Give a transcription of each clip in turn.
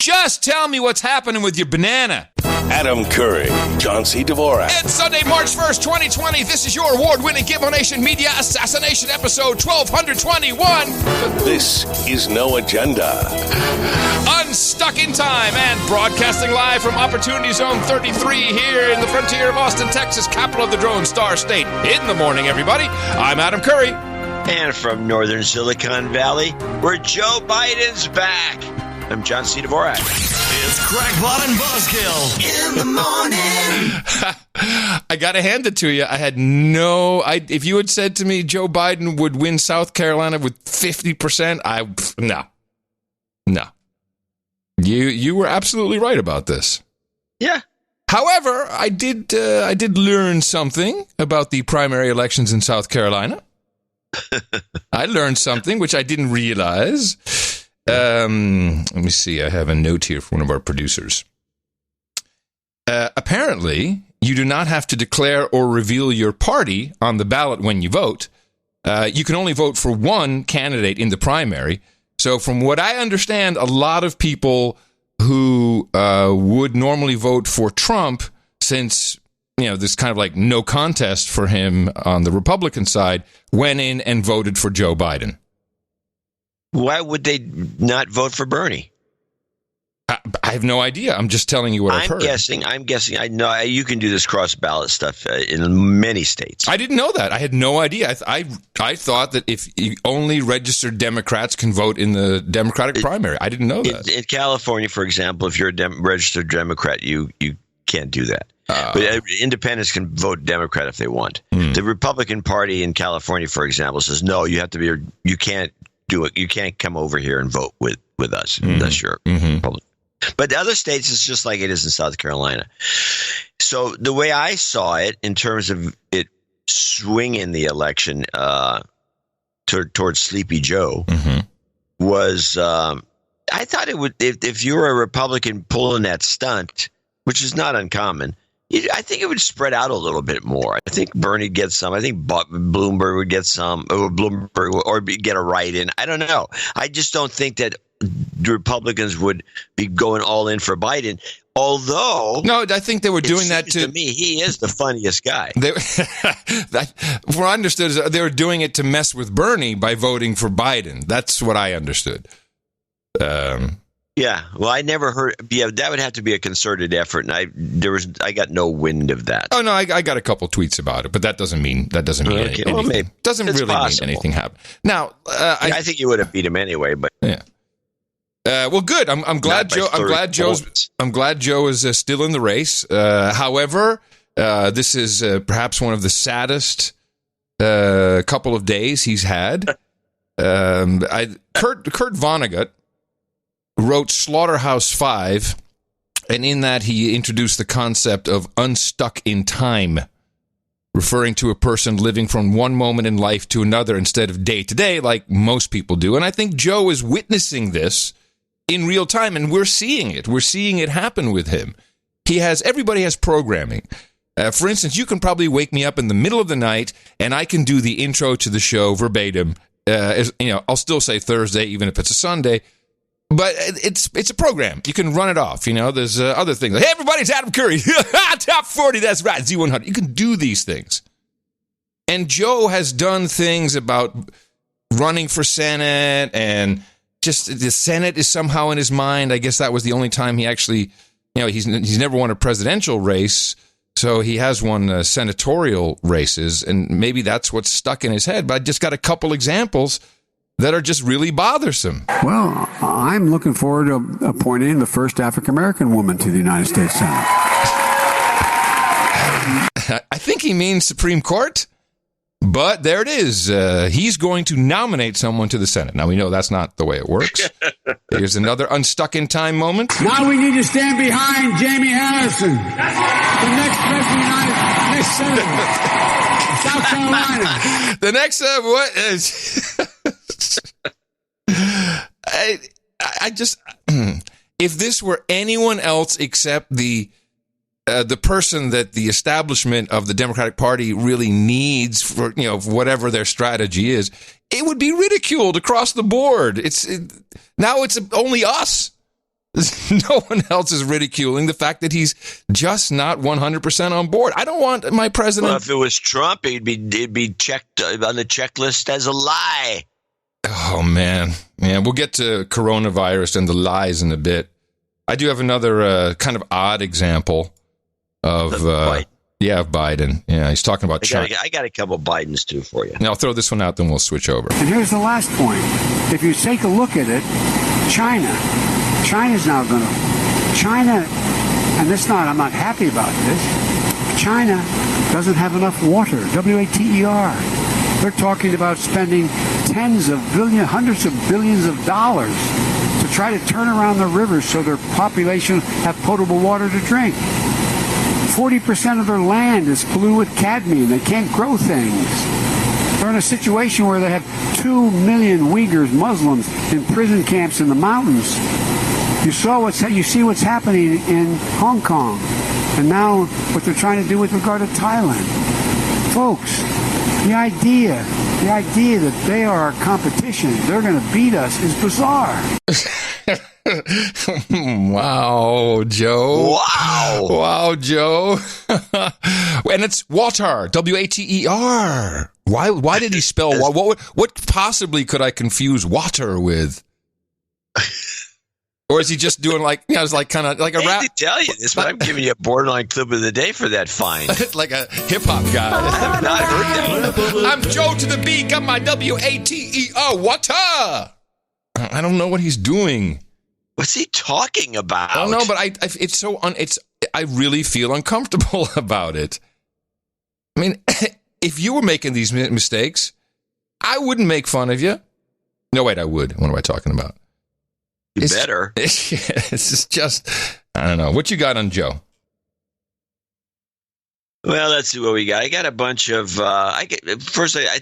Just tell me what's happening with your banana. Adam Curry, John C. Dvorak. It's Sunday, March 1st, 2020. This is your award-winning Gimmo Nation Media Assassination episode 1221. This is No Agenda. Unstuck in time and broadcasting live from Opportunity Zone 33 here in the frontier of Austin, Texas, capital of the Drone Star State. In the morning, everybody. I'm Adam Curry. And from northern Silicon Valley, where Joe Biden's back, I'm John C. Dvorak. It's Crackpot and Buzzkill in the morning. I got to hand it to you. I had if you had said to me Joe Biden would win South Carolina with 50%, no. You were absolutely right about this. Yeah. However, I did learn something about the primary elections in South Carolina. I learned something which I didn't realize. Let me see. I have a note here from one of our producers. Apparently, you do not have to declare or reveal your party on the ballot when you vote. You can only vote for one candidate in the primary. So from what I understand, a lot of people who would normally vote for Trump, since this kind of like no contest for him on the Republican side, went in and voted for Joe Biden. Why would they not vote for Bernie? I have no idea. I'm just telling you what I've heard. I'm guessing. I know you can do this cross-ballot stuff in many states. I didn't know that. I had no idea. I thought that if only registered Democrats can vote in the Democratic primary. I didn't know that. In California, for example, if you're a registered Democrat, you can't do that. But independents can vote Democrat if they want. The Republican Party in California, for example, says no. You have to be. You can't do it. You can't come over here and vote with us unless you're Republican. But the other states, it's just like it is in South Carolina. So the way I saw it, in terms of it swinging the election towards Sleepy Joe, was I thought it would. If you were a Republican pulling that stunt, which is not uncommon, I think it would spread out a little bit more. I think Bernie would get some. I think Bloomberg would get some, or get a write-in. I don't know. I just don't think that the Republicans would be going all in for Biden. Although, no, I think they were doing that to me. He is the funniest guy. What I understood is they were doing it to mess with Bernie by voting for Biden. That's what I understood. Yeah, well, I never heard. Yeah, that would have to be a concerted effort, and I got no wind of that. Oh no, I got a couple tweets about it, but that doesn't mean anything. Well, maybe. Doesn't really mean anything happened. Now, I think you would have beat him anyway, but yeah. Well, good. I'm glad Joe. I'm glad Joe is still in the race. However, this is perhaps one of the saddest couple of days he's had. Kurt Vonnegut wrote Slaughterhouse-Five, and in that he introduced the concept of unstuck in time, referring to a person living from one moment in life to another instead of day to day, like most people do. And I think Joe is witnessing this in real time, and we're seeing it. We're seeing it happen with him. Everybody has programming. For instance, you can probably wake me up in the middle of the night, and I can do the intro to the show verbatim. I'll still say Thursday, even if it's a Sunday. But it's a program. You can run it off. There's other things. Like, hey, everybody, it's Adam Curry. Top 40, that's right, Z100. You can do these things. And Joe has done things about running for Senate, and just the Senate is somehow in his mind. I guess that was the only time he actually, he's never won a presidential race, so he has won senatorial races, and maybe that's what's stuck in his head. But I just got a couple examples that are just really bothersome. Well, I'm looking forward to appointing the first African-American woman to the United States Senate. I think he means Supreme Court, but there it is. He's going to nominate someone to the Senate. Now, we know that's not the way it works. Here's another unstuck in time moment. Now we need to stand behind Jamie Harrison, the next president of the next senator of South Carolina. The next, what is... I just, if this were anyone else except the person that the establishment of the Democratic Party really needs for, whatever their strategy is, it would be ridiculed across the board. Now it's only us. No one else is ridiculing the fact that he's just not 100% on board. I don't want my president. Well, if it was Trump, it'd be checked on the checklist as a lie. Oh, man. Yeah, we'll get to coronavirus and the lies in a bit. I do have another kind of odd example of Biden. Yeah, he's talking about China. I got a couple of Bidens, too, for you. Now, I'll throw this one out, then we'll switch over. And here's the last point. If you take a look at it, China's now going to... China, and I'm not happy about this, China doesn't have enough water, W-A-T-E-R. They're talking about spending hundreds of billions of dollars to try to turn around the rivers so their population have potable water to drink. 40% of their land is polluted with cadmium. They can't grow things. They're in a situation where they have 2 million Uyghurs, Muslims, in prison camps in the mountains. You see what's happening in Hong Kong, and now what they're trying to do with regard to Thailand. Folks, the idea that they are our competition, they're going to beat us, is bizarre. Wow, Joe. Wow, Joe. And it's water, W-A-T-E-R. Why did he spell what possibly could I confuse water with? Or is he just doing it's like kind of like a rap? I hate to tell you this, but I'm giving you a borderline clip of the day for that find. Like a hip-hop guy. I have not heard that. I'm Joe to the B, got my W-A-T-E-R, water. I don't know what he's doing. What's he talking about? I don't know, but I really feel uncomfortable about it. I mean, if you were making these mistakes, I wouldn't make fun of you. No, wait, I would. What am I talking about? It's better. It's just, I don't know. What you got on Joe? Well, let's see what we got. I got a bunch of, I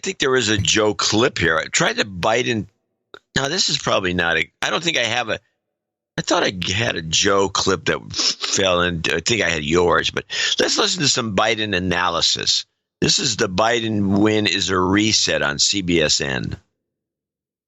think there was a Joe clip here. I tried to bite in. Now, this is probably not I don't think I have I thought I had a Joe clip that fell in. I think I had yours, but let's listen to some Biden analysis. This is the Biden win is a reset on CBSN.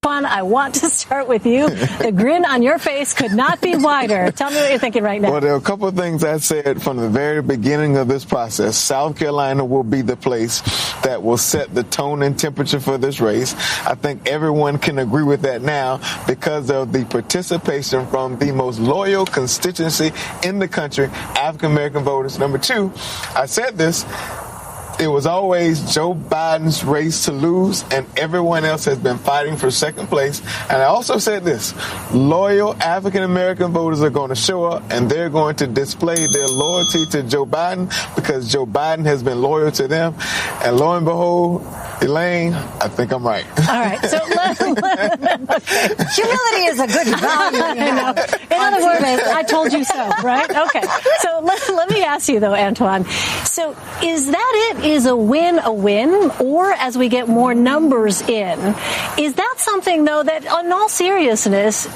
I want to start with you. The grin on your face could not be wider. Tell me what you're thinking right now. Well, there are a couple of things I said from the very beginning of this process. South Carolina will be the place that will set the tone and temperature for this race. I think everyone can agree with that now because of the participation from the most loyal constituency in the country, African American voters. Number two, I said this. It was always Joe Biden's race to lose, and everyone else has been fighting for second place. And I also said this, loyal African-American voters are going to show up, and they're going to display their loyalty to Joe Biden because Joe Biden has been loyal to them. And lo and behold, Elaine, I think I'm right. All right. So okay. Humility is a good value. In other words, I told you so, right? Okay. So let me ask you, though, Antoine. So is that it? Is a win, or as we get more numbers in, is that something, though, that in all seriousness,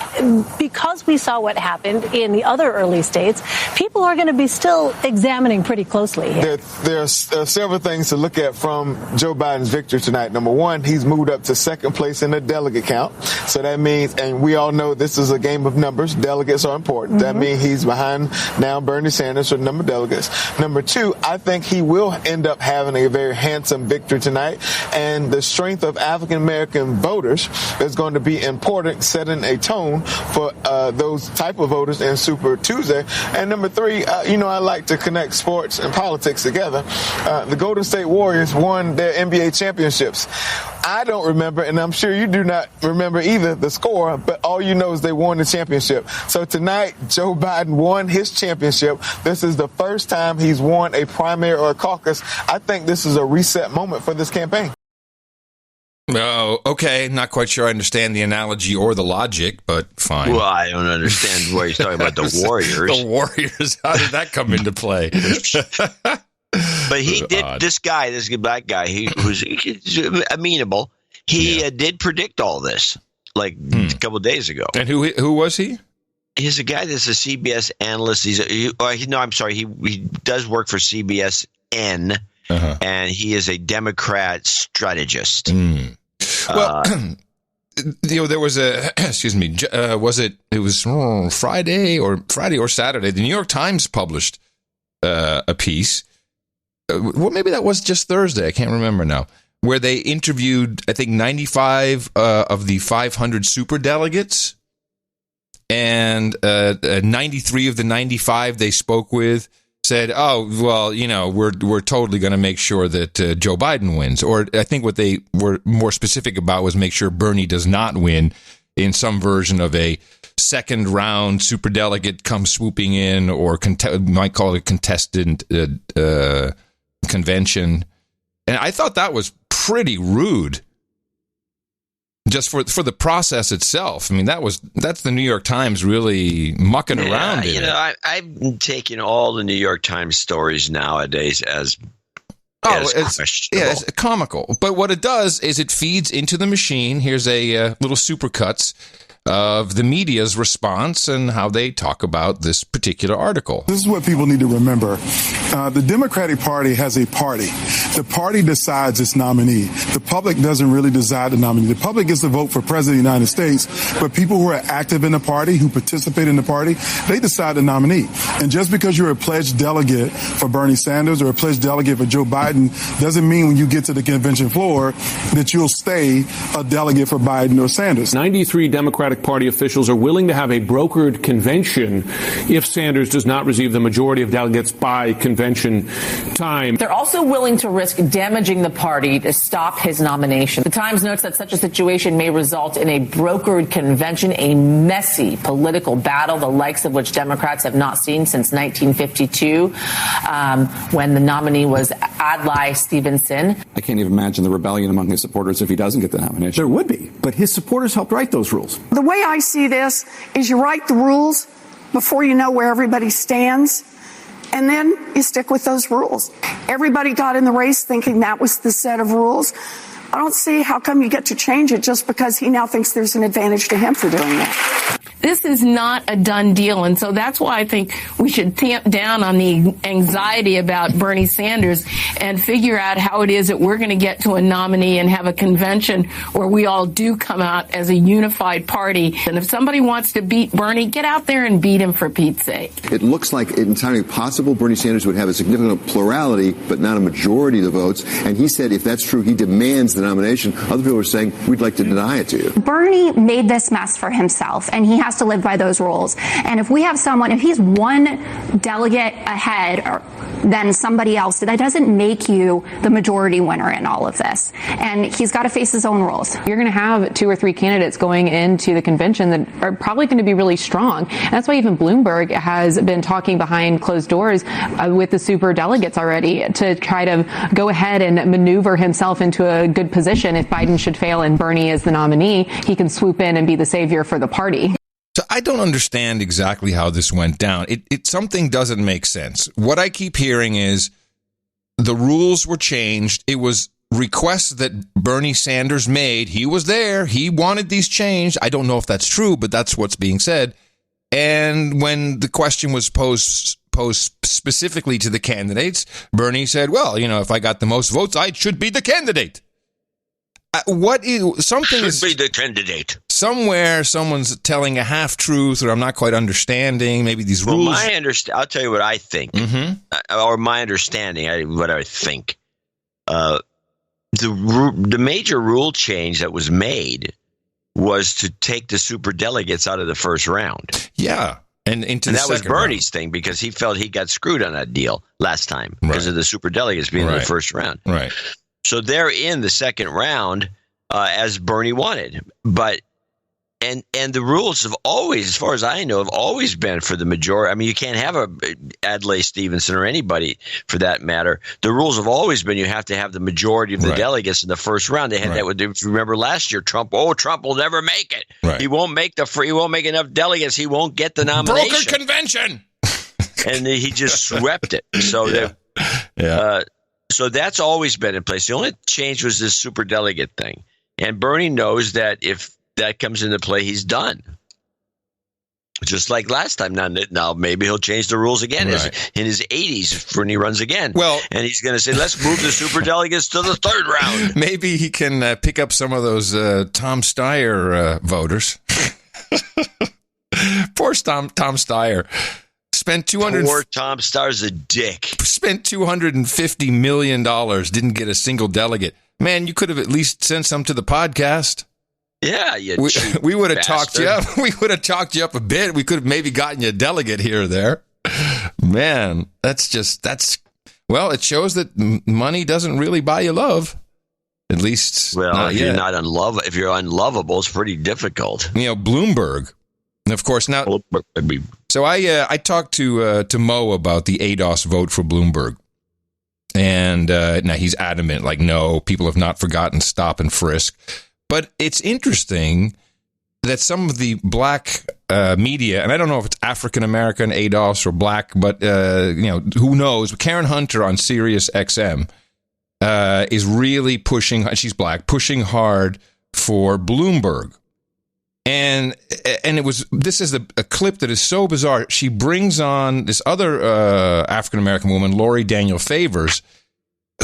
because we saw what happened in the other early states, people are going to be still examining pretty closely here? There are several things to look at from Joe Biden's victory tonight. Number one, he's moved up to second place in the delegate count. So that means, and we all know this is a game of numbers. Delegates are important. Mm-hmm. That means he's behind now Bernie Sanders for the number of delegates. Number two, I think he will end up having a very handsome victory tonight, and the strength of African-American voters is going to be important, setting a tone for those type of voters in Super Tuesday. And number three, I like to connect sports and politics together. The Golden State Warriors won their NBA championships. I don't remember, and I'm sure you do not remember either, the score, but all you know is they won the championship. So tonight, Joe Biden won his championship. This is the first time he's won a primary or a caucus. I think this is a reset moment for this campaign. Oh, okay. Not quite sure I understand the analogy or the logic, but fine. Well, I don't understand why he's talking about the Warriors. The Warriors. How did that come into play? But he did. This black guy, who's amenable. He did predict all this a couple of days ago. And who was he? He's a guy that's a CBS analyst. He does work for CBSN. Uh-huh. And he is a Democrat strategist. Well, there was a, excuse me, it was Friday or Saturday. The New York Times published a piece. Well, maybe that was just Thursday. I can't remember now. Where they interviewed, I think, 95 of the 500 superdelegates, and 93 of the 95 they spoke with said, "Oh, well, we're totally going to make sure that Joe Biden wins." Or I think what they were more specific about was make sure Bernie does not win in some version of a second round superdelegate come swooping in, or might call it a contested convention. And I thought that was pretty rude, just for the process itself. I mean, that's the New York Times really mucking around in it. I've taken all the New York Times stories nowadays as questionable. It's comical. But what it does is it feeds into the machine. Here's a little supercuts of the media's response and how they talk about this particular article. This is what people need to remember. The Democratic Party has a party. The party decides its nominee. The public doesn't really decide the nominee. The public gets to vote for President of the United States, but people who are active in the party, who participate in the party, they decide the nominee. And just because you're a pledged delegate for Bernie Sanders or a pledged delegate for Joe Biden doesn't mean when you get to the convention floor that you'll stay a delegate for Biden or Sanders. 93 Democratic Party officials are willing to have a brokered convention if Sanders does not receive the majority of delegates by convention time. They're also willing to risk damaging the party to stop his nomination. The Times notes that such a situation may result in a brokered convention, a messy political battle, the likes of which Democrats have not seen since 1952, when the nominee was Adlai Stevenson. I can't even imagine the rebellion among his supporters if he doesn't get the nomination. There would be, but his supporters helped write those rules. The way I see this is you write the rules before you know where everybody stands, and then you stick with those rules. Everybody got in the race thinking that was the set of rules. I don't see how come you get to change it just because he now thinks there's an advantage to him for doing that. This is not a done deal, and so that's why I think we should tamp down on the anxiety about Bernie Sanders and figure out how it is that we're going to get to a nominee and have a convention where we all do come out as a unified party. And if somebody wants to beat Bernie, get out there and beat him, for Pete's sake. It looks like it's entirely possible Bernie Sanders would have a significant plurality, but not a majority of the votes. And he said if that's true, he demands the nomination. Other people are saying, we'd like to deny it to you. Bernie made this mess for himself, and he has to live by those rules. And if we have someone, if he's one delegate ahead than somebody else, that doesn't make you the majority winner in all of this. And he's got to face his own rules. You're going to have 2 or 3 candidates going into the convention that are probably going to be really strong. And that's why even Bloomberg has been talking behind closed doors with the super delegates already to try to go ahead and maneuver himself into a good position. If Biden should fail and Bernie is the nominee, he can swoop in and be the savior for the party. So I don't understand exactly how this went down. Something doesn't make sense. What I keep hearing is the rules were changed. It was requests that Bernie Sanders made. He was there. He wanted these changed. I don't know if that's true, but that's what's being said. And when the question was posed specifically to the candidates, Bernie said, well, if I got the most votes, I should be the candidate. Something should be the candidate. Somewhere, someone's telling a half truth, or I'm not quite understanding. Maybe these rules. I'll tell you what I think, or my understanding. What I think. The major rule change that was made was to take the super delegates out of the first round. Yeah, and that was Bernie's thing because he felt he got screwed on that deal last time because of the super delegates being in the first round. Right. So they're in the second round as Bernie wanted, but and the rules have always, as far as I know, have always been for the majority. I mean, you can't have a Adlai Stevenson or anybody for that matter. The rules have always been you have to have the majority of the delegates in the first round. They had that with. If you remember last year, Trump will never make it. Right. He won't make he won't make enough delegates. He won't get the nomination. Brokered convention. And he just swept it. So so that's always been in place. The only change was this superdelegate thing. And Bernie knows that if that comes into play, he's done. Just like last time. Now maybe he'll change the rules again in his 80s when he runs again. Well, and he's going to say, let's move the superdelegates to the third round. Maybe he can pick up some of those Tom Steyer voters. Poor Tom Steyer. Poor Tom Steyer's a dick. Spent $250 million. Didn't get a single delegate. Man, you could have at least sent some to the podcast. Yeah, we would have talked you up. We would have talked you up a bit. We could have maybe gotten you a delegate here or there. Man, it shows that money doesn't really buy you love. At least, if you're unlovable, it's pretty difficult. Bloomberg, and of course now. So I talked to Mo about the ADOS vote for Bloomberg, and now he's adamant, like, no, people have not forgotten stop and frisk. But it's interesting that some of the black media, and I don't know if it's African American ADOS or black, but who knows? Karen Hunter on Sirius XM is really pushing. She's black, pushing hard for Bloomberg, and this is a clip that is so bizarre. She brings on this other African American woman, Lori Daniel Favors,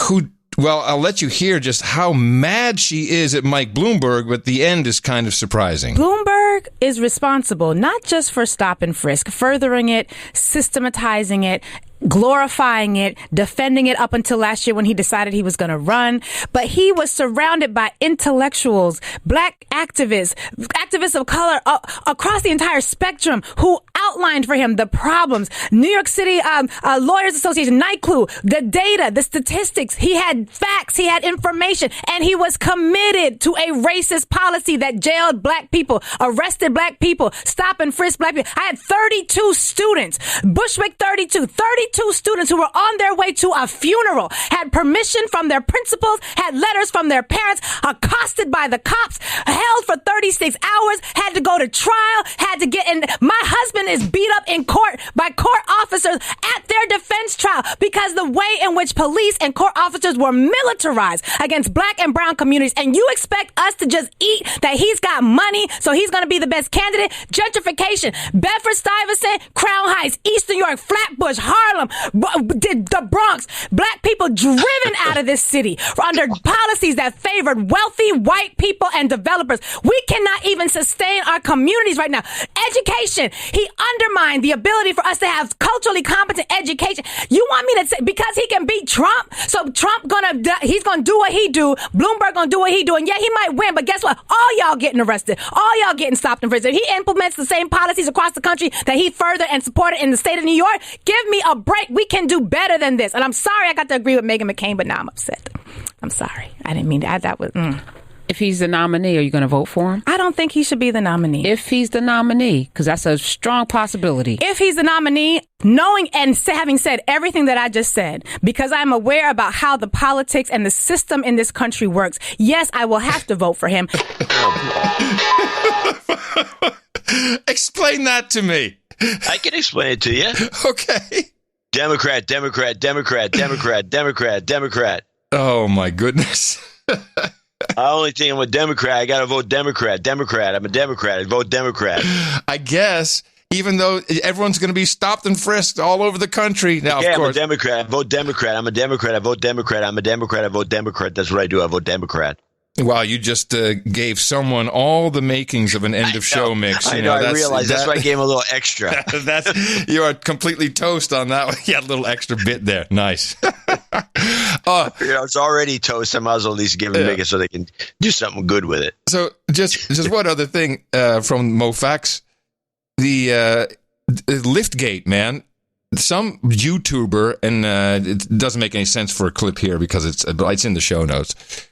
who. Well, I'll let you hear just how mad she is at Mike Bloomberg, but the end is kind of surprising. Bloomberg is responsible not just for stop and frisk, furthering it, systematizing it, glorifying it, defending it up until last year when he decided he was going to run. But he was surrounded by intellectuals, black activists of color across the entire spectrum who outlined for him the problems. New York City Lawyers Association, NYCLU, the data, the statistics. He had facts, he had information, and he was committed to a racist policy that jailed black people, arrested black people, stop and frisk black people. I had 32 students, Bushwick 32 students who were on their way to a funeral, had permission from their principals, had letters from their parents, accosted by the cops, held for 36 hours, had to go to trial, had to get in. My husband is beat up in court by court officers at their defense trial because the way in which police and court officers were militarized against black and brown communities. And you expect us to just eat that he's got money, so he's going to be the best candidate? Gentrification, Bedford-Stuyvesant, Crown Heights, East New York, Flatbush, Harlem, the Bronx, black people driven out of this city under policies that favored wealthy white people and developers. We cannot even sustain our communities right now. Education, he undermined the ability for us to have culturally competent education. You want me to say because he can beat Trump, so Trump he's gonna do what he do, Bloomberg gonna do what he do, and yeah, he might win, but guess what? All y'all getting arrested, all y'all getting stopped and frisked. If he implements the same policies across the country that he furthered and supported in the state of New York, give me a break. We can do better than this. And I'm sorry I got to agree with Meghan McCain, but now I'm upset. I'm sorry. I didn't mean that. That was... If he's the nominee, are you going to vote for him? I don't think he should be the nominee. If he's the nominee, because that's a strong possibility. If he's the nominee, knowing and having said everything that I just said, because I'm aware about how the politics and the system in this country works, yes, I will have to vote for him. Explain that to me. I can explain it to you. Okay. Democrat, Democrat, Democrat, Democrat, Democrat, Democrat. Oh, my goodness. I only think I'm a Democrat. I got to vote Democrat. Democrat. I'm a Democrat. I vote Democrat. I guess, even though everyone's going to be stopped and frisked all over the country. Now, yeah, of course. I'm a Democrat. I vote Democrat. I'm a Democrat. I vote Democrat. I'm a Democrat. I vote Democrat. That's what I do. I vote Democrat. Wow, you just gave someone all the makings of an end-of-show mix. I know, I realize. That's why I gave him a little extra. You are completely toast on that one. Yeah, a little extra bit there. Nice. It's already toast. I might as well at least give him bigger so they can do something good with it. So just one other thing from MoFax. The Liftgate, man. Some YouTuber, and it doesn't make any sense for a clip here because it's in the show notes,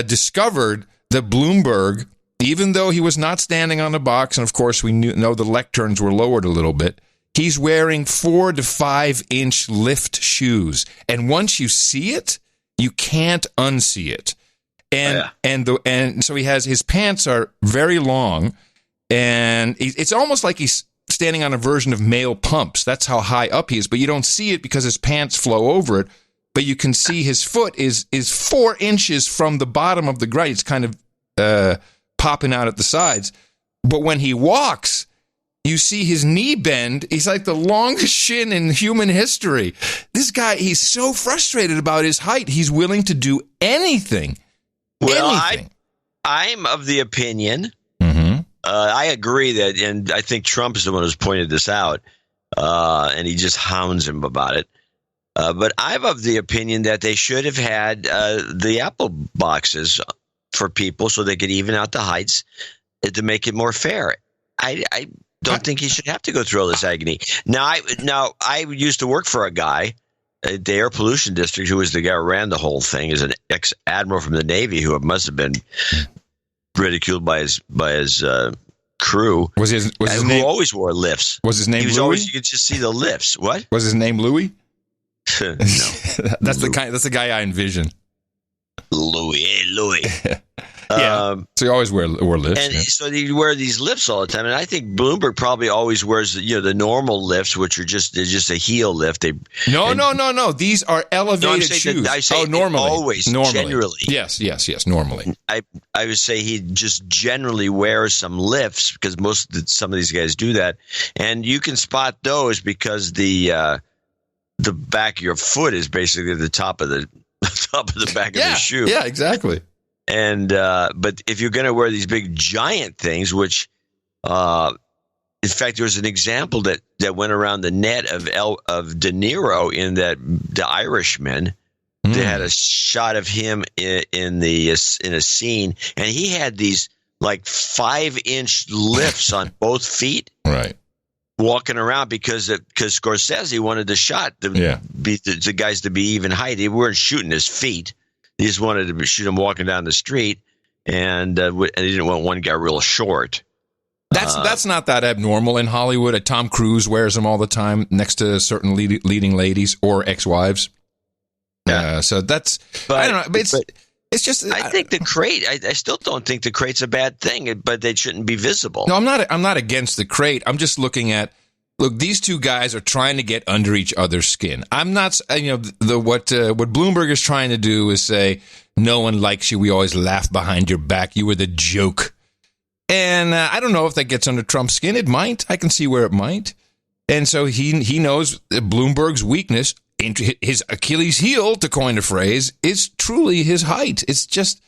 discovered that Bloomberg, even though he was not standing on the box, and of course we know the lecterns were lowered a little bit, he's wearing 4 to 5 inch lift shoes, and once you see it, you can't unsee it. And so he has his pants are very long, and it's almost like he's standing on a version of male pumps. That's how high up he is, but you don't see it because his pants flow over it. But you can see his foot is 4 inches from the bottom of the ground. It's kind of popping out at the sides. But when he walks, You see his knee bend. He's like the longest shin in human history. This guy, he's so frustrated about his height. He's willing to do anything. Well, I'm of the opinion. I agree that, and I think Trump is the one who's pointed this out, and he just hounds him about it. But I'm of the opinion that they should have had the Apple boxes for people so they could even out the heights to make it more fair. I don't think he should have to go through all this agony. Now, I used to work for a guy at the Air Pollution District who was the guy who ran the whole thing, as an ex-admiral from the Navy who must have been ridiculed by his crew. Was his who name always wore lifts? Was his name he was Louis? Always, you could just see the lifts. What was his name? Louis? No, that's the guy I envision. Louis. Yeah. So he always wore lifts. And so he wear these lifts all the time. And I think Bloomberg probably always wears the normal lifts, which are just a heel lift. No. These are elevated shoes. Normally. Generally. Yes. Normally. I would say he just generally wears some lifts because some of these guys do that, and you can spot those because the back of your foot is basically the top of the back of the shoe. Yeah, exactly. And but if you're going to wear these big giant things, which in fact there was an example that went around the net of De Niro in that The Irishman. They had a shot of him in a scene, and he had these like 5-inch lifts on both feet. Right. Walking around because Scorsese wanted the shot to be the guys to be even height. They weren't shooting his feet. He just wanted to shoot him walking down the street, and he didn't want one guy real short. That's not that abnormal in Hollywood. Tom Cruise wears them all the time next to certain leading ladies or ex-wives. So that's I don't know. But it's just I think the crate. I still don't think the crate's a bad thing, but they shouldn't be visible. No, I'm not against the crate. I'm just looking at. Look, these two guys are trying to get under each other's skin. I'm not, what Bloomberg is trying to do is say, no one likes you. We always laugh behind your back. You were the joke. And I don't know if that gets under Trump's skin. It might. I can see where it might. And so he knows that Bloomberg's weakness, his Achilles heel, to coin a phrase, is truly his height. It's just,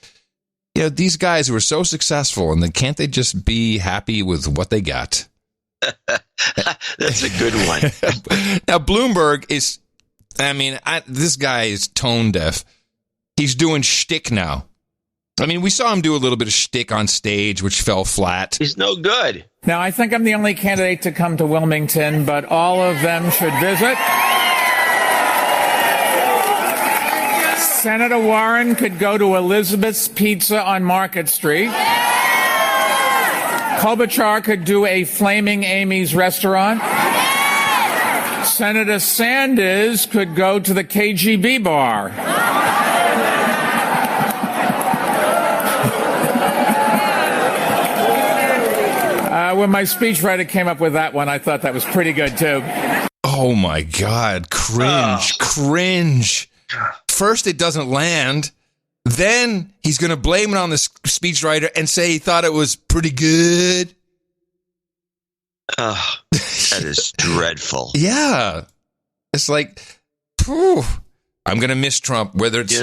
these guys who are so successful, and then can't they just be happy with what they got? That's a good one. Now, Bloomberg is, this guy is tone deaf. He's doing shtick now. We saw him do a little bit of shtick on stage, which fell flat. He's no good. Now, I think I'm the only candidate to come to Wilmington, but all of them should visit. Senator Warren could go to Elizabeth's Pizza on Market Street. Klobuchar could do a Flaming Amy's restaurant. Senator Sanders could go to the KGB bar. When my speechwriter came up with that one, I thought that was pretty good, too. Oh, my God. Cringe. First, it doesn't land. Then he's going to blame it on the speechwriter and say he thought it was pretty good. Oh, that is dreadful. Yeah. It's like, I'm going to miss Trump, whether it's in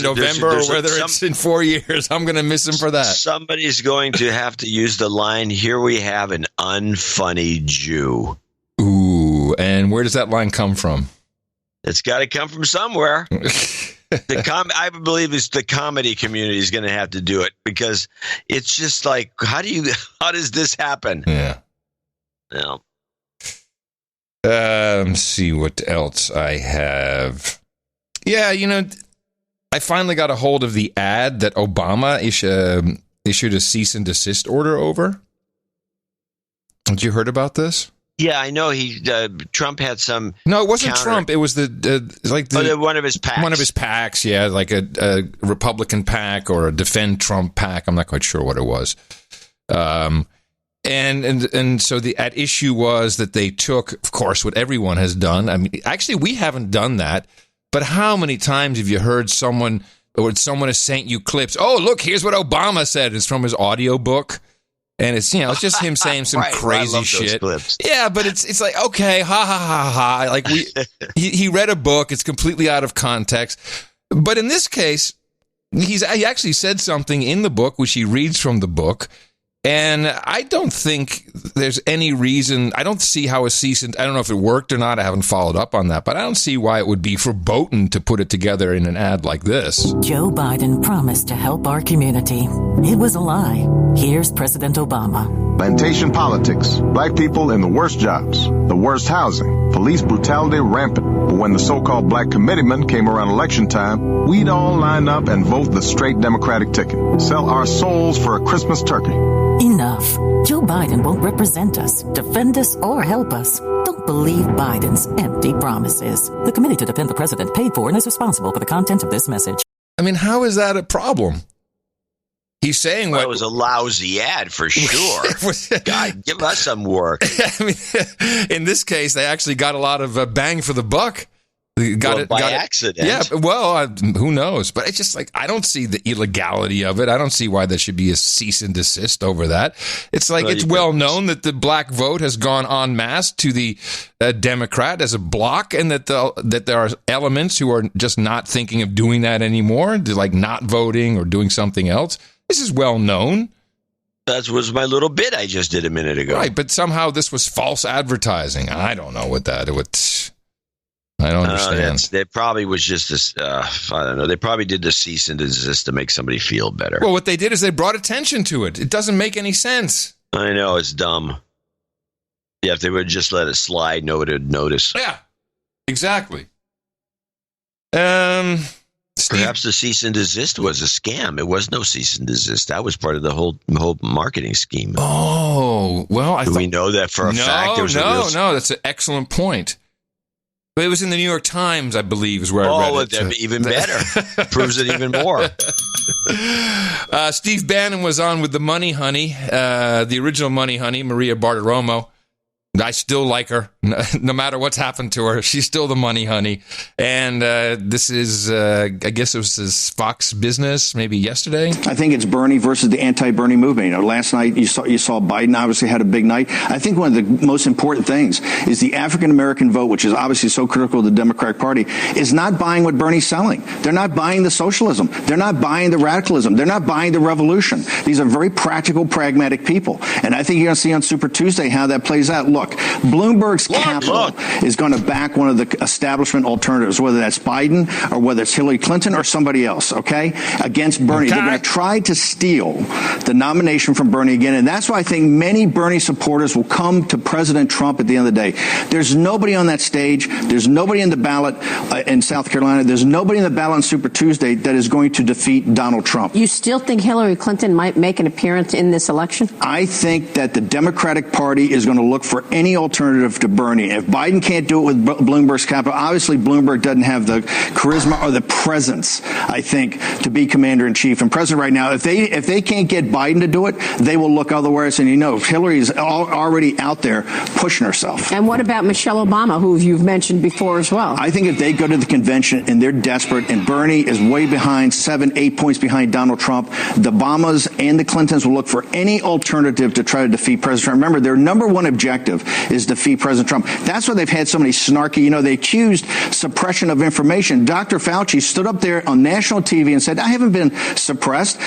November or whether it's in 4 years. I'm going to miss him for that. Somebody's going to have to use the line, here we have an unfunny Jew. Ooh, and where does that line come from? It's got to come from somewhere. I believe it's the comedy community is going to have to do it, because it's just like, how does this happen? Yeah. No. Let's see what else I have. Yeah, I finally got a hold of the ad that Obama issued a cease and desist order over. Had you heard about this? Yeah, I know. Trump had some. No, it wasn't Trump. It was one of his PACs. One of his PACs, yeah, like a Republican PAC or a Defend Trump PAC. I'm not quite sure what it was. And so the at issue was that they took, of course, what everyone has done. Actually, we haven't done that. But how many times have you heard someone has sent you clips? Oh, look, here's what Obama said. It's from his audio book. And it's, it's just him saying some crazy shit. Yeah, but it's like, okay, ha ha ha ha. Like he read a book. It's completely out of context. But in this case, he actually said something in the book, which he reads from the book. And I don't think there's any reason. I don't see how I don't know if it worked or not. I haven't followed up on that, but I don't see why it would be verboten to put it together in an ad like this. Joe Biden promised to help our community. It was a lie. Here's President Obama. Plantation politics. Black people in the worst jobs, the worst housing, police brutality rampant. But when the so-called black committeemen came around election time, we'd all line up and vote the straight Democratic ticket. Sell our souls for a Christmas turkey. Enough. Joe Biden won't represent us, defend us, or help us. Don't believe Biden's empty promises. The Committee to Defend the President paid for and is responsible for the content of this message. I mean, how is that a problem? He's saying it was a lousy ad for sure. God, give us some work. I mean, in this case, they actually got a lot of bang for the buck. Got accident. Yeah, well, who knows? But it's just like, I don't see the illegality of it. I don't see why there should be a cease and desist over that. It's like, it's well known that the black vote has gone en masse to the Democrat as a block, and that there are elements who are just not thinking of doing that anymore, like not voting or doing something else. This is well known. That was my little bit I just did a minute ago. Right, but somehow this was false advertising. I don't know what that would. I don't understand. It probably was just this. I don't know. They probably did the cease and desist to make somebody feel better. Well, what they did is they brought attention to it. It doesn't make any sense. I know, it's dumb. Yeah, if they would just let it slide, nobody would notice. Yeah, exactly. Perhaps the cease and desist was a scam. It was no cease and desist. That was part of the whole marketing scheme. Oh, well, we know that for a fact? No, that's an excellent point. But it was in the New York Times, I believe, is where I read it. Even better. Proves it even more. Steve Bannon was on with the Money Honey, the original Money Honey, Maria Bartiromo. I still like her, no matter what's happened to her. She's still the Money Honey. And this is, I guess it was his Fox Business, maybe yesterday. I think it's Bernie versus the anti-Bernie movement. Last night you saw Biden obviously had a big night. I think one of the most important things is the African-American vote, which is obviously so critical to the Democratic Party, is not buying what Bernie's selling. They're not buying the socialism. They're not buying the radicalism. They're not buying the revolution. These are very practical, pragmatic people. And I think you're going to see on Super Tuesday how that plays out. Look, Bloomberg's capital is going to back one of the establishment alternatives, whether that's Biden or whether it's Hillary Clinton or somebody else, okay, against Bernie. They're going to try to steal the nomination from Bernie again, and that's why I think many Bernie supporters will come to President Trump at the end of the day. There's nobody on that stage. There's nobody in the ballot in South Carolina. There's nobody in the ballot on Super Tuesday that is going to defeat Donald Trump. You still think Hillary Clinton might make an appearance in this election? I think that the Democratic Party is going to look for any alternative to Bernie. If Biden can't do it with Bloomberg's capital, obviously Bloomberg doesn't have the charisma or the presence, I think, to be commander-in-chief and president right now. If they can't get Biden to do it, they will look otherwise. And Hillary is already out there pushing herself. And what about Michelle Obama, who you've mentioned before as well? I think if they go to the convention and they're desperate and Bernie is way behind, 7-8 points behind Donald Trump, the Obamas and the Clintons will look for any alternative to try to defeat President Trump. Remember, their number one objective is defeat President Trump. That's why they've had so many snarky, they accused suppression of information. Dr. Fauci stood up there on national TV and said, I haven't been suppressed.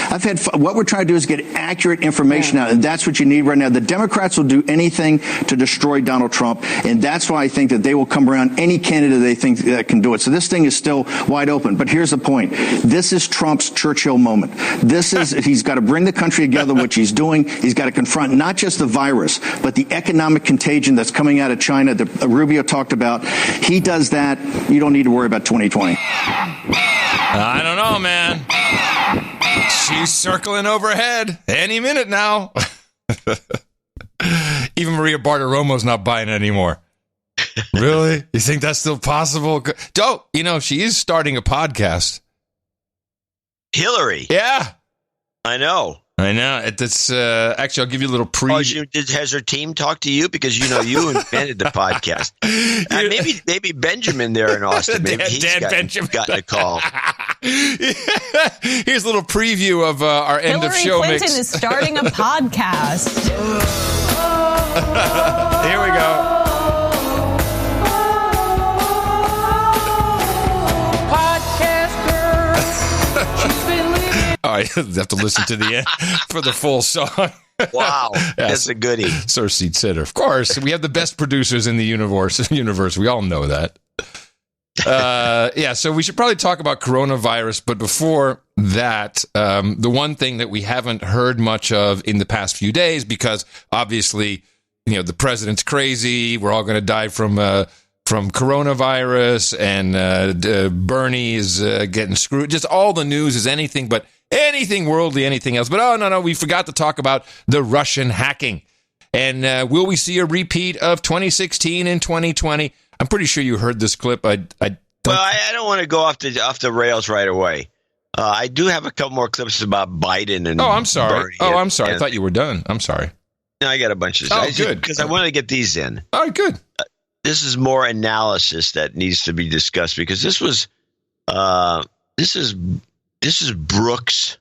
What we're trying to do is get accurate information out, and that's what you need right now. The Democrats will do anything to destroy Donald Trump, and that's why I think that they will come around any candidate they think that can do it. So this thing is still wide open. But here's the point. This is Trump's Churchill moment. He's got to bring the country together, which he's doing. He's got to confront not just the virus, but the economic contagion that's coming out of China that Rubio talked about. He does that. You don't need to worry about 2020. I don't know, man. She's circling overhead any minute now. Even Maria Bartiromo's not buying it anymore. Really? You think that's still possible? She is starting a podcast. Hillary. Yeah. I know. I know. That's actually, I'll give you a little preview. Has her team talked to you? Because you invented the podcast. Maybe Benjamin there in Austin. Maybe he's gotten a call. Here's a little preview of our end of show Hillary mix. Clinton is starting a podcast. Here we go. All right, you have to listen to the end for the full song. Wow, that's a goodie. Sir Seat Sitter. Of course, we have the best producers in the universe. We all know that. So we should probably talk about coronavirus. But before that, the one thing that we haven't heard much of in the past few days, because obviously, the president's crazy. We're all going to die from coronavirus, and Bernie is getting screwed. Just all the news is anything worldly, anything else. But no, we forgot to talk about the Russian hacking. And will we see a repeat of 2016 and 2020? I'm pretty sure you heard this clip. I don't want to go off the rails right away. I do have a couple more clips about Biden and I'm sorry. Bernie I'm sorry. I thought you were done. I'm sorry. No, I got a bunch of good. Because I wanted to get these in. Oh, good. This is more analysis that needs to be discussed, because this was this is Brooks,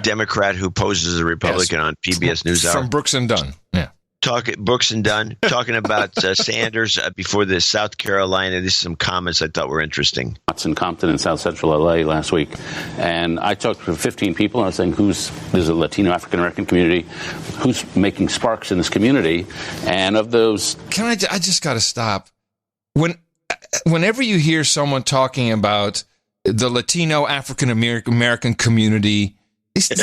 Democrat who poses as a Republican on PBS NewsHour. From Brooks and Dunn, yeah. Brooks and Dunn talking about Sanders before the South Carolina. These are some comments I thought were interesting. In Compton in South Central LA last week, and I talked to 15 people. And I was saying, there's a Latino African American community, who's making sparks in this community, and of those, I just got to stop. Whenever you hear someone talking about the Latino African American community,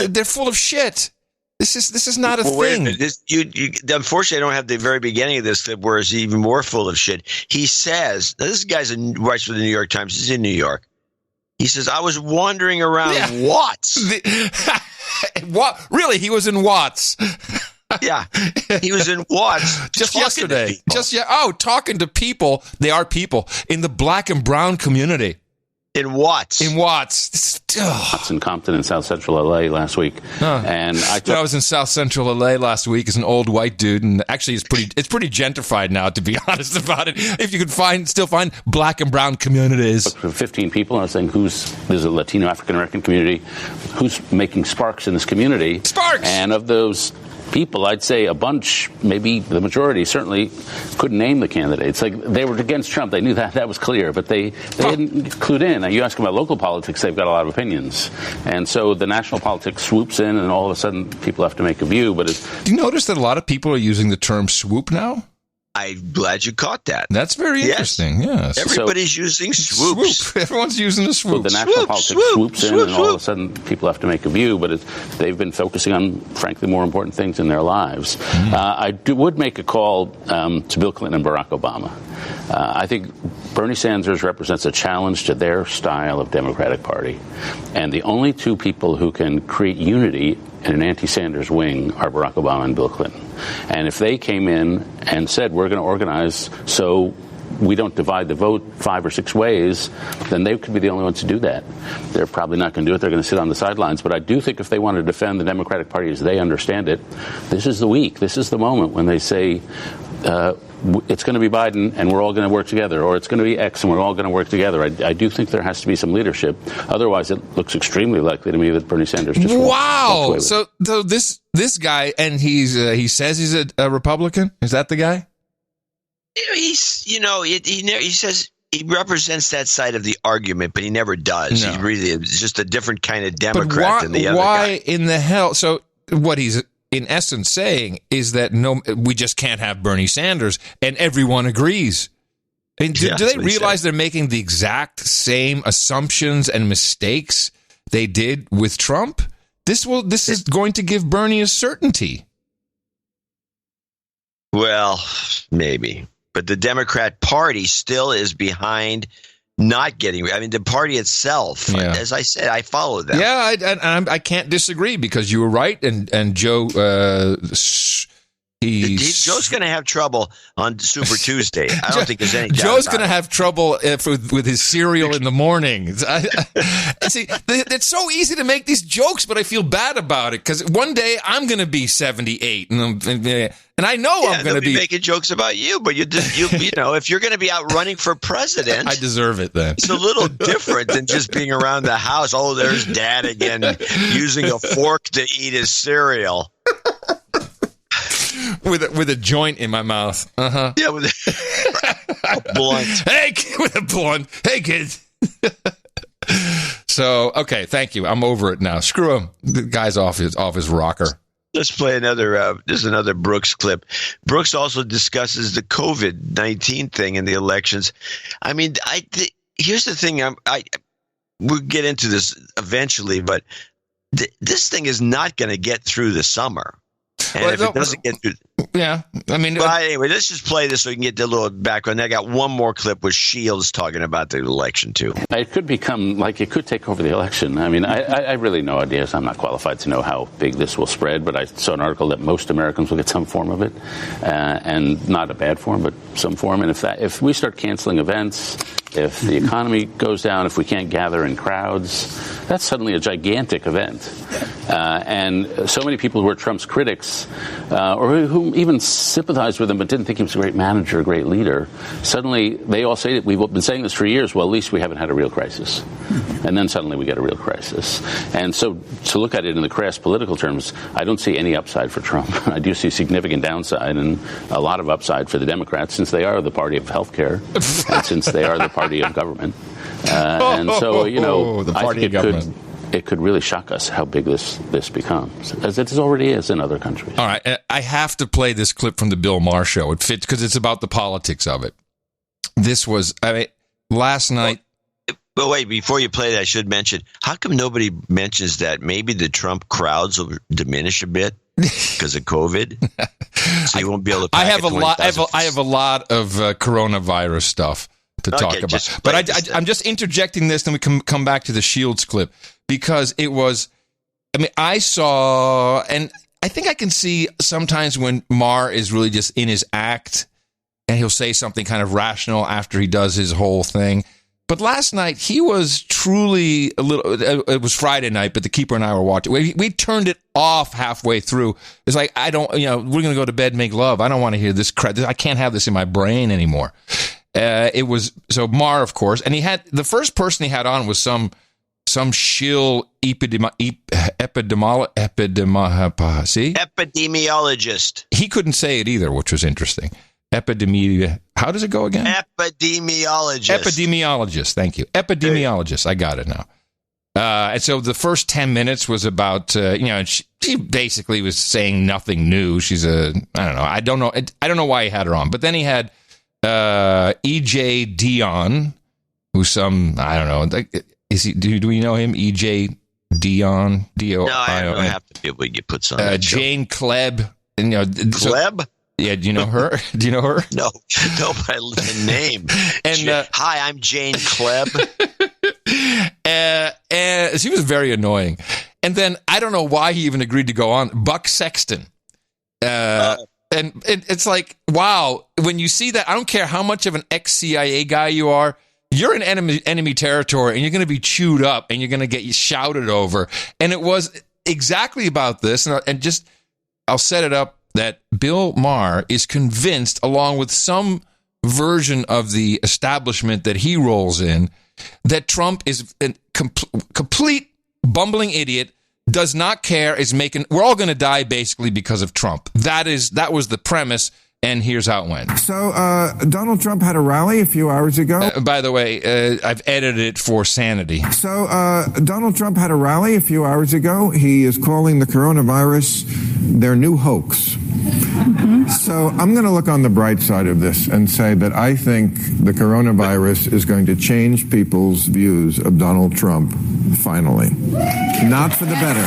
they're full of shit. This is not a thing. Unfortunately, I don't have the very beginning of this clip, where it's even more full of shit. He says, this guy's writes for the New York Times. He's in New York. He says, I was wandering around Watts. What? Really? He was in Watts. Yeah, he was in Watts just yesterday. Talking to people. They are people in the black and brown community. In Watts. In Watts. In Compton in South Central LA last week. And I was in South Central LA last week as an old white dude, and actually it's pretty gentrified now, to be honest about it. If you could still find black and brown communities. 15 people, and I was saying, there's a Latino African American community, who's making sparks in this community. Sparks! And of those people, I'd say a bunch, maybe the majority, certainly couldn't name the candidates. Like, they were against Trump. They knew that was clear, but they hadn't clued in. Now, you ask them about local politics, they've got a lot of opinions. And so the national politics swoops in, and all of a sudden people have to make a view. But do you notice that a lot of people are using the term swoop now? I'm glad you caught that. That's very interesting. Yes. Everybody's using swoops. Swoop. Everyone's using the swoop. So the national politics swoops in, and all of a sudden people have to make a view, but they've been focusing on, frankly, more important things in their lives. I would make a call to Bill Clinton and Barack Obama. I think Bernie Sanders represents a challenge to their style of Democratic Party. And the only two people who can create unity in an anti-Sanders wing are Barack Obama and Bill Clinton. And if they came in and said, we're going to organize so we don't divide the vote 5 or 6 ways, then they could be the only ones to do that. They're probably not going to do it. They're going to sit on the sidelines. But I do think if they want to defend the Democratic Party as they understand it, this is the week. This is the moment when they say, it's going to be Biden and we're all going to work together, or it's going to be X and we're all going to work together. I do think there has to be some leadership. Otherwise, it looks extremely likely to me that Bernie Sanders just Wow. So this guy, and he says he's a Republican. Is that the guy? He says he represents that side of the argument, but he never does. No. He really is just a different kind of Democrat than the other guy. Why in the hell? So what he's in essence saying is that we just can't have Bernie Sanders, and everyone agrees. And do they realize they're making the exact same assumptions and mistakes they did with Trump? This is going to give Bernie a certainty. Well, maybe. But the Democrat Party still is behind not getting. I mean, the party itself, as I said, I follow them. Yeah, I can't disagree, because you were right, and Joe Joe's going to have trouble on Super Tuesday. I don't think there's any doubt Joe's going to about have trouble with his cereal in the morning. See, it's so easy to make these jokes, but I feel bad about it because one day I'm going to be 78, and I know I'm going to be making jokes about you. But you know, if you're going to be out running for president, I deserve it. Then it's a little different than just being around the house. Oh, there's Dad again using a fork to eat his cereal. With a joint in my mouth. Yeah, with a blunt. Hey, with a blunt. Hey, kids. So, okay, thank you. I'm over it now. Screw him. The guy's off his rocker. Let's play another. There's another Brooks clip. Brooks also discusses the COVID-19 thing in the elections. I mean, here's the thing. We'll get into this eventually, but this thing is not going to get through the summer. And if it doesn't get through, yeah, I mean. But anyway, let's just play this so we can get the little background. I got one more clip with Shields talking about the election too. It could become it could take over the election. I mean, I really no idea. So I'm not qualified to know how big this will spread. But I saw an article that most Americans will get some form of it, and not a bad form, but some form. And if we start canceling events, if the economy goes down, if we can't gather in crowds, that's suddenly a gigantic event. And so many people who were Trump's critics, or who even sympathized with him but didn't think he was a great manager, a great leader, suddenly they all say that we've been saying this for years, well, at least we haven't had a real crisis. And then suddenly we get a real crisis. And so to look at it in the crass political terms, I don't see any upside for Trump. I do see significant downside and a lot of upside for the Democrats, since they are the party of health care and since they are the party of government. And so, you know, the I party think of government. it could really shock us how big this becomes, as it already is in other countries. All right, I have to play this clip from the Bill Maher show. It fits because it's about the politics of it. This was, last night. But wait, before you play that, I should mention, how come nobody mentions that maybe the Trump crowds will diminish a bit because of COVID? So you won't be able to. I have a lot of coronavirus stuff to talk about. But I'm just interjecting this, then we can come back to the Shields clip, because it was, I saw, and I think I can see sometimes when Maher is really just in his act and he'll say something kind of rational after he does his whole thing. But last night, he was truly it was Friday night, but the keeper and I were watching. We turned it off halfway through. It's like, we're going to go to bed and make love. I don't want to hear this crap. I can't have this in my brain anymore. It was, so Maher, of course, and he had, the first person he had on was some shill epidemiologist. He couldn't say it either, which was interesting. How does it go again? Epidemiologist. Thank you. Epidemiologist. I got it now. And so the first 10 minutes was about, she basically was saying nothing new. She's I don't know why he had her on. But then he had E.J. Dion, who's some, I don't know. Is he? Do we know him? E.J. Dion? No, I don't have to be able to get put some. Jane Klebb. Klebb? Yeah, do you know her? No, but I love the name. And hi, I'm Jane Klebb. And she was very annoying. And then I don't know why he even agreed to go on. Buck Sexton. And it's like, wow, when you see that, I don't care how much of an ex-CIA guy you are, you're in enemy territory and you're going to be chewed up and you're going to get shouted over. And it was exactly about this. And just, I'll set it up, that Bill Maher is convinced, along with some version of the establishment that he rolls in, that Trump is a complete bumbling idiot, does not care, we're all going to die basically because of Trump. That was the premise, and here's how it went. So Donald Trump had a rally a few hours ago. By the way, I've edited it for sanity. So Donald Trump had a rally a few hours ago. He is calling the coronavirus their new hoax. Mm-hmm. So I'm going to look on the bright side of this and say that I think the coronavirus is going to change people's views of Donald Trump, finally. Not for the better.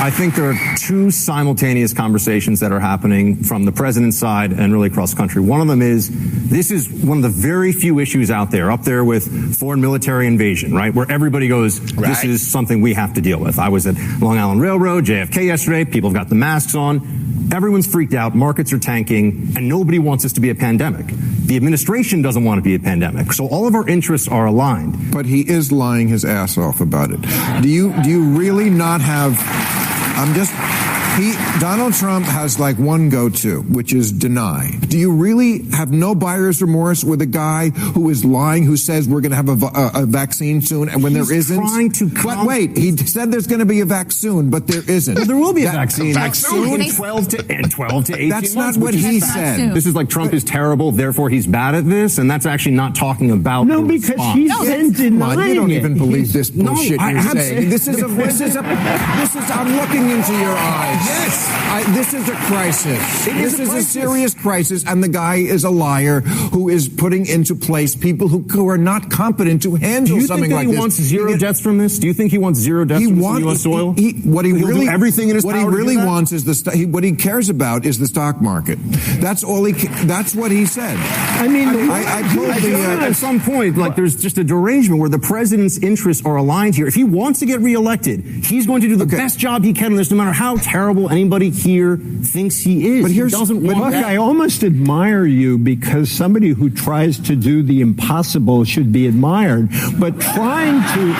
I think there are two simultaneous simultaneous conversations that are happening from the president's side and really across the country. One of them is, this is one of the very few issues out there, up there with foreign military invasion, right? Where everybody goes, this is something we have to deal with. I was at Long Island Railroad, JFK yesterday. People have got the masks on. Everyone's freaked out. Markets are tanking, and nobody wants this to be a pandemic. The administration doesn't want to be a pandemic. So all of our interests are aligned. But he is lying his ass off about it. Do you really not have... Donald Trump has like one go-to, which is deny. Do you really have no buyer's remorse with a guy who is lying, who says we're going to have a vaccine soon, and when there isn't? But wait, he said there's going to be a vaccine, but there isn't. Well, there will be a vaccine. Vaccine? In 12 to 18 That's months. not what he said. This is like Trump is terrible, therefore he's bad at this, and that's actually not talking about the response. You don't even believe this bullshit you're saying. I'm looking into your eyes. Yes. This is a crisis. This is a serious crisis, and the guy is a liar who is putting into place people who are not competent to handle something like this. Do you think he wants zero deaths from this? Do you think he wants zero deaths from U.S. oil? What he really wants is what he cares about is the stock market. That's all that's what he said. I mean, at some point, like there's just a derangement where the president's interests are aligned here. If he wants to get reelected, he's going to do the best job he can on this, no matter how terrible anybody here thinks he is. But I almost admire you, because somebody who tries to do the impossible should be admired. But trying to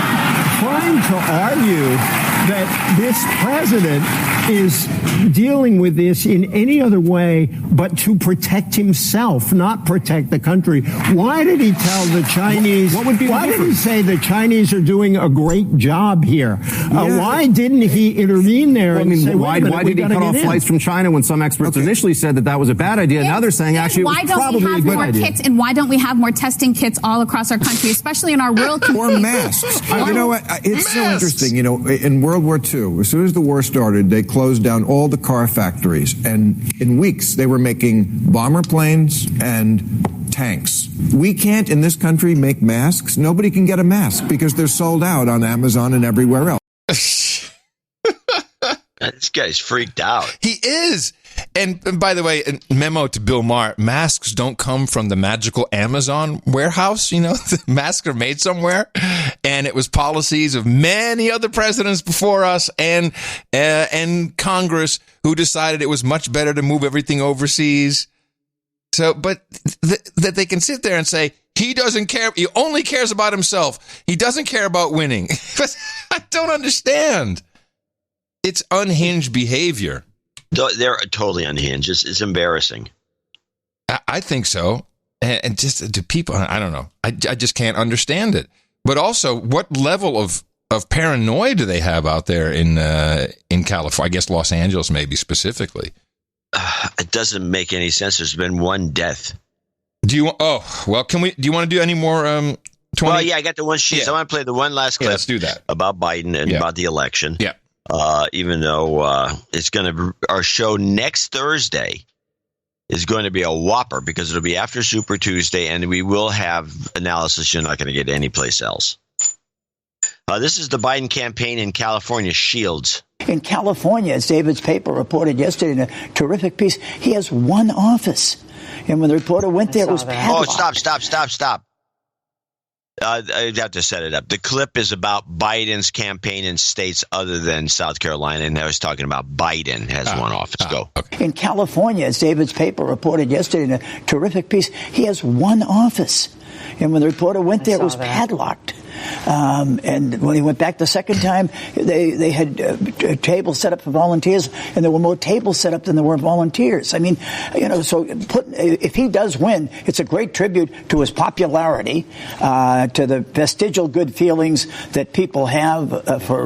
argue that this president is dealing with this in any other way but to protect himself, not protect the country. Why did he tell the Chinese? Why did he say the Chinese are doing a great job here? Why didn't he intervene there and say, why did he cut off flights from China when some experts initially said that was a bad idea? Now they're saying actually it was probably a good idea. Kits, and why don't we have more testing kits all across our country, especially in our rural communities? Or masks. You know what? It's so interesting. You know, in World War II, as soon as the war started, they closed down all the car factories, and in weeks they were making bomber planes and tanks. We can't in this country make masks. Nobody can get a mask because they're sold out on Amazon and everywhere else. This guy's freaked out. He is. And by the way, a memo to Bill Maher, masks don't come from the magical Amazon warehouse. You know, the masks are made somewhere. And it was policies of many other presidents before us and Congress who decided it was much better to move everything overseas. So, but that they can sit there and say, he doesn't care. He only cares about himself. He doesn't care about winning. I don't understand. It's unhinged behavior. They're totally unhinged. It's embarrassing. I think so. And just to people, I don't know. I just can't understand it. But also, what level of paranoia do they have out there in California? I guess Los Angeles, maybe specifically. It doesn't make any sense. There's been one death. Do you want to do any more 20? Well, yeah, I got the one sheet. I want to play the one last clip. Yeah, let's do that. About Biden and about the election. Yeah. Even though it's going to, our show next Thursday is going to be a whopper because it'll be after Super Tuesday, and we will have analysis you're not going to get anyplace else. This is the Biden campaign in California. Shields. In California, as David's paper reported yesterday in a terrific piece, he has one office. And when the reporter went there, it was padlocked. Oh, stop. I'd have to set it up. The clip is about Biden's campaign in states other than South Carolina, and I was talking about Biden has one office. Go. Okay. In California, as David's paper reported yesterday in a terrific piece, he has one office. And when the reporter went there, it was padlocked. And when he went back the second time, they had a table set up for volunteers, and there were more tables set up than there were volunteers. I mean, you know, so if he does win, it's a great tribute to his popularity, to the vestigial good feelings that people have for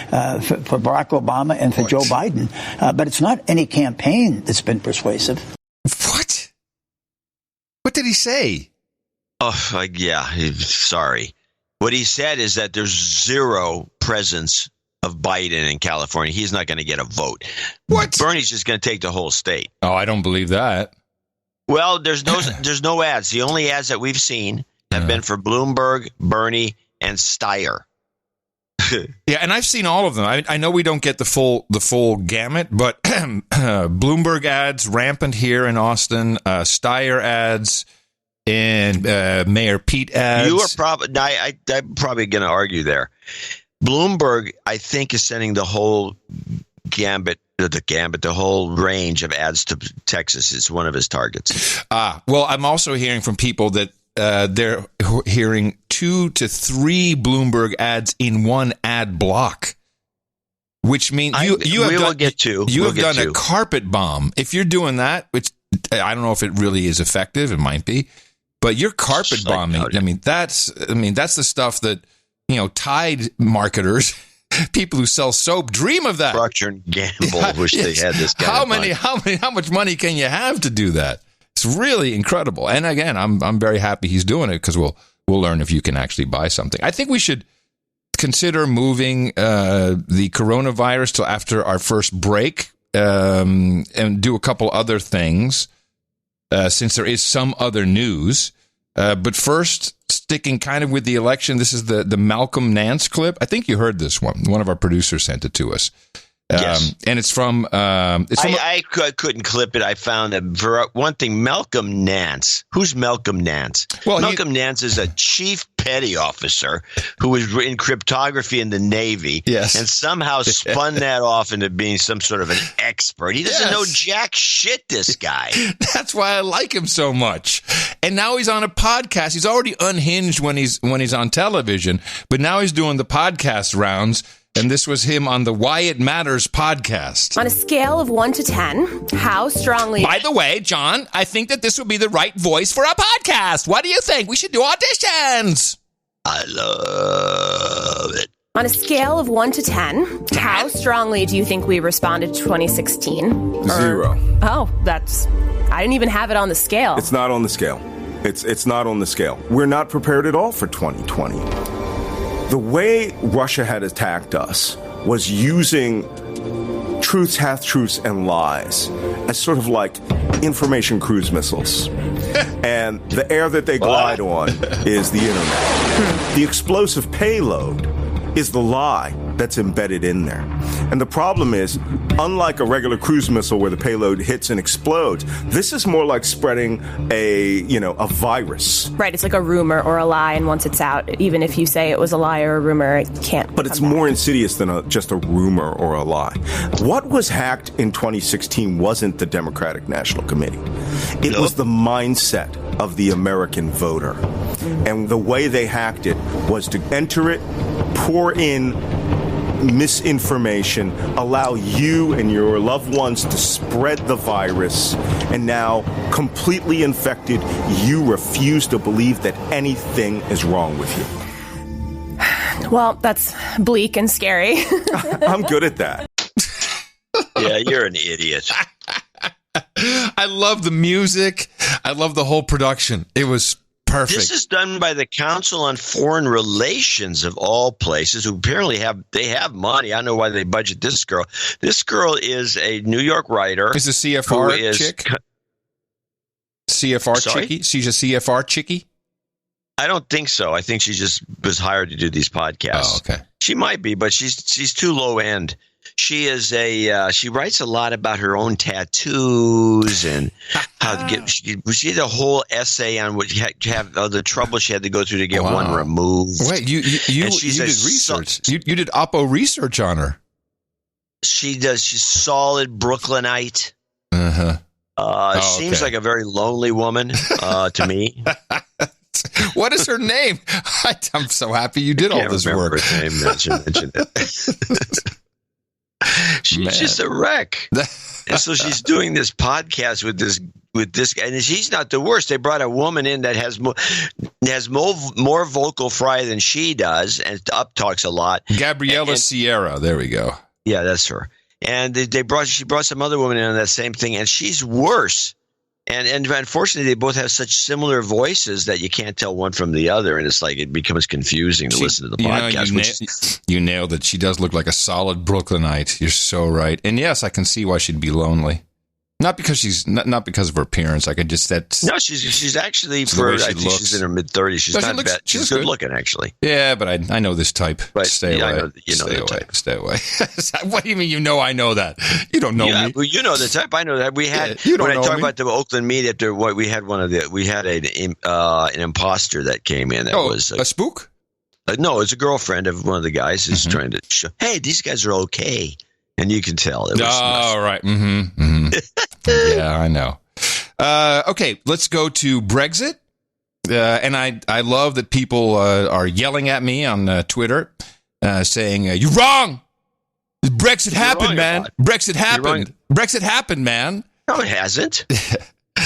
Barack Obama and for Joe Biden. But it's not any campaign that's been persuasive. What? What did he say? Oh, yeah. Sorry. What he said is that there's zero presence of Biden in California. He's not going to get a vote. What? Bernie's just going to take the whole state. Oh, I don't believe that. Well, there's no ads. The only ads that we've seen have been for Bloomberg, Bernie, and Steyer. Yeah, and I've seen all of them. I know we don't get the full gamut, but Bloomberg ads rampant here in Austin, Steyer ads, and Mayor Pete ads. You are probably I'm probably going to argue there. Bloomberg, I think, is sending the whole the whole range of ads to Texas. Is one of his targets. Well, I'm also hearing from people that they're hearing 2 to 3 Bloomberg ads in one ad block, which means you have done a carpet bomb. If you're doing that, which I don't know if it really is effective, it might be, but you're carpet bombing. I mean, that's the stuff that, Tide marketers, people who sell soap, dream of that. Procter and Gamble wish they had this guy. How much money can you have to do that? It's really incredible. And again, I'm very happy he's doing it, because we'll learn if you can actually buy something. I think we should consider moving the coronavirus till after our first break, and do a couple other things, since there is some other news. But first, sticking kind of with the election, this is the Malcolm Nance clip. I think you heard this one. One of our producers sent it to us. Yes. And it's from... I couldn't clip it. I found that, for one thing, Malcolm Nance. Who's Malcolm Nance? Well, Malcolm Nance is a chief petty officer who was in cryptography in the Navy. Yes. And somehow spun that off into being some sort of an expert. He doesn't know jack shit, this guy. That's why I like him so much. And now he's on a podcast. He's already unhinged when he's on television, but now he's doing the podcast rounds. And this was him on the Why It Matters podcast. On a scale of 1 to 10, how strongly... By the way, John, I think that this would be the right voice for a podcast. What do you think? We should do auditions. I love it. On a scale of 1 to 10, how strongly do you think we responded to 2016? 0. Oh, I didn't even have it on the scale. It's not on the scale. It's not on the scale. We're not prepared at all for 2020. The way Russia had attacked us was using truths, half-truths, and lies as sort of like information cruise missiles. And the air that they glide on is the internet. The explosive payload is the lie that's embedded in there. And the problem is, unlike a regular cruise missile where the payload hits and explodes, this is more like spreading a virus. Right, it's like a rumor or a lie, and once it's out, even if you say it was a lie or a rumor, it can't. But it's more insidious than just a rumor or a lie. What was hacked in 2016 wasn't the Democratic National Committee. It was the mindset of the American voter. And the way they hacked it was to enter it, pour in misinformation, allow you and your loved ones to spread the virus, and now completely infected, you refuse to believe that anything is wrong with you. Well, that's bleak and scary. I'm good at that. Yeah, you're an idiot. I love the music. I love the whole production. It was perfect. This is done by the Council on Foreign Relations of all places, who apparently have money. I don't know why they budget this girl. This girl is a New York writer. Is a CFR chick? CFR Sorry? chickie? She's a CFR chickie? I don't think so. I think she just was hired to do these podcasts. Oh, okay. She might be, but she's too low end. She is she writes a lot about her own tattoos and how to get. She did a whole essay on what the trouble she had to go through to get one removed. Wait, you did research. You did Oppo research on her. She does. She's solid Brooklynite. Seems like a very lonely woman to me. What is her name? I'm so happy you did all this work. Her name. Mention it. She's just a wreck. And so she's doing this podcast with this guy, and she's not the worst. They brought a woman in that has more vocal fry than she does, and up talks a lot. Gabriella Sierra. There we go. Yeah, that's her. And she brought some other woman in on that same thing, and she's worse. And unfortunately, they both have such similar voices that you can't tell one from the other, and it's like it becomes confusing to listen to the podcast. You nailed it. She does look like a solid Brooklynite. You're so right. And yes, I can see why she'd be lonely. Not because she's not because of her appearance. I could just No, she's actually for. I think she's in her mid-30s. She's not bad. She's good looking, actually. Yeah, but I know this type. But stay away. Stay away. What do you mean? You know I know that. You don't know me. Well, you know the type. I know that. We had when I talk about the Oakland meet after what we had an imposter that came in. That was a spook. No, it's a girlfriend of one of the guys who's trying to show. Hey, these guys are okay. And you can tell. It was right. Yeah, I know. Okay, let's go to Brexit. And I love that people are yelling at me on Twitter saying, you're wrong. Brexit happened, man. Brexit happened. Brexit happened, man. No, it hasn't.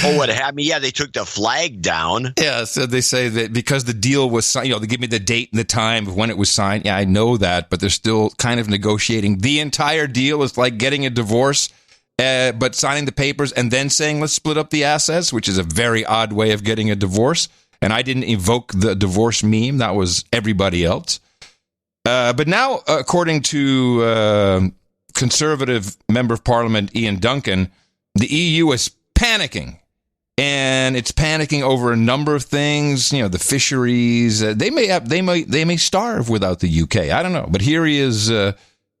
Oh, what happened? Yeah, they took the flag down. Yeah, so they say that because the deal was signed, they give me the date and the time of when it was signed. Yeah, I know that, but they're still kind of negotiating. The entire deal is like getting a divorce, but signing the papers and then saying, let's split up the assets, which is a very odd way of getting a divorce. And I didn't evoke the divorce meme. That was everybody else. But now, according to Conservative Member of Parliament Ian Duncan, the EU is panicking. And it's panicking over a number of things, the fisheries. They may starve without the UK. I don't know. But here he is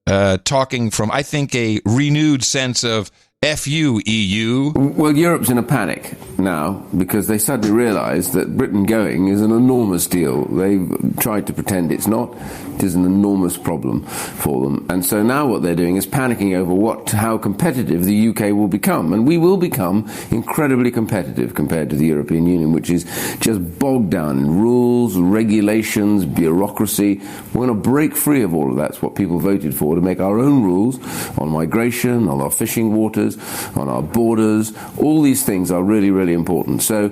talking from, I think, a renewed sense of F you, EU. Well, Europe's in a panic now because they suddenly realise that Britain going is an enormous deal. They've tried to pretend it's not. It is an enormous problem for them. And so now what they're doing is panicking over how competitive the UK will become. And we will become incredibly competitive compared to the European Union, which is just bogged down in rules, regulations, bureaucracy. We're going to break free of all of that. That's what people voted for, to make our own rules on migration, on our fishing waters, on our borders. All these things are really, really important. So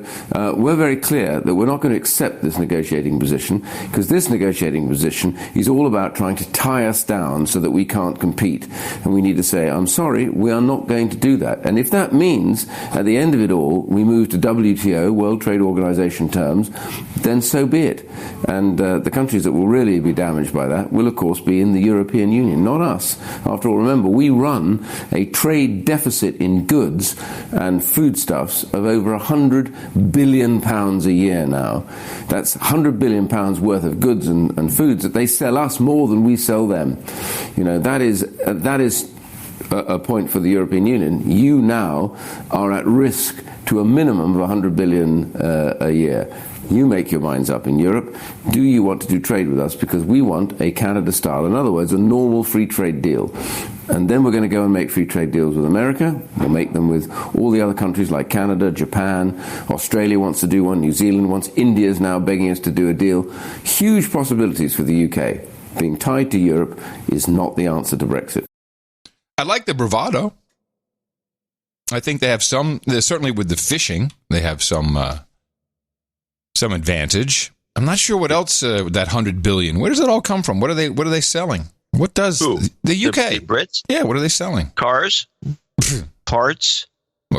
we're very clear that we're not going to accept this negotiating position, because this negotiating position is all about trying to tie us down so that we can't compete. And we need to say, I'm sorry, we are not going to do that. And if that means, at the end of it all, we move to WTO, World Trade Organization terms, then so be it. And the countries that will really be damaged by that will, of course, be in the European Union, not us. After all, remember, we run a trade deficit in goods and foodstuffs of over £100 billion a year now. That's £100 billion worth of goods and foods that they sell us more than we sell them. That is a point for the European Union. You now are at risk to a minimum of 100 billion a year. You make your minds up in Europe. Do you want to do trade with us? Because we want a Canada style. In other words, a normal free trade deal. And then we're going to go and make free trade deals with America. We'll make them with all the other countries like Canada, Japan, Australia wants to do one, New Zealand wants, India's now begging us to do a deal. Huge possibilities for the UK. Being tied to Europe is not the answer to Brexit. I like the bravado. I think they have certainly with the fishing, they have some advantage. I'm not sure what else that 100 billion. Where does it all come from? What are they selling? What does the UK? The Brits? Yeah, what are they selling? Cars, parts.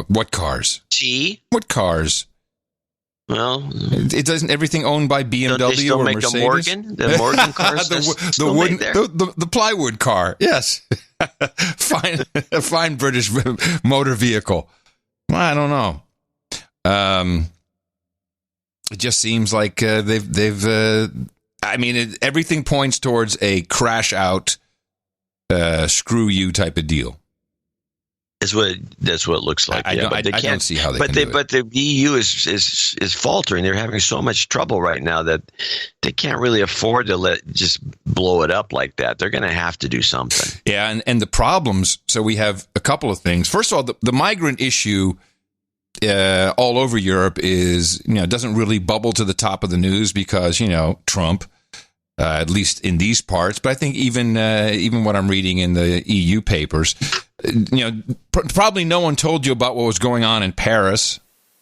What cars? Tea. What cars? Well, it doesn't. Everything owned by BMW don't they still or make Mercedes. The Morgan cars. the plywood car. Yes, fine British motor vehicle. Well, I don't know. It just seems like they've. Everything points towards a crash out, screw you type of deal. That's what it looks like. I don't see how they can do it. But the EU is faltering. They're having so much trouble right now that they can't really afford to just blow it up like that. They're going to have to do something. Yeah, and the problems. So we have a couple of things. First of all, the migrant issue all over Europe is doesn't really bubble to the top of the news because Trump. At least in these parts, but I think even what I'm reading in the EU papers, probably no one told you about what was going on in Paris.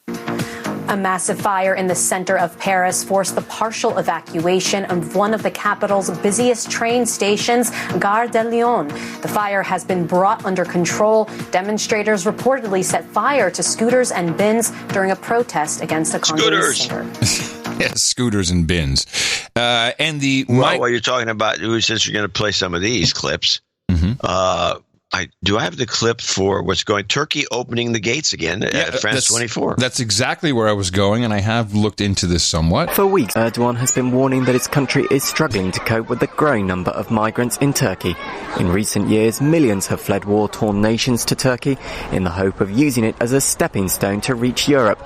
A massive fire in the center of Paris forced the partial evacuation of one of the capital's busiest train stations, Gare de Lyon. The fire has been brought under control. Demonstrators reportedly set fire to scooters and bins during a protest against a Congolese singer. Yes, scooters and bins. While you're talking about, since you're going to play some of these clips, Do I have the clip for what's going? Turkey opening the gates again at France 24. That's exactly where I was going, and I have looked into this somewhat. For weeks, Erdogan has been warning that his country is struggling to cope with the growing number of migrants in Turkey. In recent years, millions have fled war-torn nations to Turkey in the hope of using it as a stepping stone to reach Europe.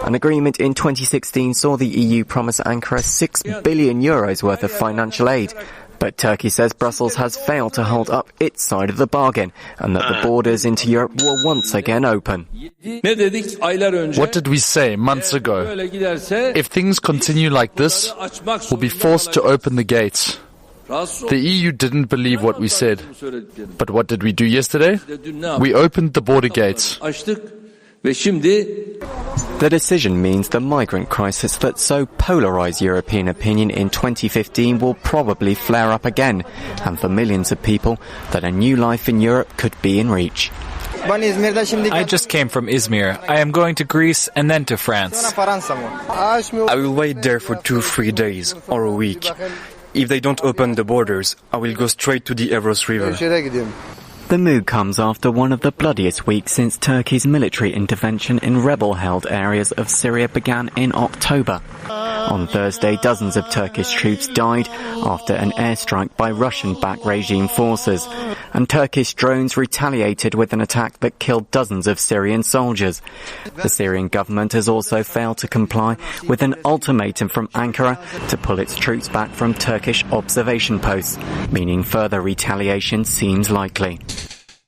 An agreement in 2016 saw the EU promise Ankara €6 billion worth of financial aid. But Turkey says Brussels has failed to hold up its side of the bargain and that the borders into Europe will once again open. What did we say months ago? If things continue like this, we'll be forced to open the gates. The EU didn't believe what we said. But what did we do yesterday? We opened the border gates. The decision means the migrant crisis that so polarized European opinion in 2015 will probably flare up again, and for millions of people, that a new life in Europe could be in reach. I just came from Izmir. I am going to Greece and then to France. I will wait there for 2-3 days or a week. If they don't open the borders, I will go straight to the Evros River. The move comes after one of the bloodiest weeks since Turkey's military intervention in rebel-held areas of Syria began in October. On Thursday, dozens of Turkish troops died after an airstrike by Russian-backed regime forces, and Turkish drones retaliated with an attack that killed dozens of Syrian soldiers. The Syrian government has also failed to comply with an ultimatum from Ankara to pull its troops back from Turkish observation posts, meaning further retaliation seems likely.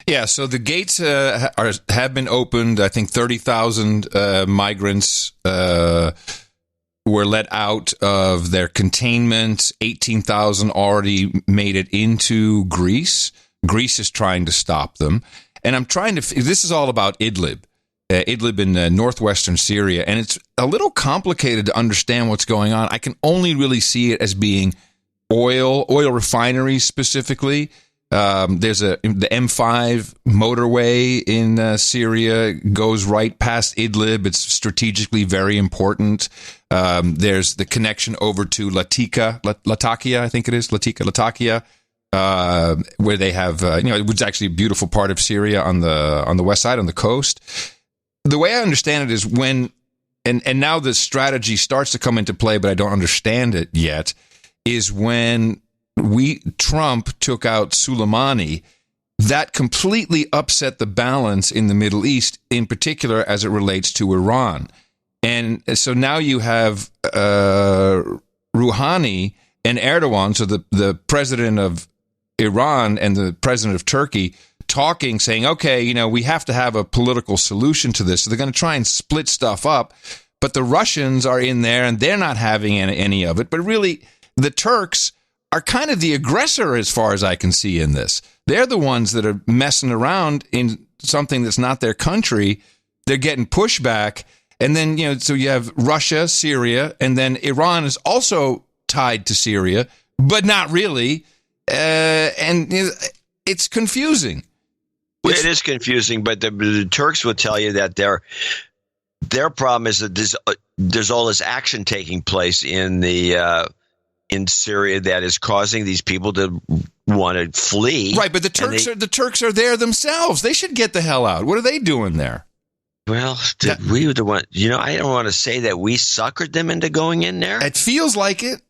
Yeah, so the gates have been opened. I think 30,000 migrants were let out of their containment. 18,000 already made it into Greece. Greece is trying to stop them. And I'm trying to... This is all about Idlib. Idlib in northwestern Syria. And it's a little complicated to understand what's going on. I can only really see it as being oil refineries specifically. There's the M5 motorway in Syria goes right past Idlib. It's strategically very important. There's the connection over to Latakia, I think it is, Latakia, where they have, it was actually a beautiful part of Syria on the west side, on the coast. The way I understand it is when, and now the strategy starts to come into play, but I don't understand it yet, is when Trump took out Soleimani, that completely upset the balance in the Middle East, in particular as it relates to Iran. And so now you have Rouhani and Erdogan, so the president of Iran and the president of Turkey, talking, saying, okay, we have to have a political solution to this. So they're going to try and split stuff up. But the Russians are in there and they're not having any of it. But really, the Turks are kind of the aggressor as far as I can see in this. They're the ones that are messing around in something that's not their country. They're getting pushback. And then, so you have Russia, Syria, and then Iran is also tied to Syria, but not really. And it's confusing. It is confusing, but the Turks will tell you that their problem is that there's all this action taking place in Syria that is causing these people to want to flee. Right, but the Turks are there themselves. They should get the hell out. What are they doing there? Well, we were the one. I don't want to say that we suckered them into going in there. It feels like it.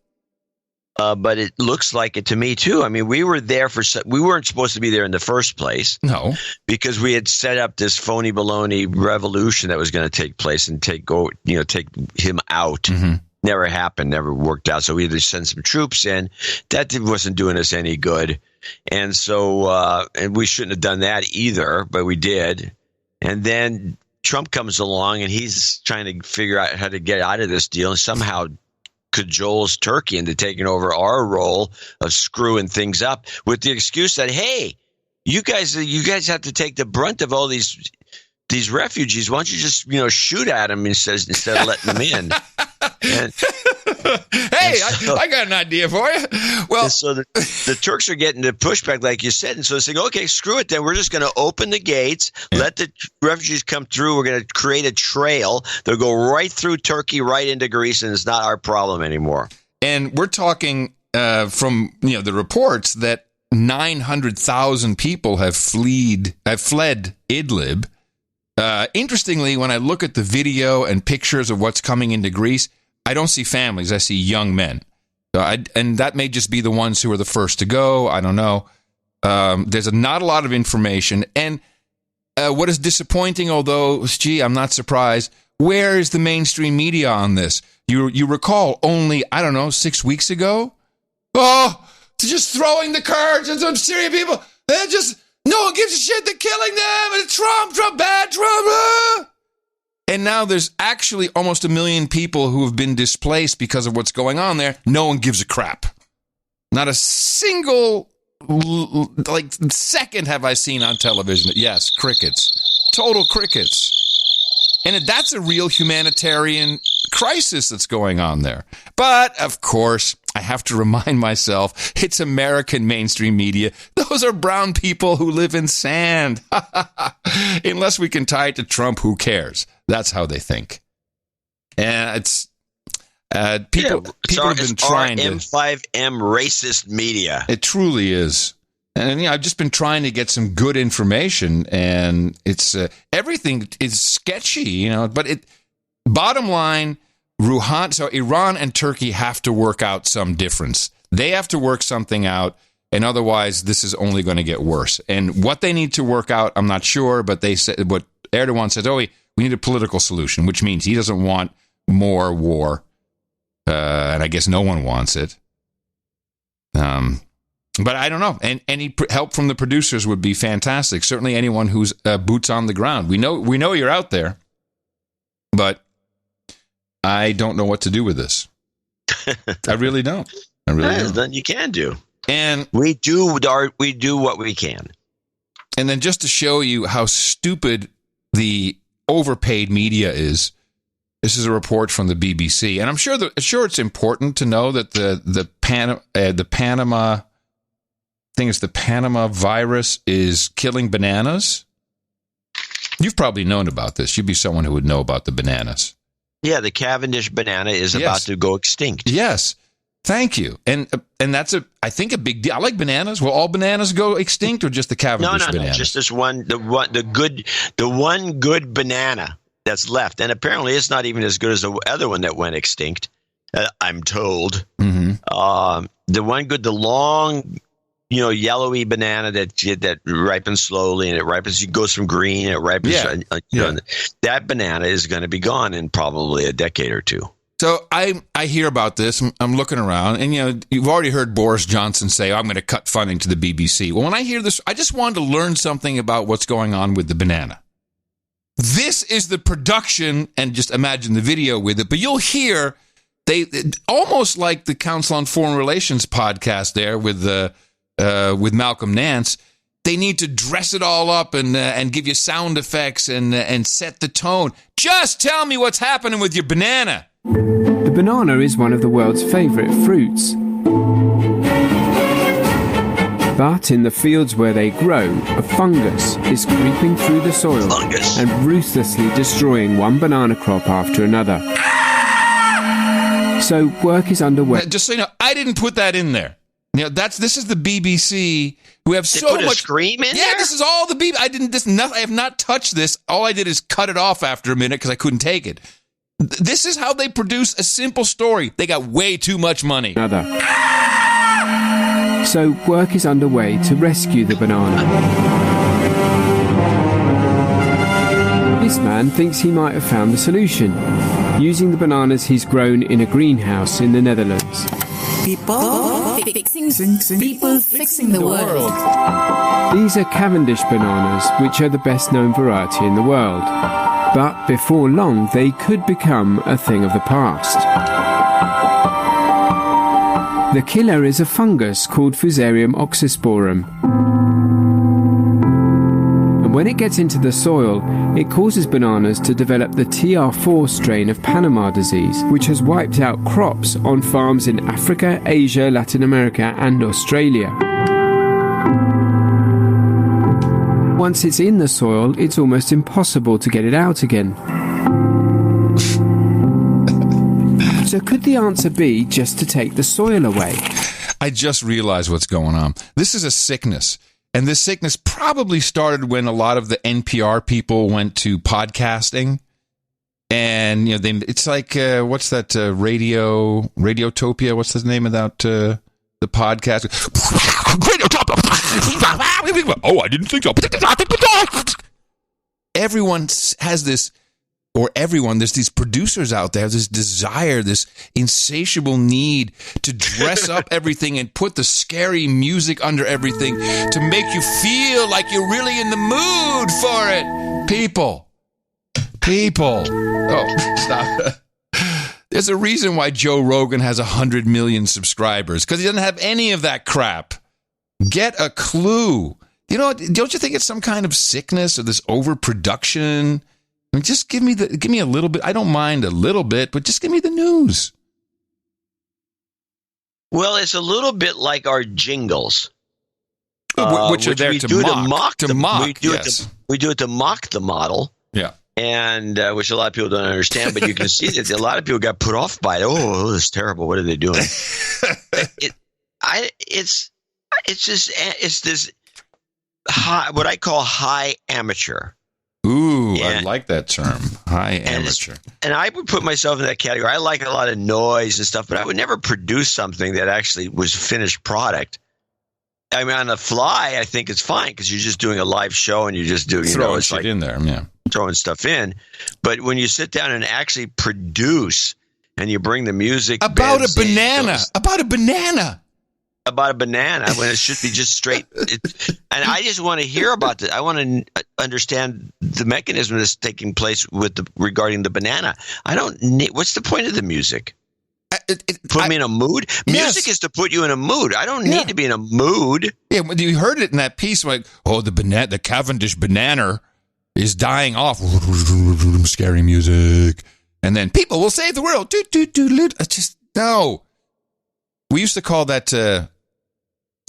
But it looks like it to me, too. I mean, we were there we weren't supposed to be there in the first place. No. Because we had set up this phony baloney revolution that was going to take place and take him out. Mm-hmm. Never happened, never worked out. So we had to send some troops in. That wasn't doing us any good. And so, and we shouldn't have done that either, but we did. And then Trump comes along and he's trying to figure out how to get out of this deal and somehow cajoles Turkey into taking over our role of screwing things up with the excuse that, hey, you guys have to take the brunt of all these refugees. Why don't you just shoot at them instead of letting them in? I got an idea for you. Well, so the Turks are getting the pushback, like you said, and so they're saying, okay, screw it. Then we're just going to open the gates, let the refugees come through. We're going to create a trail. They'll go right through Turkey, right into Greece, and it's not our problem anymore. And we're talking from the reports that 900,000 people have fled Idlib. Interestingly, when I look at the video and pictures of what's coming into Greece, I don't see families. I see young men. And that may just be the ones who are the first to go. I don't know. There's not a lot of information. And what is disappointing, although, gee, I'm not surprised, where is the mainstream media on this? You recall only, 6 weeks ago? Oh, just throwing the Kurds and some Syrian people. No one gives a shit. They're killing them. And Trump, bad Trump. And now there's actually almost 1 million people who have been displaced because of what's going on there. No one gives a crap. Not a single second have I seen on television. Yes, crickets. Total crickets. And that's a real humanitarian crisis that's going on there. But, of course, I have to remind myself, it's American mainstream media. Those are brown people who live in sand. Unless we can tie it to Trump, who cares? That's how they think. And it's people have been trying to M5M racist media. It truly is. And I've just been trying to get some good information, and it's everything is sketchy, But bottom line, Iran and Turkey have to work out some difference. They have to work something out, and otherwise, this is only going to get worse. And what they need to work out, I'm not sure. But they said what Erdogan said. We need a political solution, which means he doesn't want more war, and I guess no one wants it. But I don't know. And any help from the producers would be fantastic. Certainly anyone who's boots on the ground. We know you're out there, but I don't know what to do with this. I really don't. There's nothing you can do. And we do what we can. And then just to show you how stupid the overpaid media is, this is a report from the BBC, and I'm sure it's important to know that the Panama. Thing is, the Panama virus is killing bananas. You've probably known about this. You'd be someone who would know about the bananas. Yeah, the Cavendish banana is about to go extinct. Yes, thank you. And that's I think a big deal. I like bananas. Will all bananas go extinct, or just the Cavendish banana? No, just this one. The one good banana that's left, and apparently it's not even as good as the other one that went extinct. I'm told. Mm-hmm. The one good, the long, yellowy banana that ripens slowly, and it goes from green, it ripens. That banana is going to be gone in probably a decade or two. So I hear about this. I'm looking around, and you've already heard Boris Johnson say, "I'm going to cut funding to the BBC." Well, when I hear this, I just wanted to learn something about what's going on with the banana. This is the production, and just imagine the video with it. But you'll hear they almost like the Council on Foreign Relations podcast there with Malcolm Nance. They need to dress it all up and give you sound effects and set the tone. Just tell me what's happening with your banana. The banana is one of the world's favourite fruits. But in the fields where they grow, a fungus is creeping through the soil and ruthlessly destroying one banana crop after another. So work is underway. Just so you know, I didn't put that in there. This is the BBC who have so much. Put a scream in there? Yeah, this is all the BBC. I have not touched this. All I did is cut it off after a minute because I couldn't take it. This is how they produce a simple story. They got way too much money. So work is underway to rescue the banana. This man thinks he might have found the solution, using the bananas he's grown in a greenhouse in the Netherlands. People fixing the world. These are Cavendish bananas, which are the best known variety in the world. But before long, they could become a thing of the past. The killer is a fungus called Fusarium oxysporum. And when it gets into the soil, it causes bananas to develop the TR4 strain of Panama disease, which has wiped out crops on farms in Africa, Asia, Latin America, and Australia. Once it's in the soil, it's almost impossible to get it out again. So could the answer be just to take the soil away? I just realized what's going on. This is a sickness. And this sickness probably started when a lot of the NPR people went to podcasting. And, it's like, what's that, Radiotopia? What's the name of that, the podcast? Oh, I didn't think so. Everyone has this, there's these producers out there, this desire, this insatiable need to dress up everything and put the scary music under everything to make you feel like you're really in the mood for it. People. Oh, stop. There's a reason why Joe Rogan has 100 million subscribers, because he doesn't have any of that crap. Get a clue. Don't you think it's some kind of sickness or this overproduction? I mean, just give me a little bit. I don't mind a little bit, but just give me the news. Well, it's a little bit like our jingles, which are there to mock. We do it to mock the model. Yeah. And which a lot of people don't understand, but you can see that a lot of people got put off by it. Oh, this is terrible. What are they doing? It's this high, what I call high amateur. Ooh, I like that term, high amateur. And I would put myself in that category. I like a lot of noise and stuff, but I would never produce something that actually was finished product. I mean, on the fly, I think it's fine because you're just doing a live show and you're just doing, throwing shit in there, yeah. Throwing stuff in. But when you sit down and actually produce and you bring the music about a banana when it should be just straight. And I just want to hear about it. I want to understand the mechanism that's taking place regarding the banana. I don't need. What's the point of the music? Put me in a mood. Yes. Music is to put you in a mood. I don't need to be in a mood. Yeah, when you heard it in that piece, like, the Cavendish banana is dying off. Scary music, and then people will save the world. Just no. We used to call that.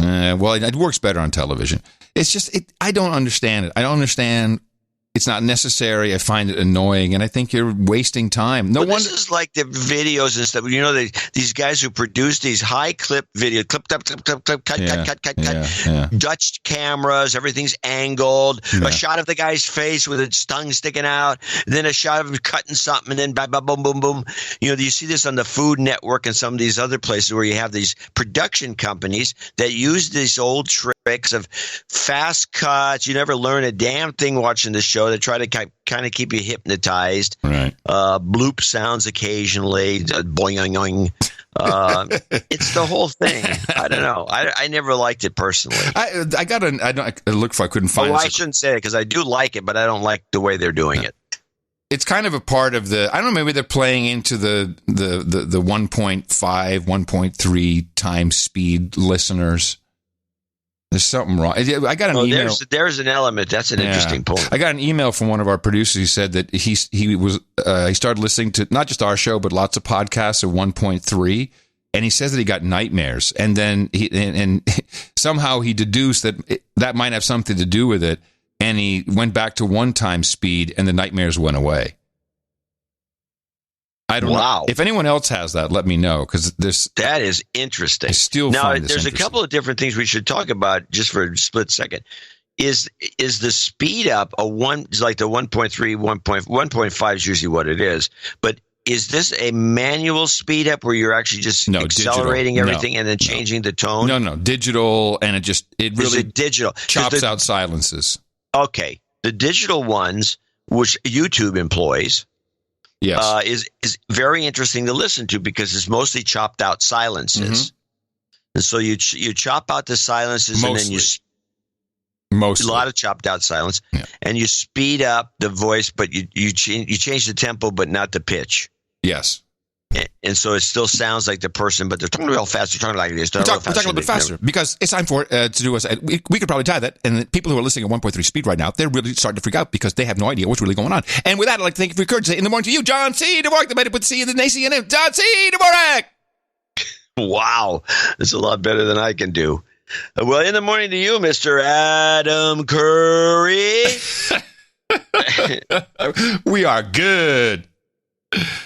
Well, it works better on television. It's just I don't understand it. I don't understand. It's not necessary. I find it annoying, and I think you're wasting time. This is like the videos and stuff. These guys who produce these high clip videos, cut. Dutch cameras, everything's angled. Yeah. A shot of the guy's face with its tongue sticking out, then a shot of him cutting something, and then boom, boom, boom. You see this on the Food Network and some of these other places where you have these production companies that use these old tricks of fast cuts. You never learn a damn thing watching the show. They try to kind of keep you hypnotized. Right. Bloop sounds occasionally. Boing. It's the whole thing. I don't know. I never liked it personally. I looked for. I couldn't find. I shouldn't say it because I do like it, but I don't like the way they're doing it. It's kind of a part of the. I don't know. Maybe they're playing into the 1.5, 1.3 times speed listeners. There's something wrong. I got an email. There's an element. That's an interesting point. I got an email from one of our producers. He said that he started listening to not just our show but lots of podcasts at 1.3, and he says that he got nightmares. And then and somehow he deduced that might have something to do with it, and he went back to 1 time speed, and the nightmares went away. I don't know. If anyone else has that, let me know, because that is interesting. I still find this there's a couple of different things we should talk about just for a split second. Is the speed up like the 1.3, 1.5 is usually what it is, but is this a manual speed up where you're actually just accelerating digital. Everything and then changing the tone? No, digital, and it really digital chops out silences. Okay, the digital ones, which YouTube employs. Yes, is very interesting to listen to because it's mostly chopped out silences, and so you chop out the silences mostly. And then a lot of chopped out silence, and you speed up the voice, but you change the tempo, but not the pitch. Yes. And so it still sounds like the person, but they're talking real fast. They're talking like this. We're talking a little bit faster because it's time for it to do us. We could probably tie that. And the people who are listening at 1.3 speed right now, they're really starting to freak out because they have no idea what's really going on. And with that, I'd like to thank you for your courage. In the morning to you, John C. Dvorak, the man who put the C in the AC and him, John C. Dvorak. Wow, that's a lot better than I can do. Well, in the morning to you, Mr. Adam Curry. We are good.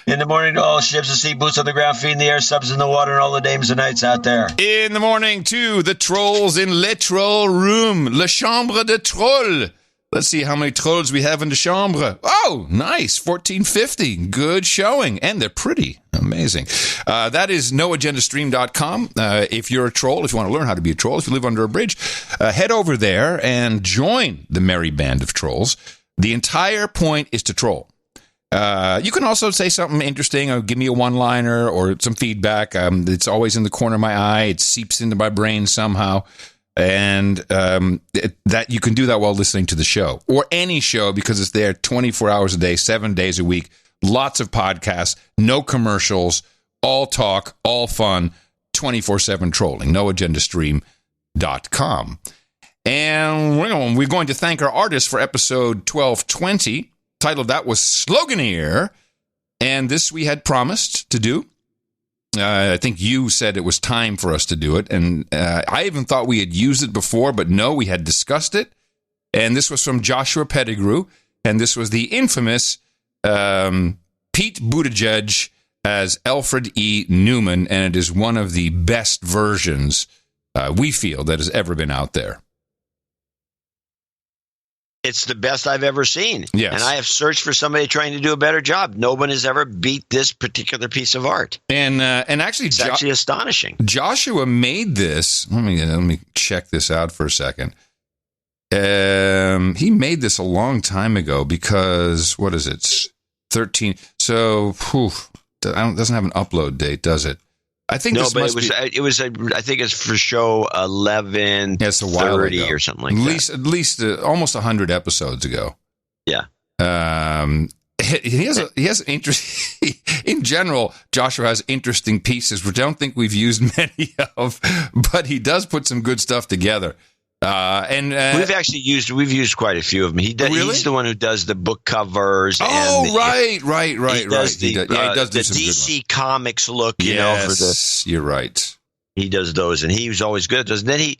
In the morning to all ships at sea, boots on the ground, feet in the air, subs in the water, and all the dames and knights out there. In the morning to the trolls in Le Troll Room, Le Chambre de Troll. Let's see how many trolls we have in the chambre. Oh, nice. 1450. Good showing. And they're pretty. Amazing. That is noagendastream.com. If you're a troll, if you want to learn how to be a troll, if you live under a bridge, head over there and join the merry band of trolls. The entire point is to troll. You can also say something interesting or give me a one-liner or some feedback. It's always in the corner of my eye. It seeps into my brain somehow. And that you can do that while listening to the show or any show because it's there 24 hours a day, 7 days a week. Lots of podcasts, no commercials, all talk, all fun, 24/7 trolling. NoAgendaStream.com. And we're going to thank our artists for episode 1220. Title of that was Sloganeer. And this we had promised to do. I think you said it was time for us to do it. And I even thought we had used it before, but no, we had discussed it. And this was from Joshua Pettigrew. And this was the infamous Pete Buttigieg as Alfred E. Newman. And it is one of the best versions we feel that has ever been out there. It's the best I've ever seen. Yes. And I have searched for somebody trying to do a better job. No one has ever beat this particular piece of art. And actually, it's actually astonishing. Joshua made this. Let me check this out for a second. He made this a long time ago because, what is it? 13. So, doesn't have an upload date, does it? I think no, this but must it was. I think it's for show 11. Yes, a while 30 ago. Or something like that. At least almost 100 episodes ago. Yeah. He has interesting. In general, Joshua has interesting pieces, which I don't think we've used many of, but he does put some good stuff together. We've used quite a few of them. Really? He's the one who does the book covers. Oh, and right. He does he does do the some DC Comics look. Yes, you're right. He does those, and he was always good at those. And then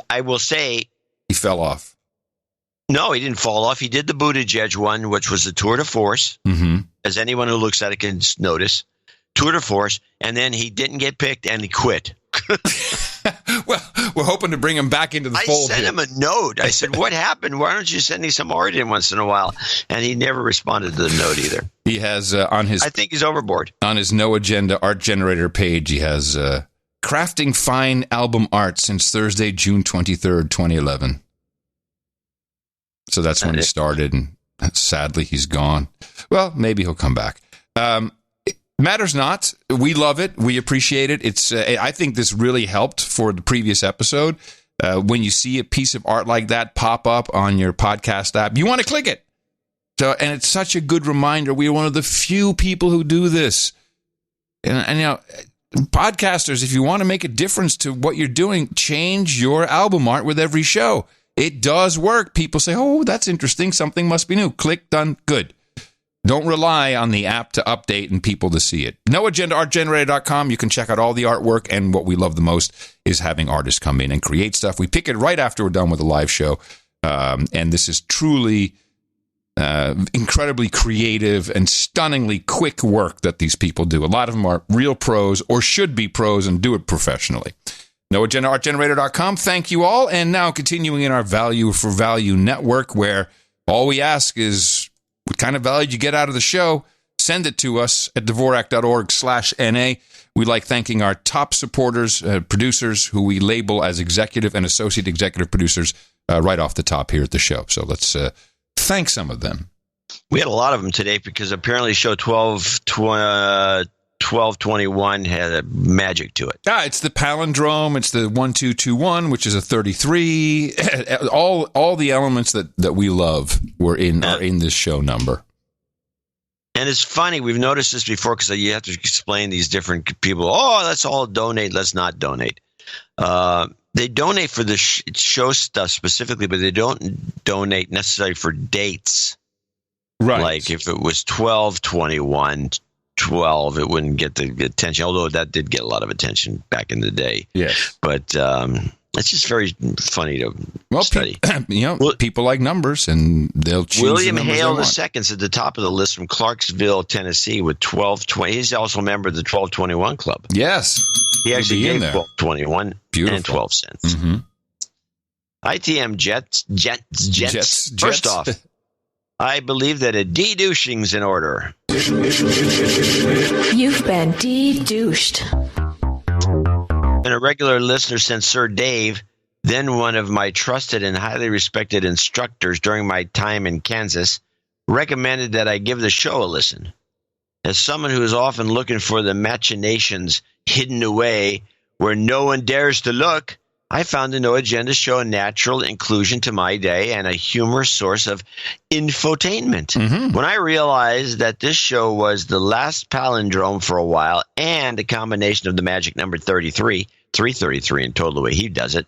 I will say, he fell off. No, he didn't fall off. He did the Buttigieg one, which was the tour de force, as anyone who looks at it can notice. Tour de force, and then he didn't get picked, and he quit. Well, we're hoping to bring him back into the fold. I sent him a note. I said, what happened? Why don't you send me some art in once in a while? And he never responded to the note either. He has on his... I think he's overboard. On his No Agenda art generator page, he has crafting fine album art since Thursday, June 23rd, 2011. So that's when he started, and sadly, he's gone. Well, maybe he'll come back. Matters not. We love it. We appreciate it. It's. I think this really helped for the previous episode. When you see a piece of art like that pop up on your podcast app, you want to click it. So, and it's such a good reminder. We are one of the few people who do this. And you know, podcasters, if you want to make a difference to what you're doing, change your album art with every show. It does work. People say, "Oh, that's interesting. Something must be new." Click, done, good. Don't rely on the app to update and people to see it. NoAgendaArtGenerator.com. You can check out all the artwork, and what we love the most is having artists come in and create stuff. We pick it right after we're done with the live show, and this is truly incredibly creative and stunningly quick work that these people do. A lot of them are real pros or should be pros and do it professionally. NoAgendaArtGenerator.com. Thank you all. And now continuing in our Value for Value network, where all we ask is, what kind of value you get out of the show, send it to us at Dvorak.org/NA. We like thanking our top supporters, producers, who we label as executive and associate executive producers right off the top here at the show. So let's thank some of them. We had a lot of them today because apparently show 1221 had a magic to it. It's the palindrome. It's the 1221, which is a 33. all the elements that we love are in this show number. And it's funny. We've noticed this before because you have to explain these different people. Oh, let's all donate. Let's not donate. They donate for the show stuff specifically, but they don't donate necessarily for dates. Right. Like if it was 12/21, 12, it wouldn't get the attention, although that did get a lot of attention back in the day. Yes. But It's just very funny to study. People like numbers, and they'll choose William the numbers Hale they want. II's at the top of the list from Clarksville, Tennessee, with 1220. He's also a member of the 1221 Club. Yes. He actually He'll be in gave there. 1221 and 12 cents. Mm-hmm. ITM Jets. First off, I believe that a de-douching's in order. You've been de-douched. And a regular listener since Sir Dave, then one of my trusted and highly respected instructors during my time in Kansas, recommended that I give the show a listen. As someone who is often looking for the machinations hidden away where no one dares to look, I found the No Agenda show a natural inclusion to my day and a humorous source of infotainment. Mm-hmm. When I realized that this show was the last palindrome for a while and a combination of the magic number 33, 333 in total the way he does it,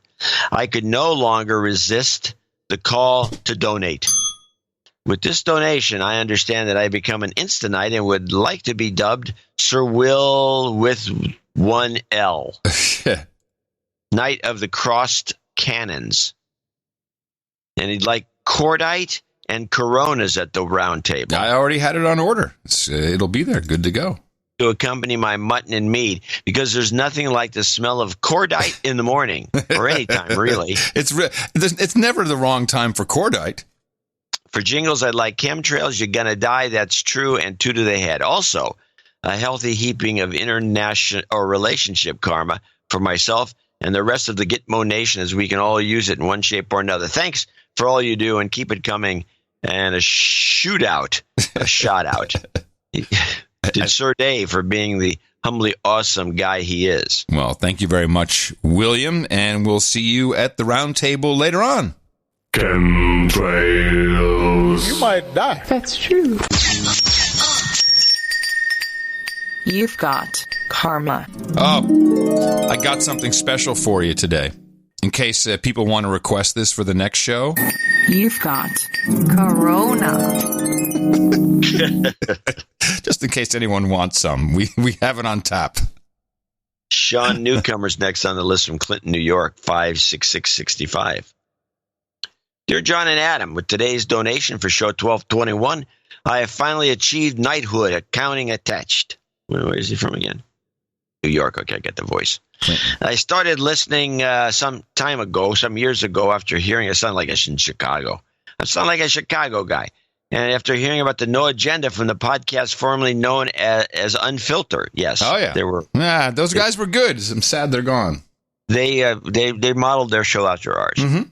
I could no longer resist the call to donate. With this donation, I understand that I become an Instanite and would like to be dubbed Sir Will with one L. Knight of the Crossed Cannons. And he'd like cordite and coronas at the round table. I already had it on order. It'll be there. Good to go. To accompany my mutton and meat, because there's nothing like the smell of cordite in the morning, or any time, really. It's never the wrong time for cordite. For jingles, I'd like chemtrails, you're gonna die, that's true, and two to the head. Also, a healthy heaping of international or relationship karma for myself and the rest of the Gitmo Nation, as we can all use it in one shape or another. Thanks for all you do, and keep it coming. And a shout out. Did Sir Dave for being the humbly awesome guy he is. Well, thank you very much, William, and we'll see you at the round table later on. Chemtrails. You might die. That's true. You've got karma. Oh, I got something special for you today. In case people want to request this for the next show. You've got corona. Just in case anyone wants some. We have it on tap. Sean Newcomer's next on the list from Clinton, New York, 56665. Dear John and Adam, with today's donation for show 1221, I have finally achieved knighthood, accounting attached. Where is he from again? New York. Okay, I get the voice. I started listening some years ago, after hearing I sound like I was in Chicago. I sound like a Chicago guy. And after hearing about the No Agenda from the podcast formerly known as Unfiltered. Yes. Oh, yeah. Those guys were good. I'm sad they're gone. They modeled their show after ours. Mm-hmm.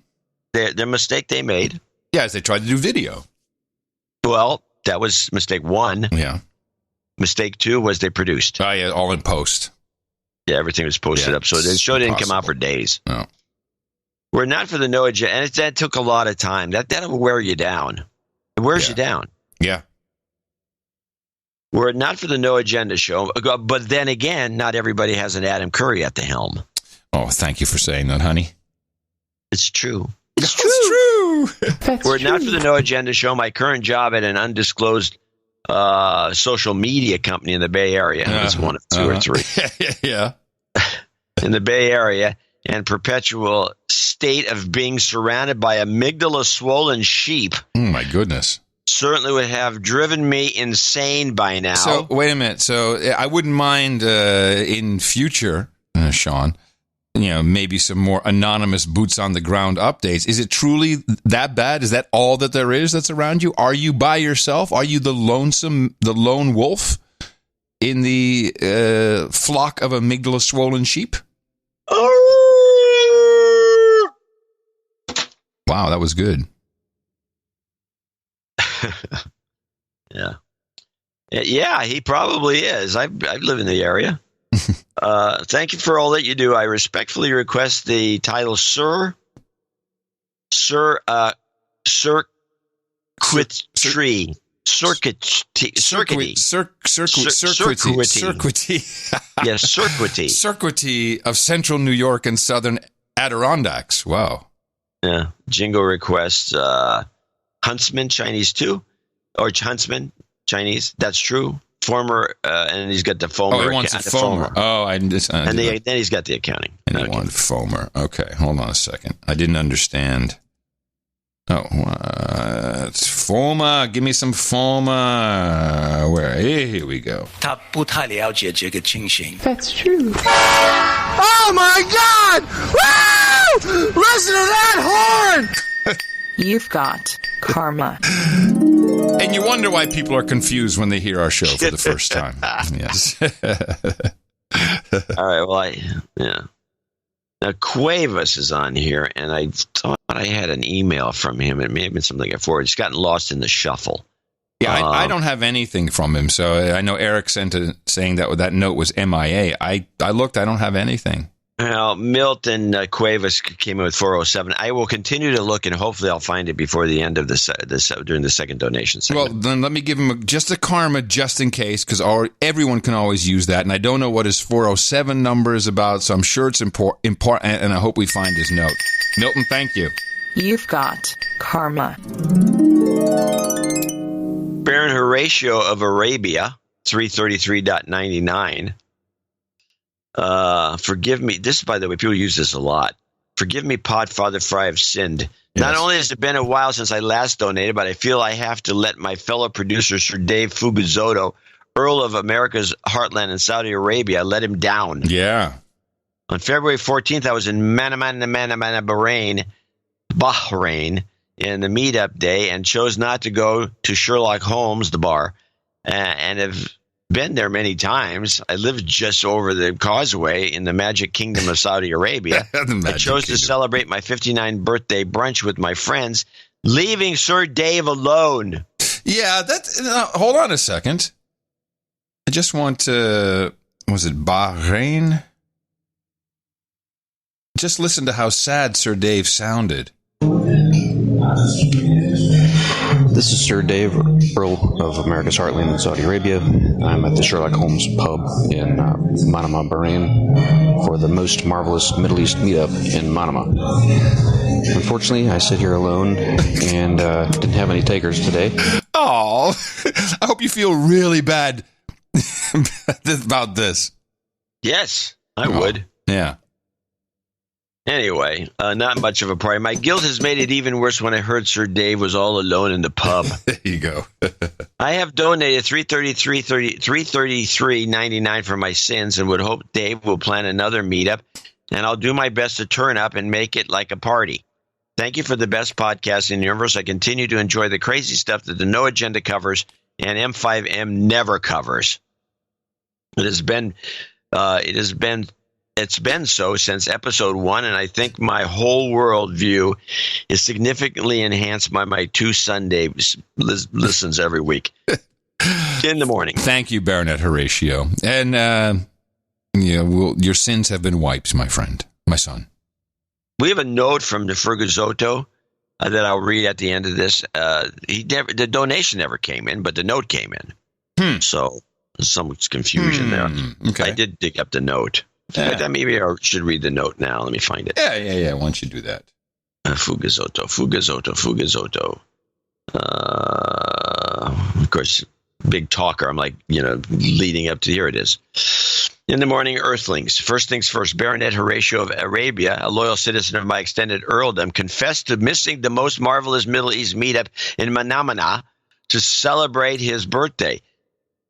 Their mistake they made. Yes, they tried to do video. Well, that was mistake one. Yeah. Mistake two was they produced. Oh, yeah, all in post. Yeah, everything was posted up. So the show didn't come out for days. No. We're not for the No Agenda. And that took a lot of time. That'll wear you down. It wears you down. Yeah. We're not for the No Agenda show. But then again, not everybody has an Adam Curry at the helm. Oh, thank you for saying that, honey. It's true. It's true. We're not for the No Agenda show. My current job at an undisclosed social media company in the Bay Area. That's one of two or three. Yeah. In the Bay Area, and perpetual state of being surrounded by amygdala-swollen sheep. Oh, my goodness. Certainly would have driven me insane by now. So, wait a minute. So, I wouldn't mind in future, Sean, maybe some more anonymous boots-on-the-ground updates. Is it truly that bad? Is that all that there is that's around you? Are you by yourself? Are you the lone wolf in the flock of amygdala-swollen sheep? Wow, that was good. Yeah, he probably is. I live in the area. Thank you for all that you do. I respectfully request the title Circuitry. Yes, circuity. Circuity of Central New York and Southern Adirondacks. Wow. Yeah. Jingle requests Huntsman Chinese too, or Huntsman Chinese. That's true. former, and he's got the Fomer. Oh, he wants a Fomer. Oh, and then he's got the accounting. And he wants Fomer. Okay, hold on a second. I didn't understand. Oh, it's Fomer. Give me some Fomer. Here we go. That's true. Oh my God! Woo! Listen to that horn! You've got karma. And you wonder why people are confused when they hear our show for the first time. Yes. All right. Well, Now, Cuevas is on here, and I thought I had an email from him. It may have been something I forwarded. It's gotten lost in the shuffle. Yeah, I don't have anything from him, so I know Eric sent it saying that note was MIA. I looked, I don't have anything. Well, Milton Cuevas came in with 407. I will continue to look, and hopefully I'll find it before the end of this during the second donation segment. Well, then let me give him just a karma just in case, because everyone can always use that, and I don't know what his 407 number is about, so I'm sure it's important, and I hope we find his note. Milton, thank you. You've got karma. Baron Horatio of Arabia, 333.99. Forgive me. This, by the way, people use this a lot. Forgive me, Podfather, for I have sinned. Yes. Not only has it been a while since I last donated, but I feel I have to let my fellow producer, Sir Dave Fugazotto, Earl of America's Heartland in Saudi Arabia, let him down. Yeah. On February 14th, I was in Bahrain, in the meetup day, and chose not to go to Sherlock Holmes, the bar, and have been there many times. I lived just over the causeway in the Magic Kingdom of Saudi Arabia. I chose to celebrate my 59th birthday brunch with my friends, leaving Sir Dave alone. Yeah, hold on a second. I just want to, was it Bahrain? Just listen to how sad Sir Dave sounded. This is Sir Dave, Earl of America's Heartland in Saudi Arabia. I'm at the Sherlock Holmes pub in Manama, Bahrain, for the most marvelous Middle East meetup in Manama. Unfortunately, I sit here alone and didn't have any takers today. Oh, I hope you feel really bad about this. Yes, I would. Yeah. Anyway, not much of a party. My guilt has made it even worse when I heard Sir Dave was all alone in the pub. There you go. I have donated $333.99 for my sins and would hope Dave will plan another meetup, and I'll do my best to turn up and make it like a party. Thank you for the best podcast in the universe. I continue to enjoy the crazy stuff that the No Agenda covers and M5M never covers. It's been so since episode 1, and I think my whole worldview is significantly enhanced by my 2 Sunday listens every week in the morning. Thank you, Baronet Horatio. And your sins have been wiped, my friend, my son. We have a note from the Fugazotto that I'll read at the end of this. The donation never came in, but the note came in. So some confusion there. Okay. I did dig up the note. Yeah. Maybe I should read the note now. Let me find it. Yeah. Why don't you do that? Fugazotto. Of course, big talker. I'm like, leading up to, here it is. In the morning, Earthlings. First things first, Baronet Horatio of Arabia, a loyal citizen of my extended earldom, confessed to missing the most marvelous Middle East meetup in Manamana to celebrate his birthday.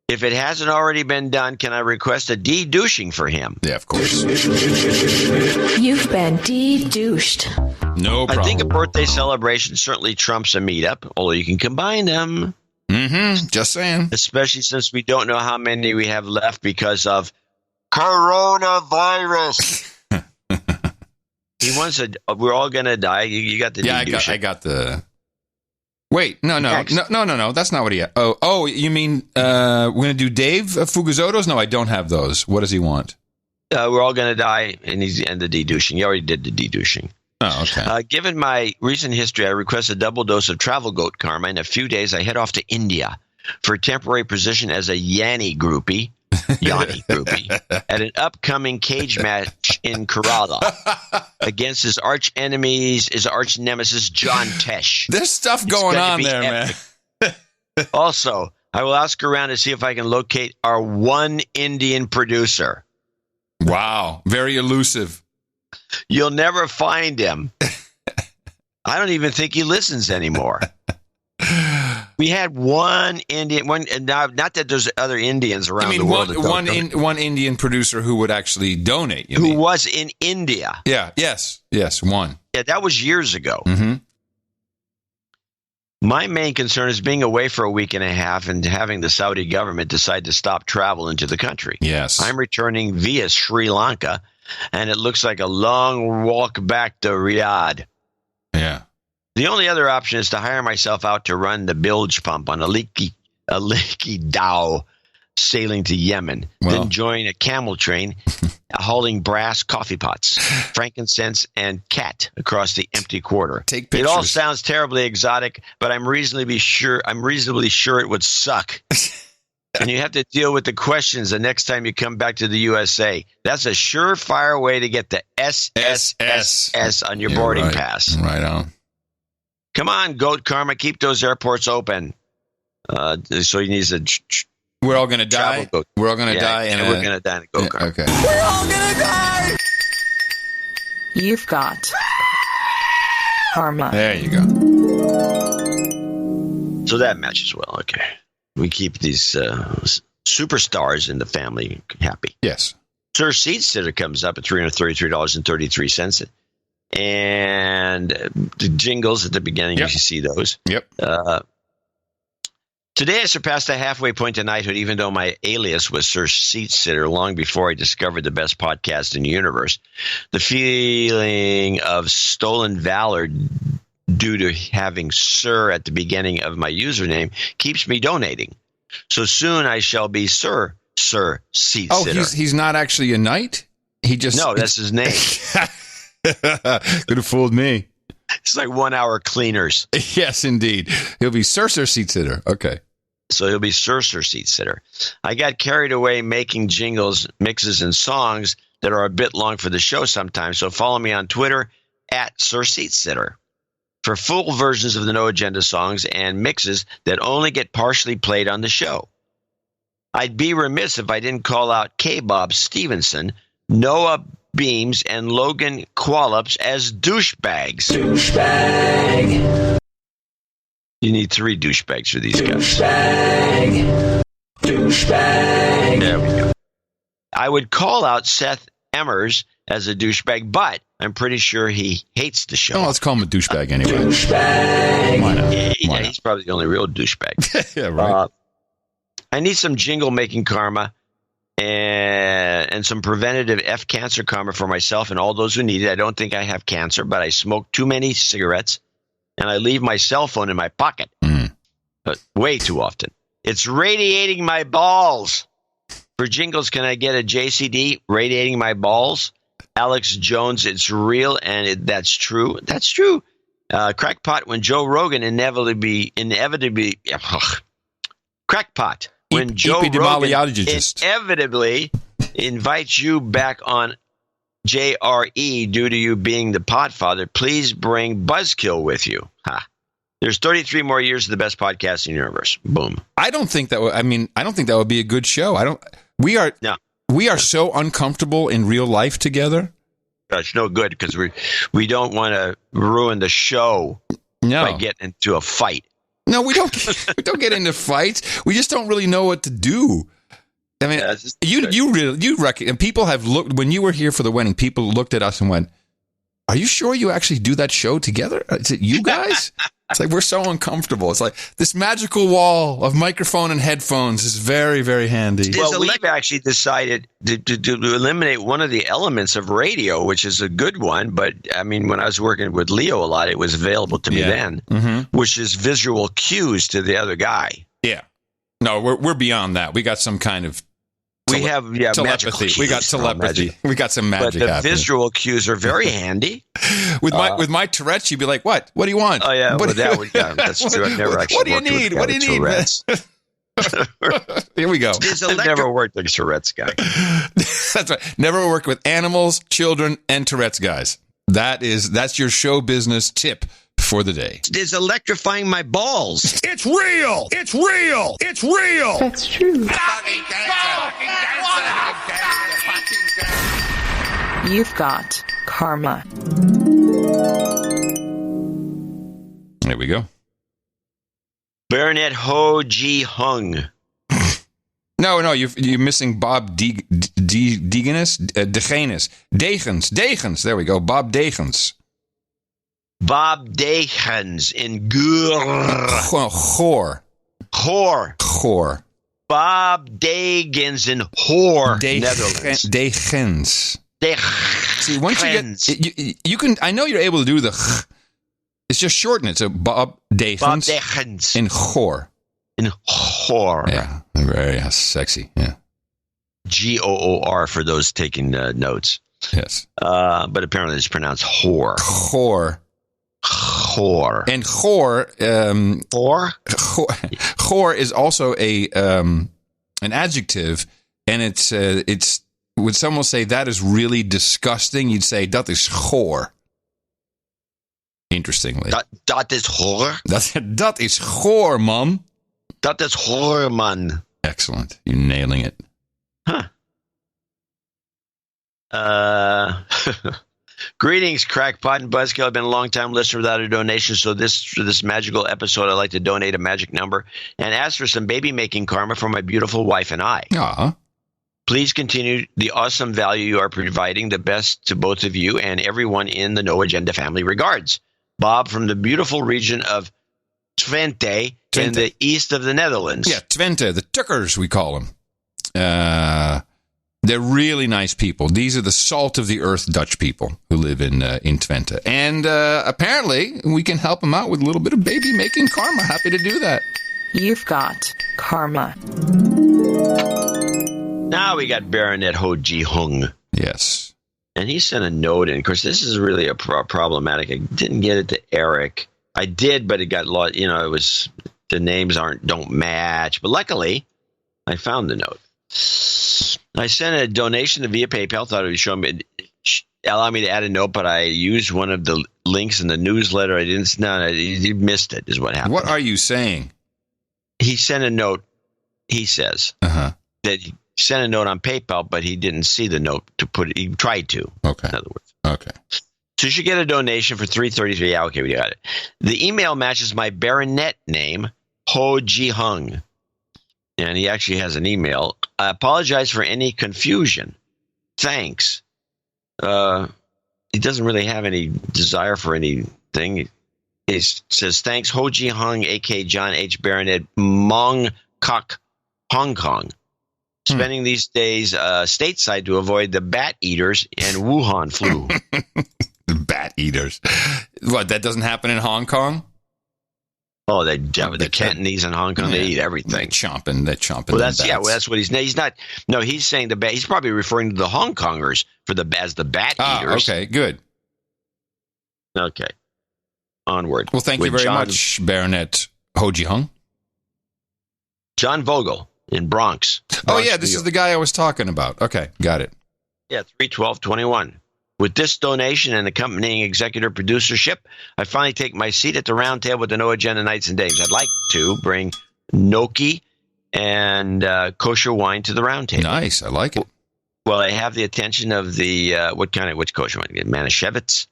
If it hasn't already been done, can I request a de-douching for him? Yeah, of course. You've been de-douched. No problem. I think a birthday celebration certainly trumps a meetup, although you can combine them. Mm-hmm. Just saying. Especially since we don't know how many we have left because of coronavirus. He wants we're all going to die. You got the de-douching. I got the... Wait, no. That's not what he had. Oh, you mean we're going to do Dave Fugazotto's? No, I don't have those. What does he want? We're all going to die, and the de-douching. You already did the de-douching. Oh, okay. Given my recent history, I request a double dose of travel goat karma. In a few days, I head off to India for a temporary position as a Yanni groupie, at an upcoming cage match in Kerala against his arch nemesis, John Tesh. There's stuff going on there, man. Also, I will ask around to see if I can locate our one Indian producer. Wow. Very elusive. You'll never find him. I don't even think he listens anymore. We had one Indian, not that there's other Indians around the world. One Indian producer who would actually donate. Who was in India. Yeah, yes, one. Yeah, that was years ago. Mm-hmm. My main concern is being away for a week and a half and having the Saudi government decide to stop travel into the country. Yes. I'm returning via Sri Lanka, and it looks like a long walk back to Riyadh. Yeah. The only other option is to hire myself out to run the bilge pump on a leaky dhow sailing to Yemen, then join a camel train hauling brass coffee pots, frankincense, and cat across the empty quarter. Take pictures. It all sounds terribly exotic, but I'm reasonably sure it would suck. And you have to deal with the questions the next time you come back to the USA. That's a surefire way to get the SSS on your boarding pass. Right on. Come on, Goat Karma, keep those airports open. So he needs a... We're all going to die? We're all going to die? And we're going to die in a Goat Karma. Okay. We're all going to die! You've got karma. There you go. So that matches well. Okay. We keep these superstars in the family happy. Yes. Sir Seat Sitter comes up at $333.33. And the jingles at the beginning, you see those. Yep. Today I surpassed the halfway point to knighthood, even though my alias was Sir Seat Sitter long before I discovered the best podcast in the universe. The feeling of stolen valor due to having Sir at the beginning of my username keeps me donating. So soon I shall be Sir Seat Sitter. Oh, he's not actually a knight? No, that's his name. Could have fooled me. It's like 1 hour cleaners. Yes, indeed. He'll be Sir Seat Sitter. Okay. So he'll be Sir Seat Sitter. I got carried away making jingles, mixes, and songs that are a bit long for the show sometimes. So follow me on Twitter at Sir Seat Sitter for full versions of the No Agenda songs and mixes that only get partially played on the show. I'd be remiss if I didn't call out K-Bob Stevenson, Noah Beams, and Logan Quallups as douchebags. Douchebag. You need 3 douchebags for these guys. Douchebag. There we go. I would call out Seth Emmers as a douchebag, but I'm pretty sure he hates the show. Oh, let's call him a douchebag anyway. Douchebag. Why not? Yeah, he's probably the only real douchebag. Yeah, right. I need some jingle making karma and some preventative cancer karma for myself and all those who need it. I don't think I have cancer, but I smoke too many cigarettes, and I leave my cell phone in my pocket way too often. It's radiating my balls. For jingles, can I get a JCD radiating my balls? Alex Jones, it's real, and that's true. That's true. Crackpot, when Joe Rogan inevitably crackpot. When Joe Rogan inevitably invites you back on JRE due to you being the podfather, please bring Buzzkill with you. Ha. There's 33 more years of the best podcast in the universe. Boom. I don't think that would be a good show. We are so uncomfortable in real life together. That's no good because we don't want to ruin the show by getting into a fight. No, we don't get into fights. We just don't really know what to do. I mean, you reckon, and people have looked, when you were here for the wedding, people looked at us and went, "Are you sure you actually do that show together? Is it you guys?" It's like, we're so uncomfortable. It's like this magical wall of microphone and headphones is very, very handy. Well, we've actually decided to eliminate one of the elements of radio, which is a good one. But I mean, when I was working with Leo a lot, it was available to me then, which is visual cues to the other guy. Yeah. No, we're beyond that. We got some kind of telepathy. We got telepathy. We got some magic. But the visual cues are very handy. With my Tourette's, you'd be like, "What? What do you want?" Oh yeah, that's true. I've never actually. What do you need? What do you need? Tourette's. Here we go. I've never worked with a Tourette's guy. That's right. Never worked with animals, children, and Tourette's guys. That's your show business tip for the day. It's electrifying my balls. It's real. It's real. It's real. That's true. You've got karma. There we go. Baronet Ho Ji Hung. No, you're missing Bob Degens. Degens. There we go. Bob Degens. Bob Degens in Goor. Goor. Bob Degens in Hoor, Netherlands. Degens. See, once you get, you can. I know you're able to do the. It's just shorten it. So Bob Degens in Goor. In Goor. Yeah, very sexy. Yeah. Goor for those taking notes. Yes. But apparently it's pronounced whore. Whore. Whore. And whore. Whore is also an adjective, and it's when someone will say that is really disgusting, you'd say dat is goor. Interestingly. Dat is goor? Dat is goor, man. Dat is goor, man. Excellent. You're nailing it. Huh. Greetings, Crackpot and Buzzkill. I've been a long-time listener without a donation, so for this magical episode, I'd like to donate a magic number and ask for some baby-making karma for my beautiful wife and I. Aww. Please continue the awesome value you are providing. The best to both of you and everyone in the No Agenda family. Regards, Bob from the beautiful region of Twente in the east of the Netherlands. Yeah, Twente, the Tukkers, we call them. They're really nice people. These are the salt of the earth Dutch people who live in Twente. And apparently, we can help them out with a little bit of baby-making karma. Happy to do that. You've got karma. Now we got Baronet Ho Ji Hung. Yes. And he sent a note in. Of course, this is really a problematic. I didn't get it to Eric. I did, but it got lost. You know, it was the names don't match. But luckily, I found the note. I sent a donation via PayPal. Thought it would allow me to add a note, but I used one of the links in the newsletter. I didn't. No, you missed it. Is what happened. What are you saying? He sent a note. He says that he sent a note on PayPal, but he didn't see the note to put it. He tried to. Okay. In other words. Okay. So you should get a donation for $3.33. Yeah, okay, we got it. The email matches my baronet name, Ho Ji Hung. And he actually has an email. I apologize for any confusion. Thanks. He doesn't really have any desire for anything. He says, thanks, Ho Ji Hung, a.k.a. John H. Baronet, Mong Kok, Hong Kong. Spending these days stateside to avoid the bat eaters and Wuhan flu. The bat eaters. What, that doesn't happen in Hong Kong? Oh, the Cantonese in Hong Kong, they eat everything. They're chomping. Well, that's what he's. He's not. No, he's saying the bat. He's probably referring to the Hong Kongers as the bat eaters. Okay, good. Okay, onward. Well, thank you very much, Baronet Ho Ji Hung. John Vogel in Bronx. Oh yeah, this is the guy I was talking about. Okay, got it. Yeah, 3/12/21. With this donation and accompanying executive producership, I finally take my seat at the round table with the No Agenda Nights and Days. I'd like to bring gnocchi and kosher wine to the round table. Nice, I like it. Well, I have the attention of the which kosher wine? Manischewitz.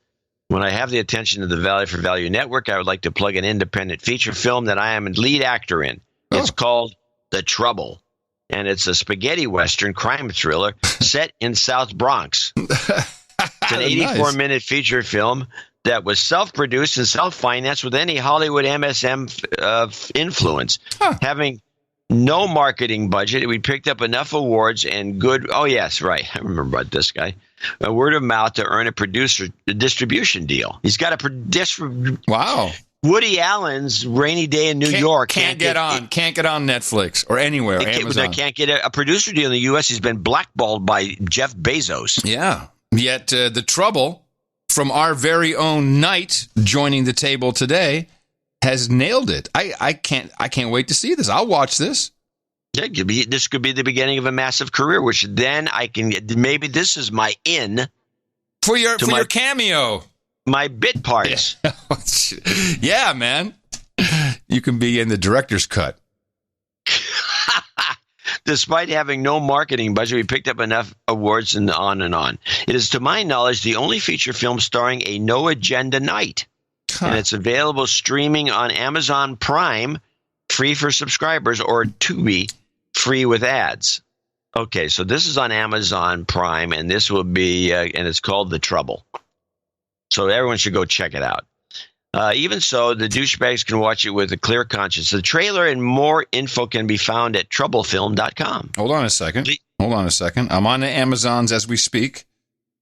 When I have the attention of the Value for Value Network, I would like to plug an independent feature film that I am a lead actor in. Oh. It's called The Trouble, and it's a spaghetti western crime thriller set in South Bronx. It's an 84-minute feature film that was self-produced and self-financed with any Hollywood MSM influence. Having no marketing budget, we picked up enough awards and good. Oh, yes, right. I remember about this guy. A word of mouth to earn a distribution deal. He's got a wow. Woody Allen's Rainy Day in New York can't get on Netflix or anywhere. Amazon. Can't get a producer deal in the U.S. He's been blackballed by Jeff Bezos. Yeah. Yet The Trouble, from our very own Knight joining the table today, has nailed it. I can't wait to see this. I'll watch this. Yeah, this could be the beginning of a massive career, which then I can maybe this is my in for your cameo, my bit parts. Yeah, man. You can be in the director's cut. Despite having no marketing budget, we picked up enough awards and on and on. It is, to my knowledge, the only feature film starring a no-agenda night. And it's available streaming on Amazon Prime, free for subscribers, or Tubi, free with ads. Okay, so this is on Amazon Prime, and this will be, and it's called The Trouble. So everyone should go check it out. Even so, the douchebags can watch it with a clear conscience. The trailer and more info can be found at troublefilm.com. Hold on a second. I'm on the Amazons as we speak.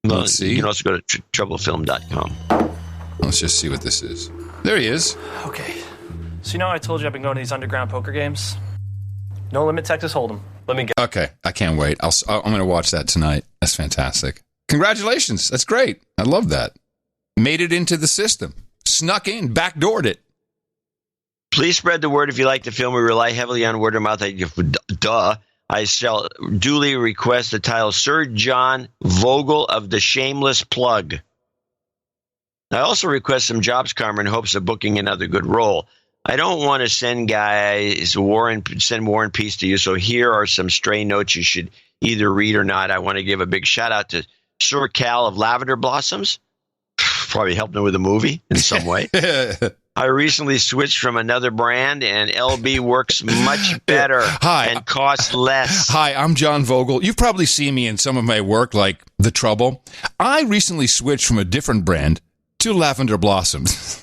Let's see. You can also go to troublefilm.com. Let's just see what this is. There he is. Okay. So you know I told you I've been going to these underground poker games? No Limit Texas Hold'em. Let me go. Okay, I can't wait. I'm going to watch that tonight. That's fantastic. Congratulations. That's great. I love that. Made it into the system. Snuck in, backdoored it. Please spread the word if you like the film. We rely heavily on word of mouth. I shall duly request the title Sir John Vogel of The Shameless Plug. I also request some jobs karma in hopes of booking another good role. I don't want to send guys War and Peace to you, so here are some stray notes you should either read or not. I want to give a big shout out to Sir Cal of Lavender Blossoms. Probably helped him with the movie in some way. I recently switched from another brand, and LB works much better and costs less. Hi, I'm John Vogel. You've probably seen me in some of my work, like The Trouble. I recently switched from a different brand to Lavender Blossoms.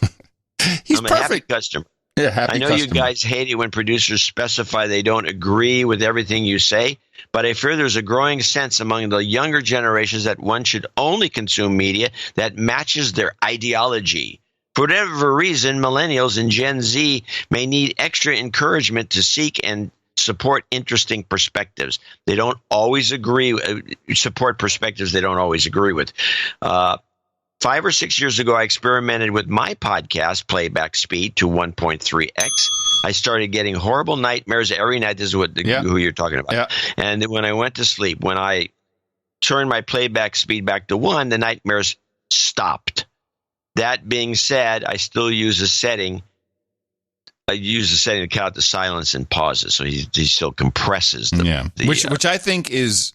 I'm a happy customer. Yeah, happy I know customer. You guys hate it when producers specify they don't agree with everything you say, but I fear there's a growing sense among the younger generations that one should only consume media that matches their ideology. For whatever reason, millennials and Gen Z may need extra encouragement to seek and support interesting perspectives. They don't always support perspectives they don't always agree with. 5 or 6 years ago, I experimented with my podcast playback speed to 1.3x. I started getting horrible nightmares every night. This is who you're talking about. Yeah. And when I went to sleep, when I turned my playback speed back to 1, the nightmares stopped. That being said, I still use a setting. I use the setting to count the silence and pauses, so he still compresses. Which I think is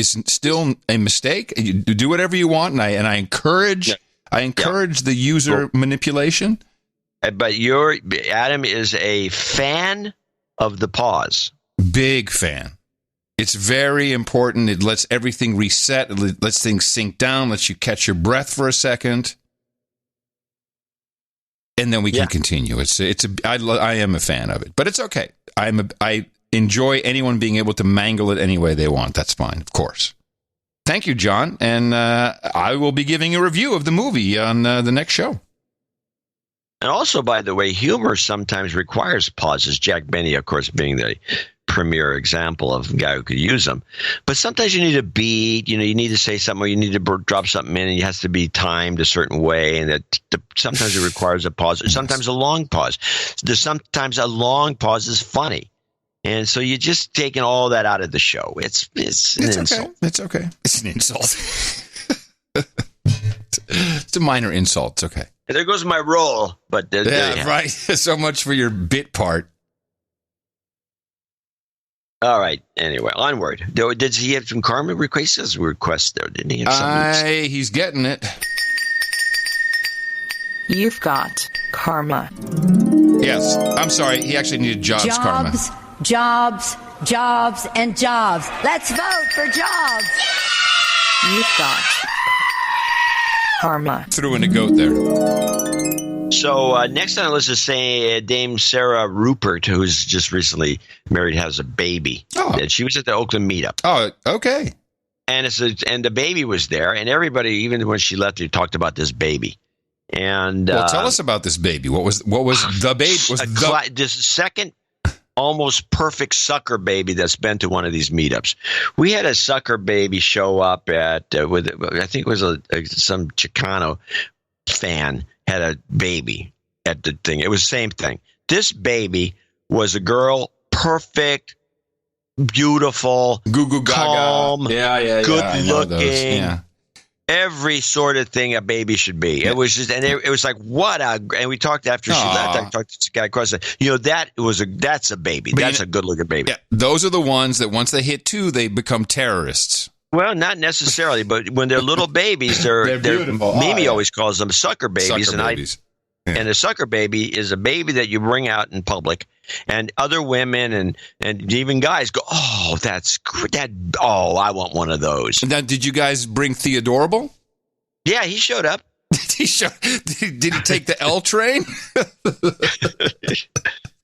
still a mistake. You do whatever you want, and I encourage the user manipulation. But Adam is a fan of the pause. Big fan. It's very important. It lets everything reset. It lets things sink down. Lets you catch your breath for a second, and then we can continue. I am a fan of it, but it's okay. I enjoy anyone being able to mangle it any way they want. That's fine, of course. Thank you, John, and I will be giving a review of the movie on the next show. And also, by the way, humor sometimes requires pauses. Jack Benny, of course, being the premier example of a guy who could use them. But sometimes you need a beat. You need to say something, or you need to drop something in, and it has to be timed a certain way. And sometimes it requires a pause. Sometimes a long pause. Sometimes a long pause is funny. And so you're just taking all that out of the show. It's an insult. It's okay. It's an insult. It's a minor insult. It's okay. And there goes my role. But right. So much for your bit part. All right. Anyway, onward. Did he have some karma requests there? Didn't he have some? He's getting it. You've got karma. Yes. I'm sorry. He actually needed jobs karma. Jobs, and jobs. Let's vote for jobs. You've got karma. Threw in a goat there. So next on the list is Dame Sarah Rupert, who's just recently married, has a baby. Oh. And she was at the Oakland meetup. Oh, okay. And the baby was there, and everybody, even when she left, they talked about this baby. And tell us about this baby. What was the baby? This second almost perfect sucker baby that's been to one of these meetups. We had a sucker baby show up at I think it was some Chicano fan had a baby at the thing. It was the same thing. This baby was a girl, perfect, beautiful, calm, good looking. every sort of thing a baby should be. It was just, and it was like, and we talked after she left. I talked to this guy across that's a baby. That's a good looking baby. Yeah, those are the ones that once they hit 2, they become terrorists. Well, not necessarily, but when they're little babies, they're beautiful. Mimi always calls them sucker babies, And a sucker baby is a baby that you bring out in public, and other women and even guys go, "Oh, that's that. Oh, I want one of those." Now, did you guys bring Theodorable? Yeah, he showed up. Did he take the L train?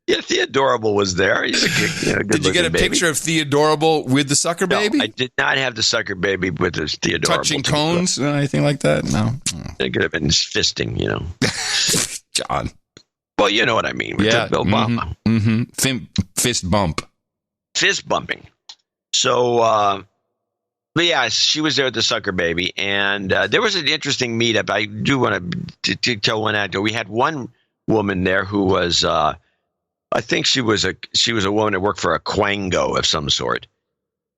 Yeah, Theodorable was there. He's a good Did you get a baby. picture of Theodorable with the sucker baby? No, I did not have the sucker baby with his Theodorable. Touching cones, anything like that? No. It could have been fisting, John. Well, you know what I mean. With the Obama. Fist bump. Fist bumping. So, but yeah, she was there with the sucker baby, and there was an interesting meetup. I do want to tell one anecdote. We had one woman there who was, I think she was a woman that worked for a Quango of some sort,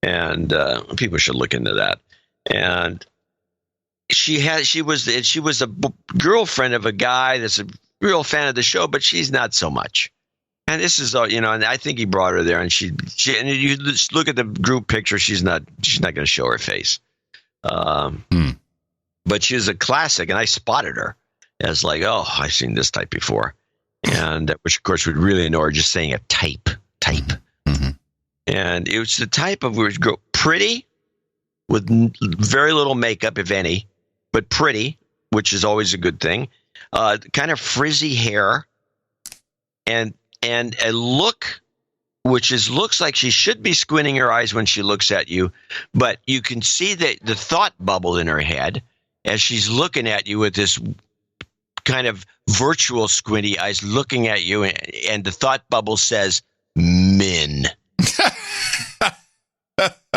and people should look into that. And she was a girlfriend of a guy that's a real fan of the show, but she's not so much. And this is and I think he brought her there, and she and you just look at the group picture, she's not going to show her face. But she was a classic, and I spotted her as like, oh, I've seen this type before. And which, of course, would really annoy her, just saying a type. Mm-hmm. And it was the type of girl, pretty, with very little makeup, if any, but pretty, which is always a good thing. Kind of frizzy hair, and a look which looks like she should be squinting her eyes when she looks at you, but you can see the thought bubble in her head as she's looking at you with this kind of virtual squinty eyes looking at you, and the thought bubble says men.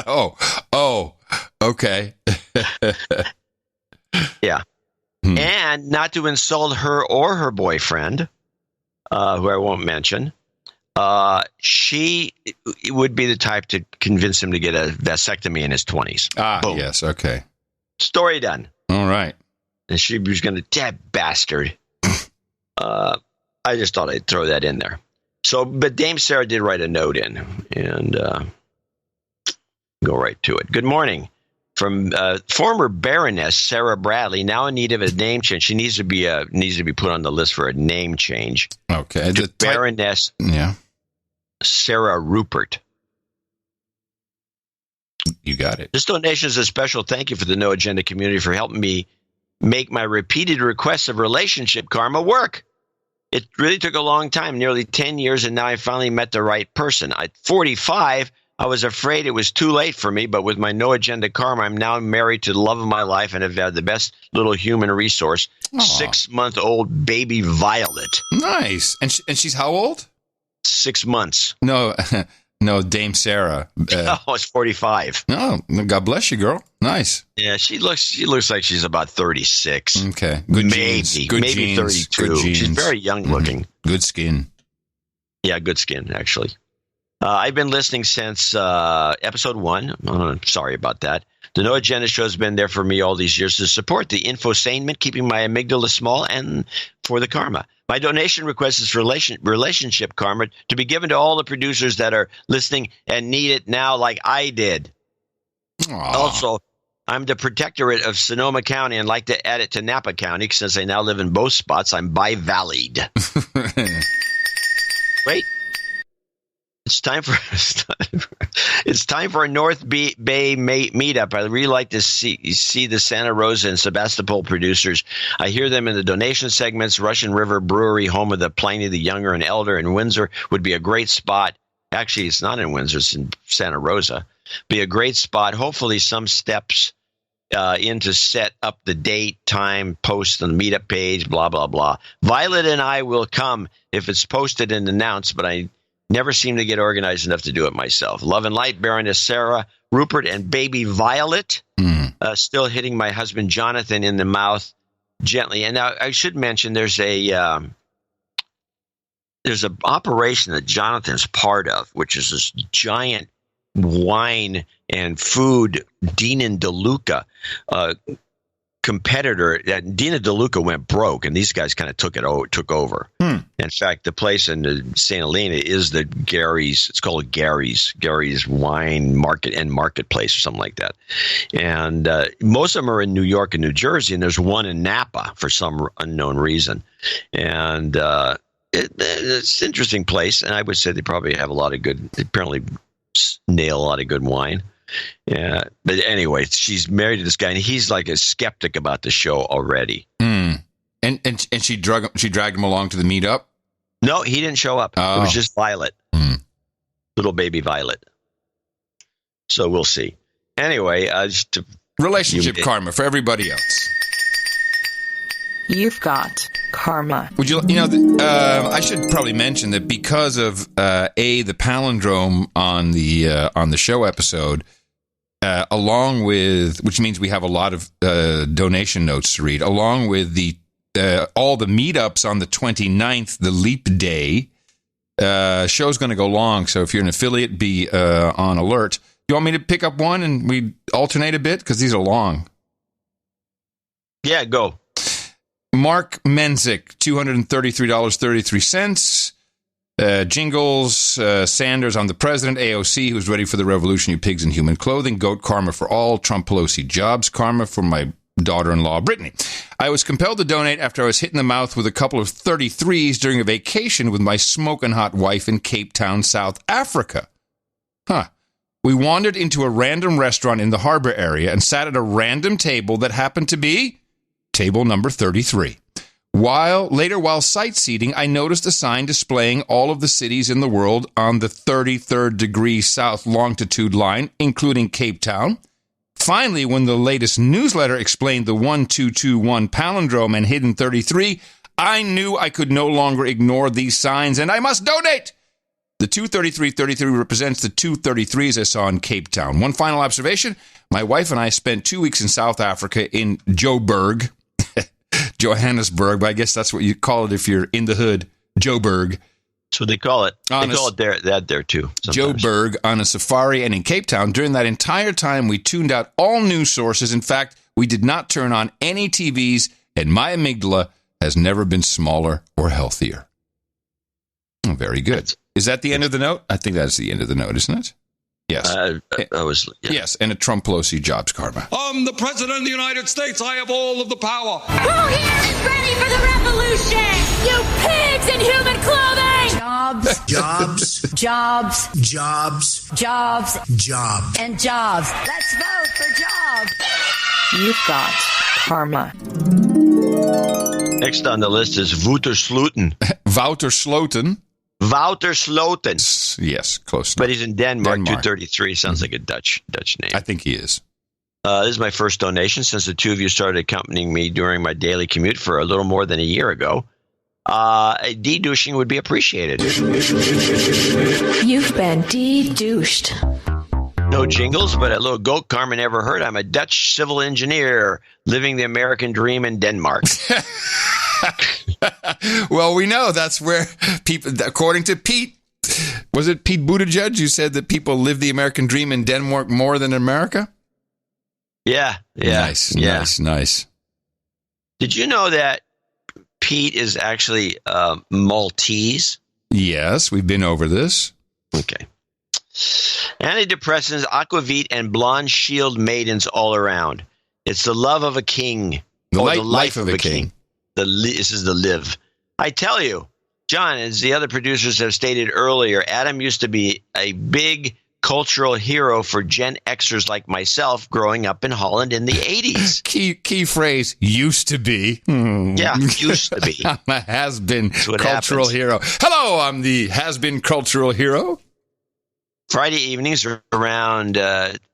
oh, okay. Yeah. And not to insult her or her boyfriend, who I won't mention, she would be the type to convince him to get a vasectomy in his 20s. Boom. Yes, okay. Story done. All right. And she was going to, that bastard. I just thought I'd throw that in there. So, but Dame Sarah did write a note in, and go right to it. Good morning. From former Baroness Sarah Bradley, now in need of a name change. She needs to be put on the list for a name change. Okay. To Baroness Sarah Rupert. You got it. This donation is a special thank you for the No Agenda community for helping me make my repeated requests of relationship karma work. It really took a long time, nearly 10 years, and now I finally met the right person. At 45, I was afraid it was too late for me, but with my No Agenda karma, I'm now married to the love of my life and have had the best little human resource, 6-month-old baby Violet. Nice. And she's how old? 6 months. No, Dame Sarah. It's 45. No, God bless you, girl. Nice. Yeah, she looks like she's about 36. Okay, good maybe, genes. Good maybe genes. 32. Good genes. She's very young looking. Good skin. Yeah, good skin, actually. I've been listening since episode 1. Sorry about that. The No Agenda show has been there for me all these years to support the infotainment, keeping my amygdala small, and for the karma. My donation request is for relationship karma to be given to all the producers that are listening and need it now like I did. Aww. Also, I'm the protectorate of Sonoma County and like to add it to Napa County since I now live in both spots. I'm bi-valleyed. Wait. It's time for a North Bay meetup. I really like to see the Santa Rosa and Sebastopol producers. I hear them in the donation segments. Russian River Brewery, home of the Pliny the Younger and Elder in Windsor, would be a great spot. Actually, it's not in Windsor; it's in Santa Rosa. Be a great spot. Hopefully, some steps in to set up the date, time, post on the meetup page. Blah blah blah. Violet and I will come if it's posted and announced, but I never seem to get organized enough to do it myself. Love and light, Baroness Sarah Rupert and baby Violet. Still hitting my husband Jonathan in the mouth gently. And now I should mention there's an operation that Jonathan's part of, which is this giant wine and food Dean and DeLuca competitor, Dina DeLuca, went broke, and these guys kind of took over. In fact, the place in St. Helena is the Gary's. It's called Gary's Wine Market and Marketplace or something like that. And most of them are in New York and New Jersey, and there's one in Napa for some unknown reason. And it's an interesting place, and I would say they probably have they apparently nail a lot of good wine. Yeah, but anyway, she's married to this guy, and he's like a skeptic about the show already. And she dragged him along to the meetup? No, he didn't show up. Oh. It was just Violet, little baby Violet. So we'll see. Anyway, relationship karma for everybody else. You've got karma. Would you I should probably mention that because of the palindrome on the show episode, along with, which means we have a lot of donation notes to read, along with the all the meetups on the 29th, the leap day, show's going to go long. So if you're an affiliate, be on alert. You want me to pick up one and we alternate a bit? Because these are long. Yeah, go. Mark Menzik, $233.33. Jingles, Sanders, I'm the president. AOC, who's ready for the revolution, you pigs in human clothing. Goat karma for all. Trump Pelosi jobs karma for my daughter-in-law, Brittany. I was compelled to donate after I was hit in the mouth with a couple of 33s during a vacation with my smoking hot wife in Cape Town, South Africa. We wandered into a random restaurant in the harbor area and sat at a random table that happened to be table number 33. While sightseeing, I noticed a sign displaying all of the cities in the world on the 33rd degree south longitude line, including Cape Town. Finally, when the latest newsletter explained the 1221 palindrome and hidden 33, I knew I could no longer ignore these signs, and I must donate! The 23333 represents the 233s I saw in Cape Town. One final observation. My wife and I spent 2 weeks in South Africa in Joburg, Johannesburg, but I guess that's what you call it if you're in the hood, Joburg. That's what they call it. They call it there too. Sometimes. Joburg on a safari and in Cape Town. During that entire time, we tuned out all news sources. In fact, we did not turn on any TVs, and my amygdala has never been smaller or healthier. Oh, very good. Is that the end of the note? I think that's the end of the note, isn't it? Yes. Yes, and a Trump Pelosi jobs karma. I'm the president of the United States. I have all of the power. Who here is ready for the revolution? You pigs in human clothing! Jobs. Jobs. Jobs. Jobs. Jobs. Jobs. And jobs. Let's vote for jobs. You've got karma. Next on the list is Wouter Sloten. Wouter Sloten. Wouter Sloten. Yes, close enough. But he's in Denmark. 233 sounds like a Dutch name. I think he is. This is my first donation since the two of you started accompanying me during my daily commute for a little more than a year ago. A de-douching would be appreciated. You've been de-douched. No jingles, but a little goat karma never heard. I'm a Dutch civil engineer living the American dream in Denmark. Well, we know that's where people, according to Pete, was it Pete Buttigieg who said that people live the American dream in Denmark more than in America? Yeah. Nice. Did you know that Pete is actually Maltese? Yes, we've been over this. Okay. Antidepressants, aquavit, and blonde shield maidens all around. It's the love of a king. The life of a king. This is the live. I tell you, John, as the other producers have stated earlier, Adam used to be a big cultural hero for Gen Xers like myself growing up in Holland in the 80s. Key phrase, used to be. Yeah, used to be. I'm a has-been cultural hero. Hello, I'm the has-been cultural hero. Friday evenings around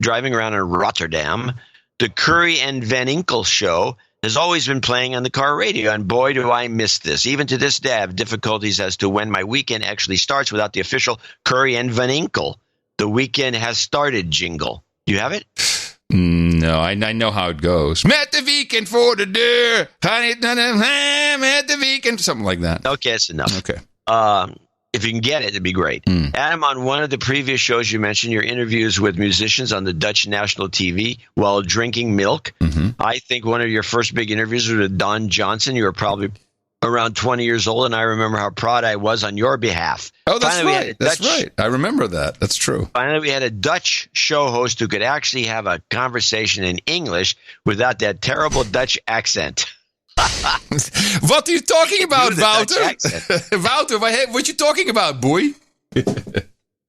driving around in Rotterdam, the Curry and Van Inkel show has always been playing on the car radio, and boy, do I miss this. Even to this day, I have difficulties as to when my weekend actually starts without the official Curry and Van Inkel. The weekend has started jingle. Do you have it? No, I know how it goes. Met the weekend for the deur. Met the weekend. Something like that. Okay, that's enough. Okay. If you can get it, it'd be great. Adam, on one of the previous shows you mentioned your interviews with musicians on the Dutch national TV while drinking milk. I think one of your first big interviews was with Don Johnson. You were probably around 20 years old, and I remember how proud I was on your behalf. Oh, that's right. That's right. I remember that. That's true. Finally, we had a Dutch show host who could actually have a conversation in English without that terrible Dutch accent. What are you talking about, Wouter? Wouter, what you talking about, boy?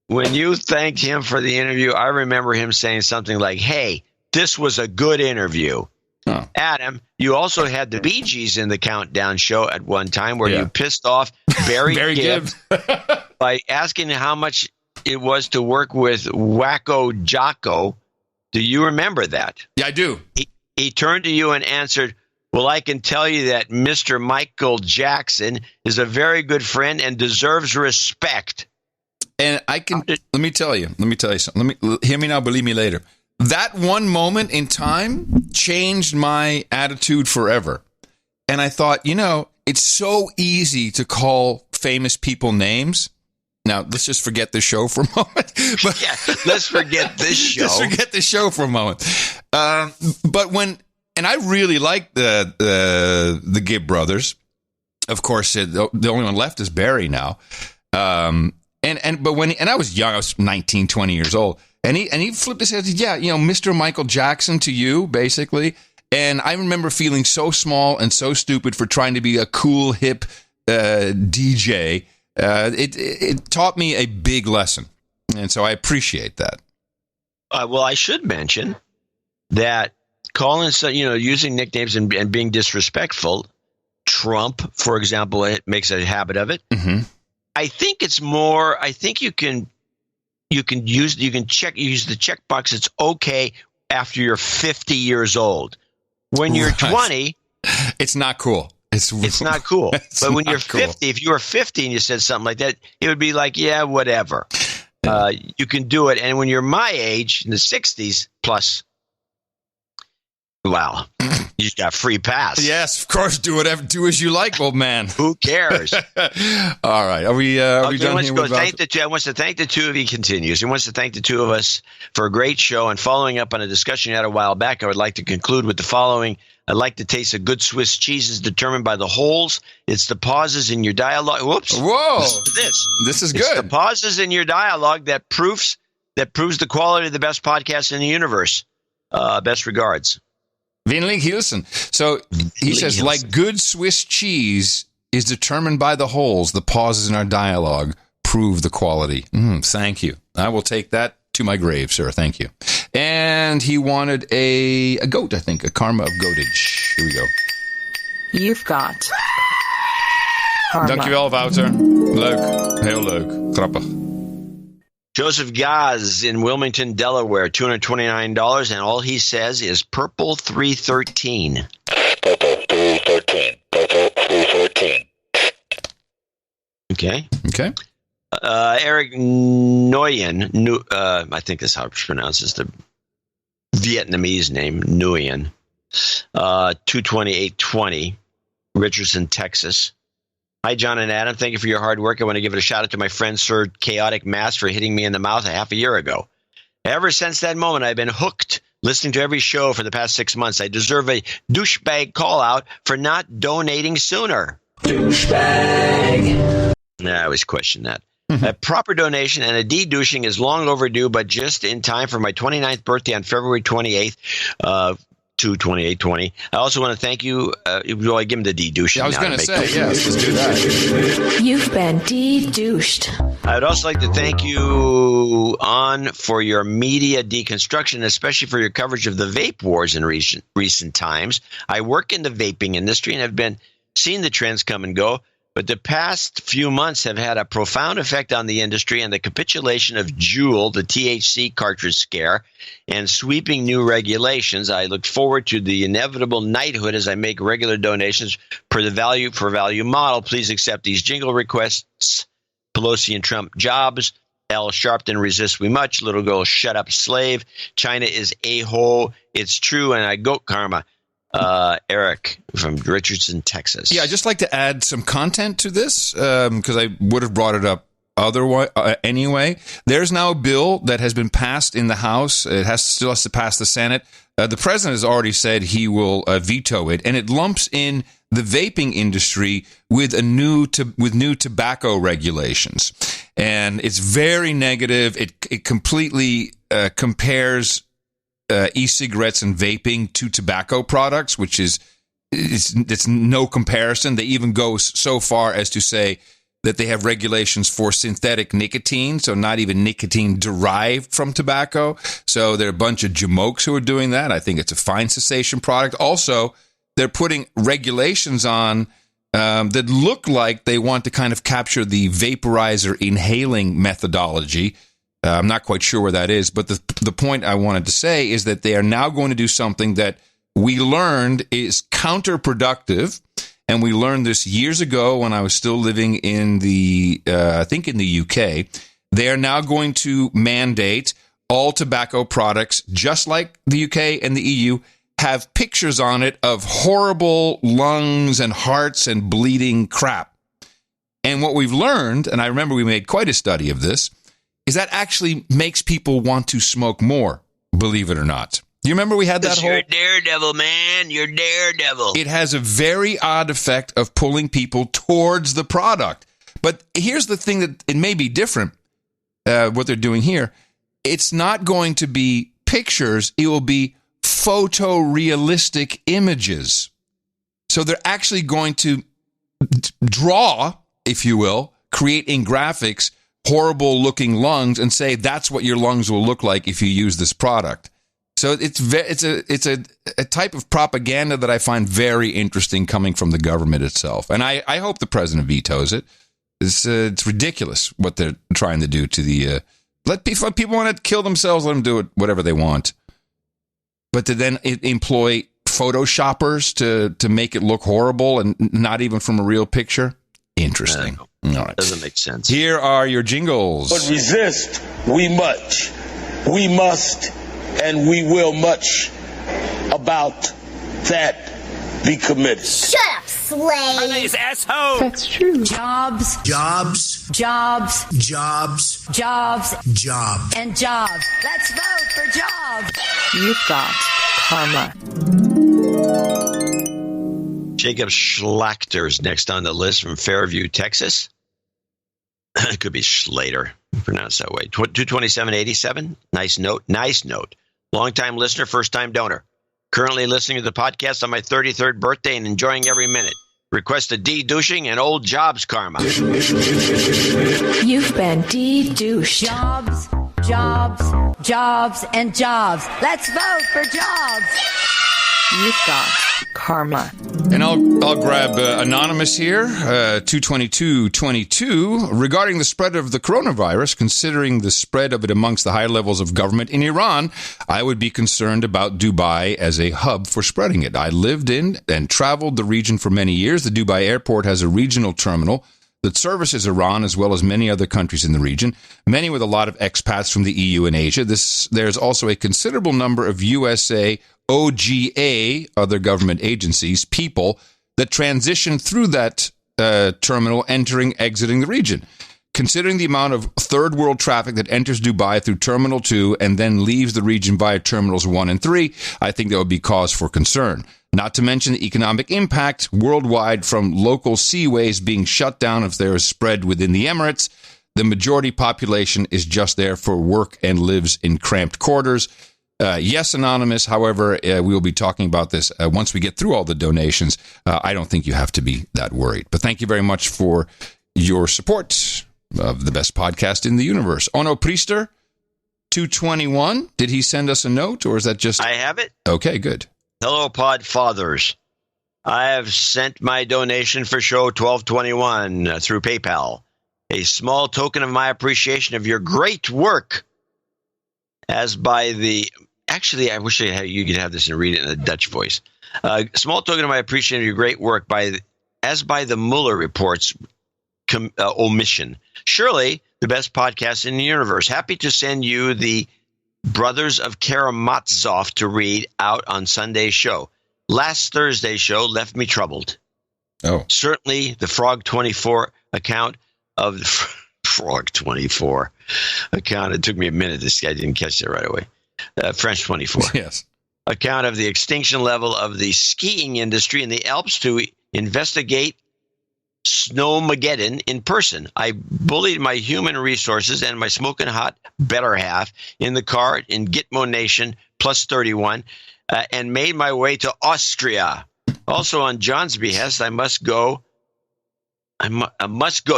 When you thanked him for the interview, I remember him saying something like, "Hey, this was a good interview." Oh. Adam, you also had the Bee Gees in the Countdown show at one time where you pissed off Barry Gibb by asking how much it was to work with Wacko Jocko. Do you remember that? Yeah, I do. He turned to you and answered, "Well, I can tell you that Mr. Michael Jackson is a very good friend and deserves respect." And let me tell you something. Hear me now, believe me later. That one moment in time changed my attitude forever. And I thought, it's so easy to call famous people names. Now, let's just forget the show for a moment. Let's forget this show. Let's forget the show for a moment. And I really like the Gibb brothers. Of course, the only one left is Barry now. But I was young, I was 19, 20 years old. And he flipped his head, Mr. Michael Jackson to you, basically. And I remember feeling so small and so stupid for trying to be a cool, hip DJ. It taught me a big lesson. And so I appreciate that. Well, I should mention that calling, using nicknames and being disrespectful, Trump, for example, it makes a habit of it. Mm-hmm. I think it's more, I think you can use the checkbox. It's okay after you're 50 years old. When you're 20, it's not cool. It's not cool. But when you're 50, if you were 50 and you said something like that, it would be like, yeah, whatever. You can do it. And when you're my age, in the 60s plus, wow, you got free pass. Yes, of course. Do as you like, old man. Who cares? All right. Are we done here? I want to thank the two of you. Continues. He wants to thank the two of us for a great show. And following up on a discussion you had a while back, I would like to conclude with the following. I'd like to taste a good Swiss cheese is determined by the holes. It's the pauses in your dialogue. Whoops. Whoa. This is good. It's the pauses in your dialogue that proves the quality of the best podcast in the universe. Best regards. Vinlig Hilsen. So he says, like good Swiss cheese is determined by the holes. The pauses in our dialogue prove the quality. Thank you. I will take that to my grave, sir. Thank you. And he wanted a goat, I think, a karma of goatage. Here we go. You've got karma. Dankjewel, Wouter. Leuk. Heel leuk. Grappig. Joseph Gaz in Wilmington, Delaware, $229, and all he says is Purple 313. Purple 313. Purple 313. Okay. Okay. Eric Nguyen, I think that's how it's pronounced, is the Vietnamese name, Nguyen, 22820, Richardson, Texas. Hi, John and Adam. Thank you for your hard work. I want to give it a shout out to my friend Sir Chaotic Mass for hitting me in the mouth a half a year ago. Ever since that moment, I've been hooked, listening to every show for the past 6 months. I deserve a douchebag call out for not donating sooner. Douchebag. I always question that. A proper donation and a de-douching is long overdue, but just in time for my 29th birthday on February 28th, 2820. I also want to thank you. I give him the de-douching. I was going to say, yes, let's do that. You've been de-douched. I would also like to thank you, for your media deconstruction, especially for your coverage of the vape wars in recent times. I work in the vaping industry and have been seeing the trends come and go. But the past few months have had a profound effect on the industry, and the capitulation of Juul, the THC cartridge scare, and sweeping new regulations. I look forward to the inevitable knighthood as I make regular donations per the value for value model. Please accept these jingle requests. Pelosi and Trump jobs. Al Sharpton resists we much. Little girl, shut up, slave. China is a-hole. It's true, and I goat karma. Eric from Richardson, Texas. Yeah, I'd just like to add some content to this because I would have brought it up otherwise. Anyway, there's now a bill that has been passed in the House. It still has to pass the Senate. The president has already said he will veto it, and it lumps in the vaping industry with new tobacco regulations, and it's very negative. It completely compares e-cigarettes and vaping to tobacco products, which is it's no comparison. They even go so far as to say that they have regulations for synthetic nicotine, so not even nicotine derived from tobacco. So there are a bunch of jamokes who are doing that. I think it's a fine cessation product. Also, they're putting regulations on that look like they want to kind of capture the vaporizer inhaling methodology. I'm not quite sure where that is, but the point I wanted to say is that they are now going to do something that we learned is counterproductive. And we learned this years ago when I was still living in I think in the UK. They are now going to mandate all tobacco products, just like the UK and the EU, have pictures on it of horrible lungs and hearts and bleeding crap. And what we've learned, and I remember we made quite a study of this, is that actually makes people want to smoke more, believe it or not. Do you remember we had that whole... You're a daredevil, man. You're daredevil. It has a very odd effect of pulling people towards the product. But here's the thing that it may be different, what they're doing here. It's not going to be pictures. It will be photorealistic images. So they're actually going to draw, if you will, create in graphics horrible-looking lungs and say that's what your lungs will look like if you use this product. So it's a type of propaganda that I find very interesting coming from the government itself. And I hope the president vetoes it. It's ridiculous what they're trying to do to the... Let people want to kill themselves, let them do it, whatever they want. But to then employ photoshoppers to make it look horrible and not even from a real picture? Interesting. All right. Doesn't make sense. Here are your jingles. But resist, we must, and we will much about that be committed. Shut up, slave. My name's asshole. That's true. Jobs. Jobs. Jobs. Jobs. Jobs. Jobs. And jobs. Let's vote for jobs. You've got karma. Jacob Schlachter's next on the list from Fairview, Texas. It could be Schlater, pronounced that way. 22787. Nice note. Long-time listener, first-time donor. Currently listening to the podcast on my 33rd birthday and enjoying every minute. Request a de-douching and old jobs karma. You've been de-douched. Jobs, jobs, jobs, and jobs. Let's vote for jobs. You've got karma. And I'll grab Anonymous here, 22222. Regarding the spread of the coronavirus, considering the spread of it amongst the high levels of government in Iran, I would be concerned about Dubai as a hub for spreading it. I lived in and traveled the region for many years. The Dubai airport has a regional terminal that services Iran as well as many other countries in the region, many with a lot of expats from the EU and Asia. There's also a considerable number of USA, OGA, other government agencies, people that transition through that terminal, exiting the region. Considering the amount of third world traffic that enters Dubai through Terminal 2 and then leaves the region via Terminals 1 and 3, I think that would be cause for concern. Not to mention the economic impact worldwide from local seaways being shut down if there is spread within the Emirates. The majority population is just there for work and lives in cramped quarters. Yes, Anonymous. However, we will be talking about this once we get through all the donations. I don't think you have to be that worried. But thank you very much for your support of the best podcast in the universe. Ono Priester, 221. Did he send us a note, or is that just... I have it. Okay, good. Hello, Pod Fathers. I have sent my donation for show 1221 through PayPal. A small token of my appreciation of your great work. As by the... Actually, I wish you could have this and read it in a Dutch voice. Small token of my appreciation of your great work as by the Mueller report's omission. Surely the best podcast in the universe. Happy to send you the Brothers of Karamazov to read out on Sunday's show. Last Thursday's show left me troubled. Oh. Certainly the Frog 24 account of Frog 24. Account. It took me a minute. This guy didn't catch that right away. French 24. Yes. Account of the extinction level of the skiing industry in the Alps to investigate Snowmageddon in person. I bullied my human resources and my smoking hot better half in the car in Gitmo Nation plus 31 and made my way to Austria. Also on John's behest, I must go,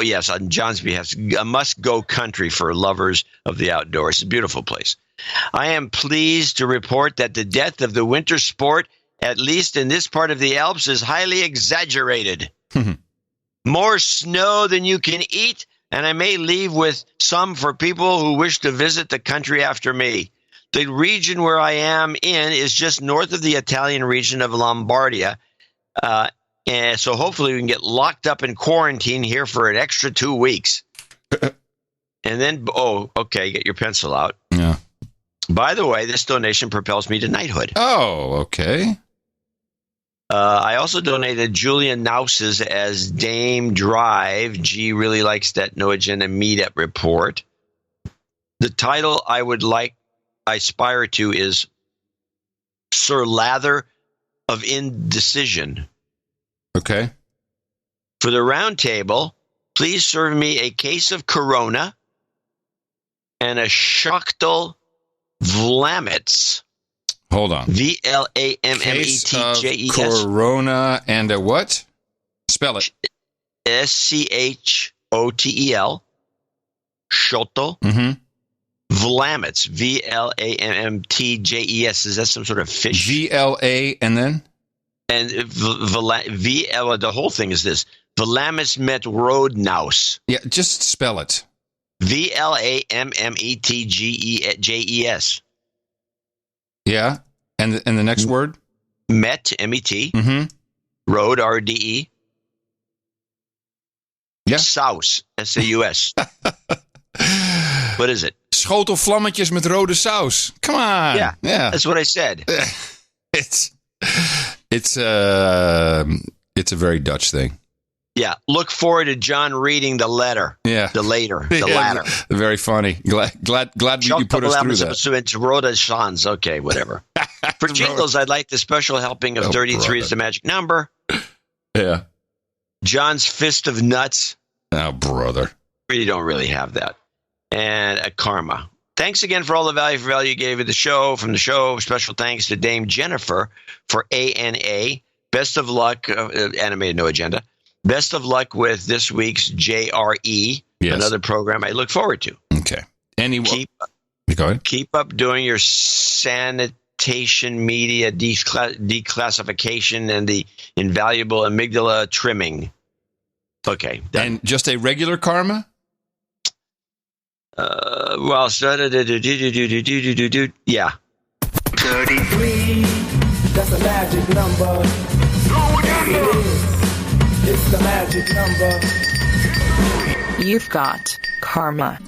yes, on John's behest, a must-go country for lovers of the outdoors. It's a beautiful place. I am pleased to report that the death of the winter sport, at least in this part of the Alps, is highly exaggerated. More snow than you can eat, and I may leave with some for people who wish to visit the country after me. The region where I am in is just north of the Italian region of Lombardia, and so hopefully we can get locked up in quarantine here for an extra 2 weeks. And then, get your pencil out. Yeah. By the way, this donation propels me to knighthood. Oh, okay. I also donated Julian Naus's as Dame Drive. G really likes that No Agenda Meetup report. The title I aspire to is Sir Lather of Indecision. Okay. For the round table, please serve me a case of Corona and a Schachtel Vlamets. Hold on. Vlammetjes. Corona and a what? Spell it. Schotel. Schachtel. Mm-hmm. Vlamets. Vlamtjes. Is that some sort of fish? VLA and then? And the whole thing is this. Vlamis met Roodnaus. Yeah, just spell it. Vlammetjes. Yeah. And the next word? Met, M-E-T. Mm-hmm. Road, R-D-E. Yeah. Saus, S-A-U-S. What is it? Schotelvlammetjes met rode saus. Come on. Yeah. That's what I said. It's a very Dutch thing. Yeah. Look forward to John reading the letter. Yeah. The latter. Very funny. Glad you put us through that. Rhoda Sans. Okay, whatever. For jingles, I'd like the special helping of 33 is the magic number. Yeah. John's Fist of Nuts. Oh, brother. We don't really have that. And a karma. Thanks again for all the value you gave to the show. From the show, special thanks to Dame Jennifer for ANA. Best of luck, Animated No Agenda. Best of luck with this week's JRE, another program I look forward to. Okay. Keep up doing your sanitation media declassification and the invaluable amygdala trimming. Okay. Done. And just a regular karma? Yeah. 33, that's a magic number. It's the magic number. You've got karma.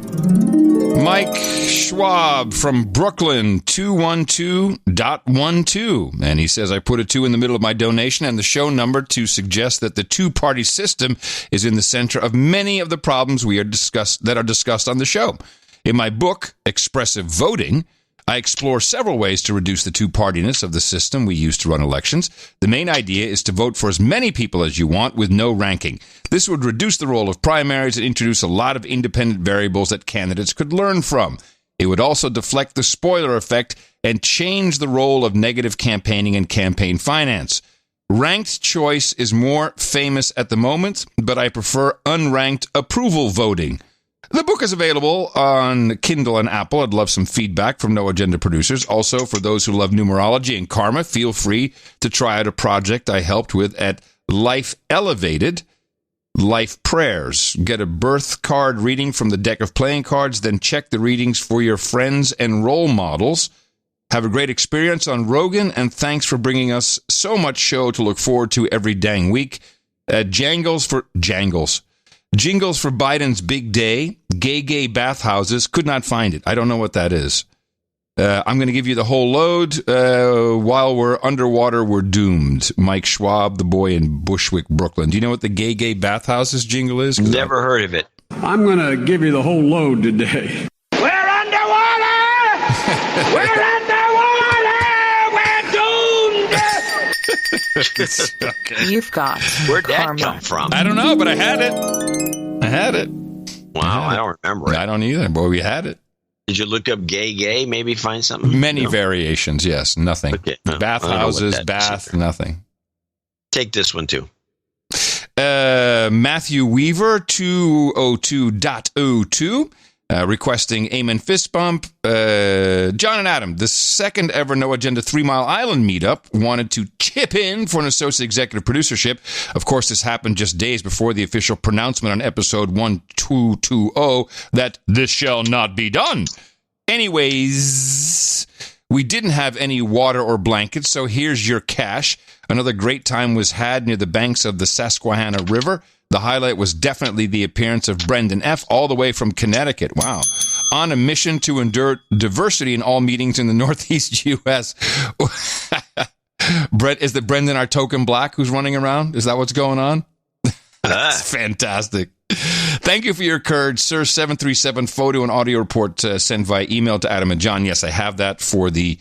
Mike Schwab from Brooklyn, 212.12. And he says, I put a 2 in the middle of my donation and the show number to suggest that the two-party system is in the center of many of the problems that are discussed on the show. In my book, Expressive Voting, I explore several ways to reduce the two-partiness of the system we use to run elections. The main idea is to vote for as many people as you want with no ranking. This would reduce the role of primaries and introduce a lot of independent variables that candidates could learn from. It would also deflect the spoiler effect and change the role of negative campaigning and campaign finance. Ranked choice is more famous at the moment, but I prefer unranked approval voting. The book is available on Kindle and Apple. I'd love some feedback from No Agenda producers. Also, for those who love numerology and karma, feel free to try out a project I helped with at Life Elevated, Life Prayers. Get a birth card reading from the deck of playing cards, then check the readings for your friends and role models. Have a great experience on Rogan, and thanks for bringing us so much show to look forward to every dang week. Jingles for Biden's big day. Gay bathhouses. Could not find it. I don't know what that is. I'm going to give you the whole load. While we're underwater, we're doomed. Mike Schwab, the boy in Bushwick, Brooklyn. Do you know what the gay bathhouses jingle is? Never heard of it. I'm going to give you the whole load today. We're underwater! We're underwater! We're doomed! Okay. You've got Where'd that karma. come from? I don't know, but I had it. Wow, I don't remember it. I don't either. Boy, we had it. Did you look up gay, maybe find something? Many variations, yes. Nothing. Okay. Bathhouses, bath, nothing. Take this one, too. Matthew Weaver, 202.02, requesting Amen Fist Bump. John and Adam, the second ever No Agenda 3 Mile Island meetup, wanted to chip in for an associate executive producership. Of course, this happened just days before the official pronouncement on episode 1220 that this shall not be done. Anyways, we didn't have any water or blankets, so here's your cash. Another great time was had near the banks of the Susquehanna River. The highlight was definitely the appearance of Brendan F., all the way from Connecticut. Wow. On a mission to endure diversity in all meetings in the Northeast U.S. Brett, is it Brendan, our token black, who's running around? Is that what's going on? That's fantastic. Thank you for your courage, sir. 737 photo and audio report sent via email to Adam and John. Yes, I have that for the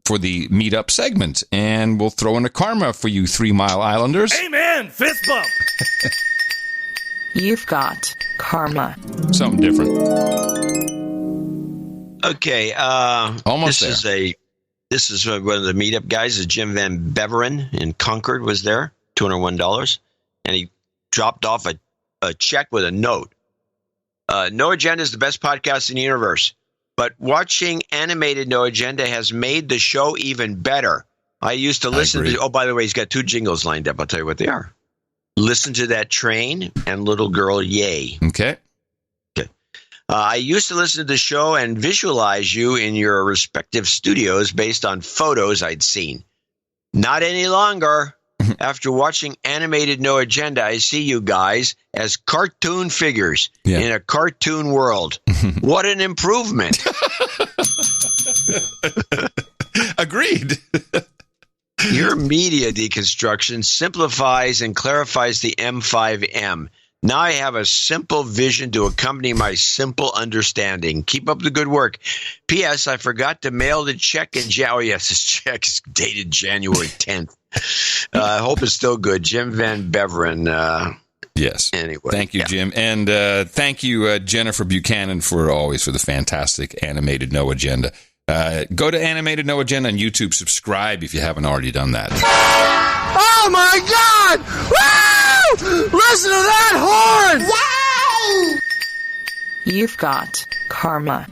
meetup segment, and we'll throw in a karma for you 3 Mile Islanders. Amen. Fist bump. You've got karma. Something different. Okay. Almost this there. This is one of the meetup guys. Jim Van Beveren in Concord was there, $201, and he dropped off a check with a note. No Agenda is the best podcast in the universe, but watching animated No Agenda has made the show even better. I used to listen to. Oh, by the way, he's got 2 jingles lined up. I'll tell you what they are. Listen to That Train and Little Girl Yay. Okay. I used to listen to the show and visualize you in your respective studios based on photos I'd seen. Not any longer. After watching animated No Agenda, I see you guys as cartoon figures in a cartoon world. What an improvement. Agreed. Your media deconstruction simplifies and clarifies the M5M. Now I have a simple vision to accompany my simple understanding. Keep up the good work. P.S. I forgot to mail the check in January. Oh, yes, this check is dated January 10th. I hope it's still good. Jim Van Beveren. Yes. Anyway. Thank you, Jim. And thank you, Jennifer Buchanan, for the fantastic Animated No Agenda. Go to Animated No Agenda on YouTube. Subscribe if you haven't already done that. Oh, my God! Woo! Listen to that horn! Yay! You've got karma.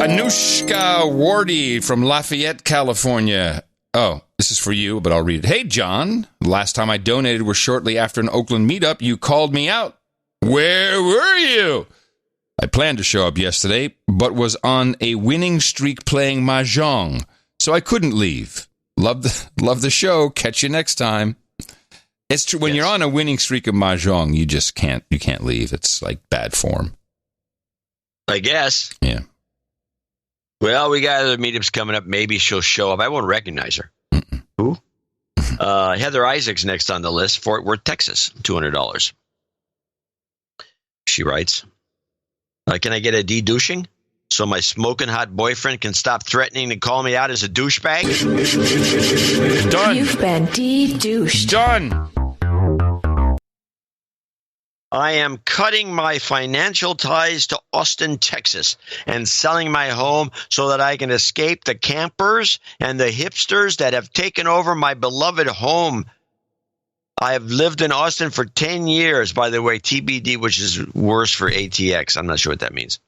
Anushka Wardy from Lafayette, California. Oh, this is for you, but I'll read it. Hey, John. Last time I donated was shortly after an Oakland meetup. You called me out. Where were you? I planned to show up yesterday, but was on a winning streak playing Mahjong, so I couldn't leave. Love the show. Catch you next time. It's true. When you're on a winning streak of Mahjong, you just can't leave. It's like bad form. I guess. Yeah. Well, we got other meetups coming up. Maybe she'll show up. I won't recognize her. Who? Heather Isaacs next on the list. Fort Worth, Texas, $200. She writes, can I get a de-douching so my smoking hot boyfriend can stop threatening to call me out as a douchebag? Done. You've been de-douched. Done. I am cutting my financial ties to Austin, Texas, and selling my home so that I can escape the campers and the hipsters that have taken over my beloved home. I have lived in Austin for 10 years, by the way, TBD, which is worse for ATX. I'm not sure what that means.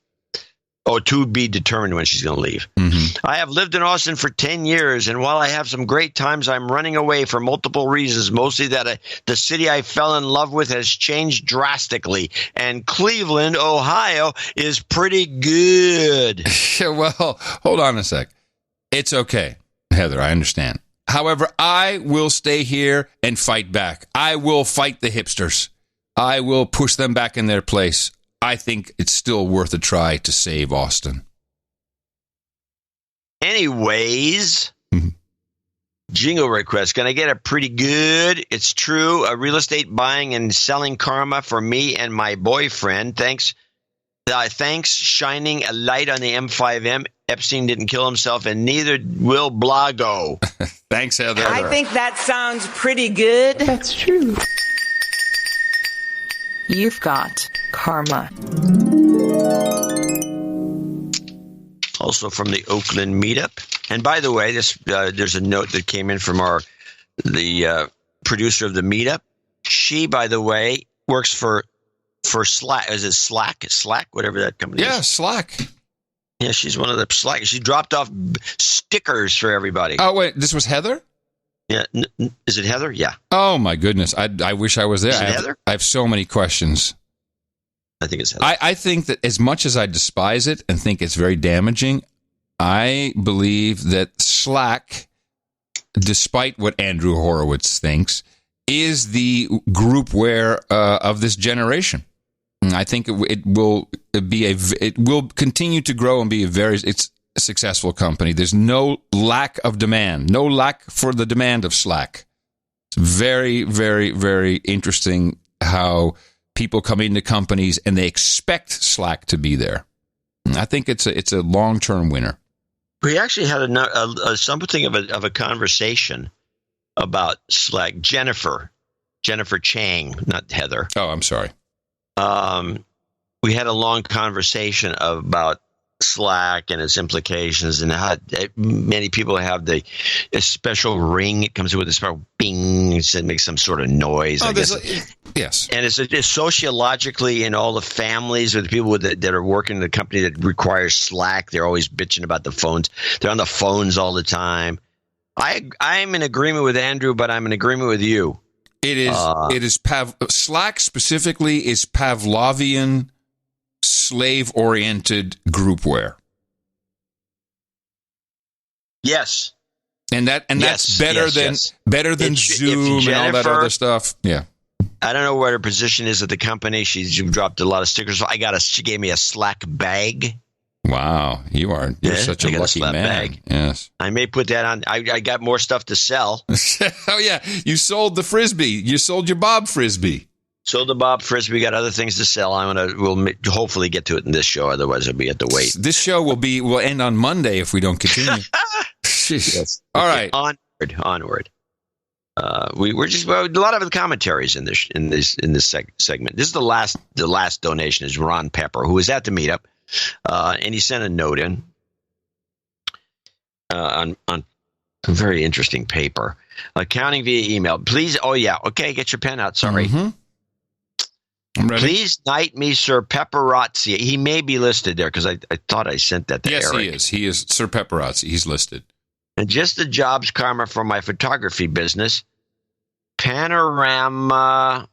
Oh, to be determined when she's going to leave. Mm-hmm. I have lived in Austin for 10 years, and while I have some great times, I'm running away for multiple reasons, mostly that the city I fell in love with has changed drastically, and Cleveland, Ohio, is pretty good. Well, hold on a sec. It's okay, Heather, I understand. However, I will stay here and fight back. I will fight the hipsters. I will push them back in their place. I think it's still worth a try to save Austin. Anyways, Jingle request. Can I get a pretty good? It's true. A real estate buying and selling karma for me and my boyfriend. Thanks, shining a light on the M5M. Epstein didn't kill himself, and neither will Blago. Thanks, Heather. I think that sounds pretty good. That's true. You've got karma. Also from the Oakland meetup. And by the way, there's a note that came in from the producer of the meetup. She, by the way, works for Slack. Is it Slack? Slack, whatever that company is. Yeah, Slack. Yeah, she's one of the Slack. She dropped off stickers for everybody. Oh, wait, this was Heather? Yeah. Is it Heather? Yeah. Oh, my goodness. I wish I was there. Is it Heather? I have so many questions. I think it's Heather. I think that as much as I despise it and think it's very damaging, I believe that Slack, despite what Andrew Horowitz thinks, is the groupware of this generation. I think it will continue to grow and be a very successful company. There's no lack of demand, no lack for the demand of Slack. It's very, very, very interesting how people come into companies and they expect Slack to be there. I think it's a long-term winner. We actually had something of a conversation about Slack. Jennifer Chang, not Heather. Oh, I'm sorry. We had a long conversation about Slack and its implications and how many people have a special ring. It comes with a special bing. It makes some sort of noise. Oh, I guess. Yes. And it's sociologically in all the families or the people that are working in a company that requires Slack. They're always bitching about the phones. They're on the phones all the time. I'm in agreement with Andrew, but I'm in agreement with you. It is Slack specifically is Pavlovian, slave-oriented groupware. Yes. And that's better than Zoom and all that other stuff. Yeah. I don't know what her position is at the company. She's dropped a lot of stickers. She gave me a Slack bag. Wow, you're such a lucky man. Bag. Yes, I may put that on. I got more stuff to sell. Oh yeah, you sold the Frisbee. You sold your Bob Frisbee. Sold the Bob Frisbee. Got other things to sell. We'll hopefully get to it in this show. Otherwise, it'll be at the wait. This show will end on Monday if we don't continue. Yes. All right. Onward. We're just a lot of the commentaries in this segment. This is the last donation is Ron Pepper, who was at the meetup. And he sent a note in on a very interesting paper. Accounting via email. Please. Oh, yeah. Okay. Get your pen out. Sorry. Mm-hmm. I'm ready. Please knight me Sir Pepperazzi. He may be listed there because I thought I sent that to Eric. Yes, he is. He is Sir Pepperazzi. He's listed. And just the jobs karma for my photography business. Panorama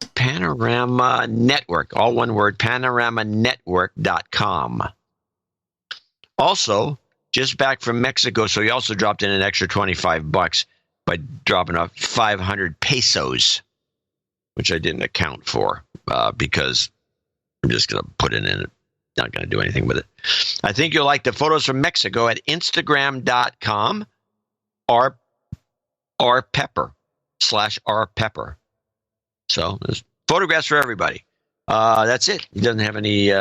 Network, all one word, panoramanetwork.com. Also, just back from Mexico, so he also dropped in an extra $25 by dropping off 500 pesos, which I didn't account for because I'm just going to put it in. Not going to do anything with it. I think you'll like the photos from Mexico at Instagram.com rpepper. /rpepper. So there's photographs for everybody. That's it. He doesn't have any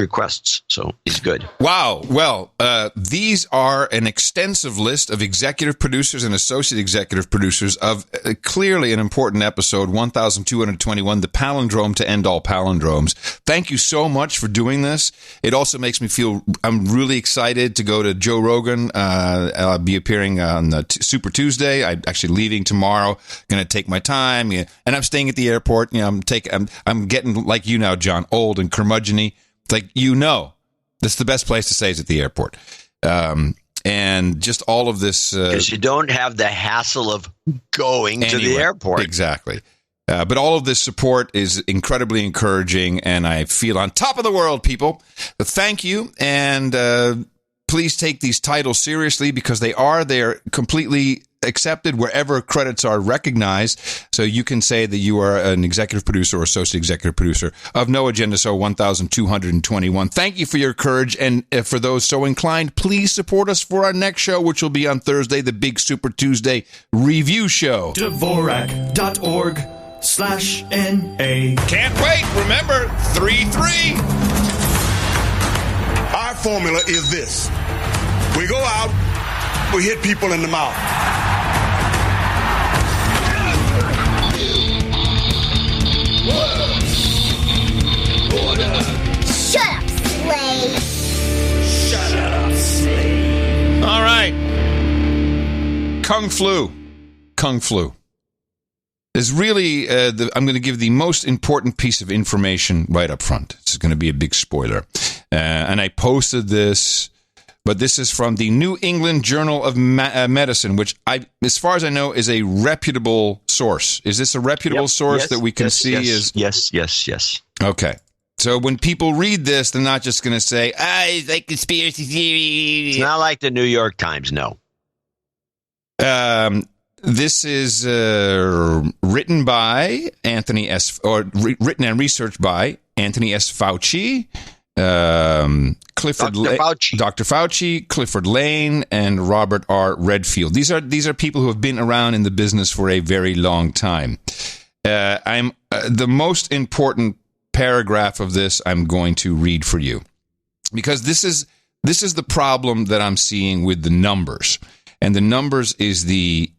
requests, so he's good. Wow. Well, these are an extensive list of executive producers and associate executive producers of clearly an important episode, 1221, the palindrome to end all palindromes. Thank you so much for doing this. It also makes me feel I'm really excited to go to Joe Rogan. I'll be appearing on the Super Tuesday. I'm actually leaving tomorrow. Going to take my time, and I'm staying at the airport. I'm getting like you now, John, old and curmudgeon-y. Like, that's the best place to stay is at the airport. And just all of this. Because you don't have the hassle of going to the airport. Exactly. But all of this support is incredibly encouraging, and I feel on top of the world, people. Thank you. And please take these titles seriously because they're completely accepted wherever credits are recognized. So you can say that you are an executive producer or associate executive producer of No Agenda Show 1221. Thank you for your courage. And for those so inclined, please support us for our next show, which will be on Thursday, the Big Super Tuesday review show. Dvorak.org/NA. Can't wait. Remember, 3-3. Our formula is this. We go out, we hit people in the mouth. Shut up, Slade. Shut up, Slade. All right. Kung Flu. Is really, I'm going to give the most important piece of information right up front. This is going to be a big spoiler. And I posted this, but this is from the New England Journal of Medicine, which, as far as I know, is a reputable source. Is this a reputable source that we can see? Yes. Okay. So when people read this, they're not just going to say, it's like conspiracy theory. It's not like the New York Times, no. This is written by written and researched by Anthony S. Fauci, Dr. Fauci, Clifford Lane, and Robert R. Redfield. These are people who have been around in the business for a very long time. The most important paragraph of this I'm going to read for you, because this is the problem that I'm seeing with the numbers, and the numbers is the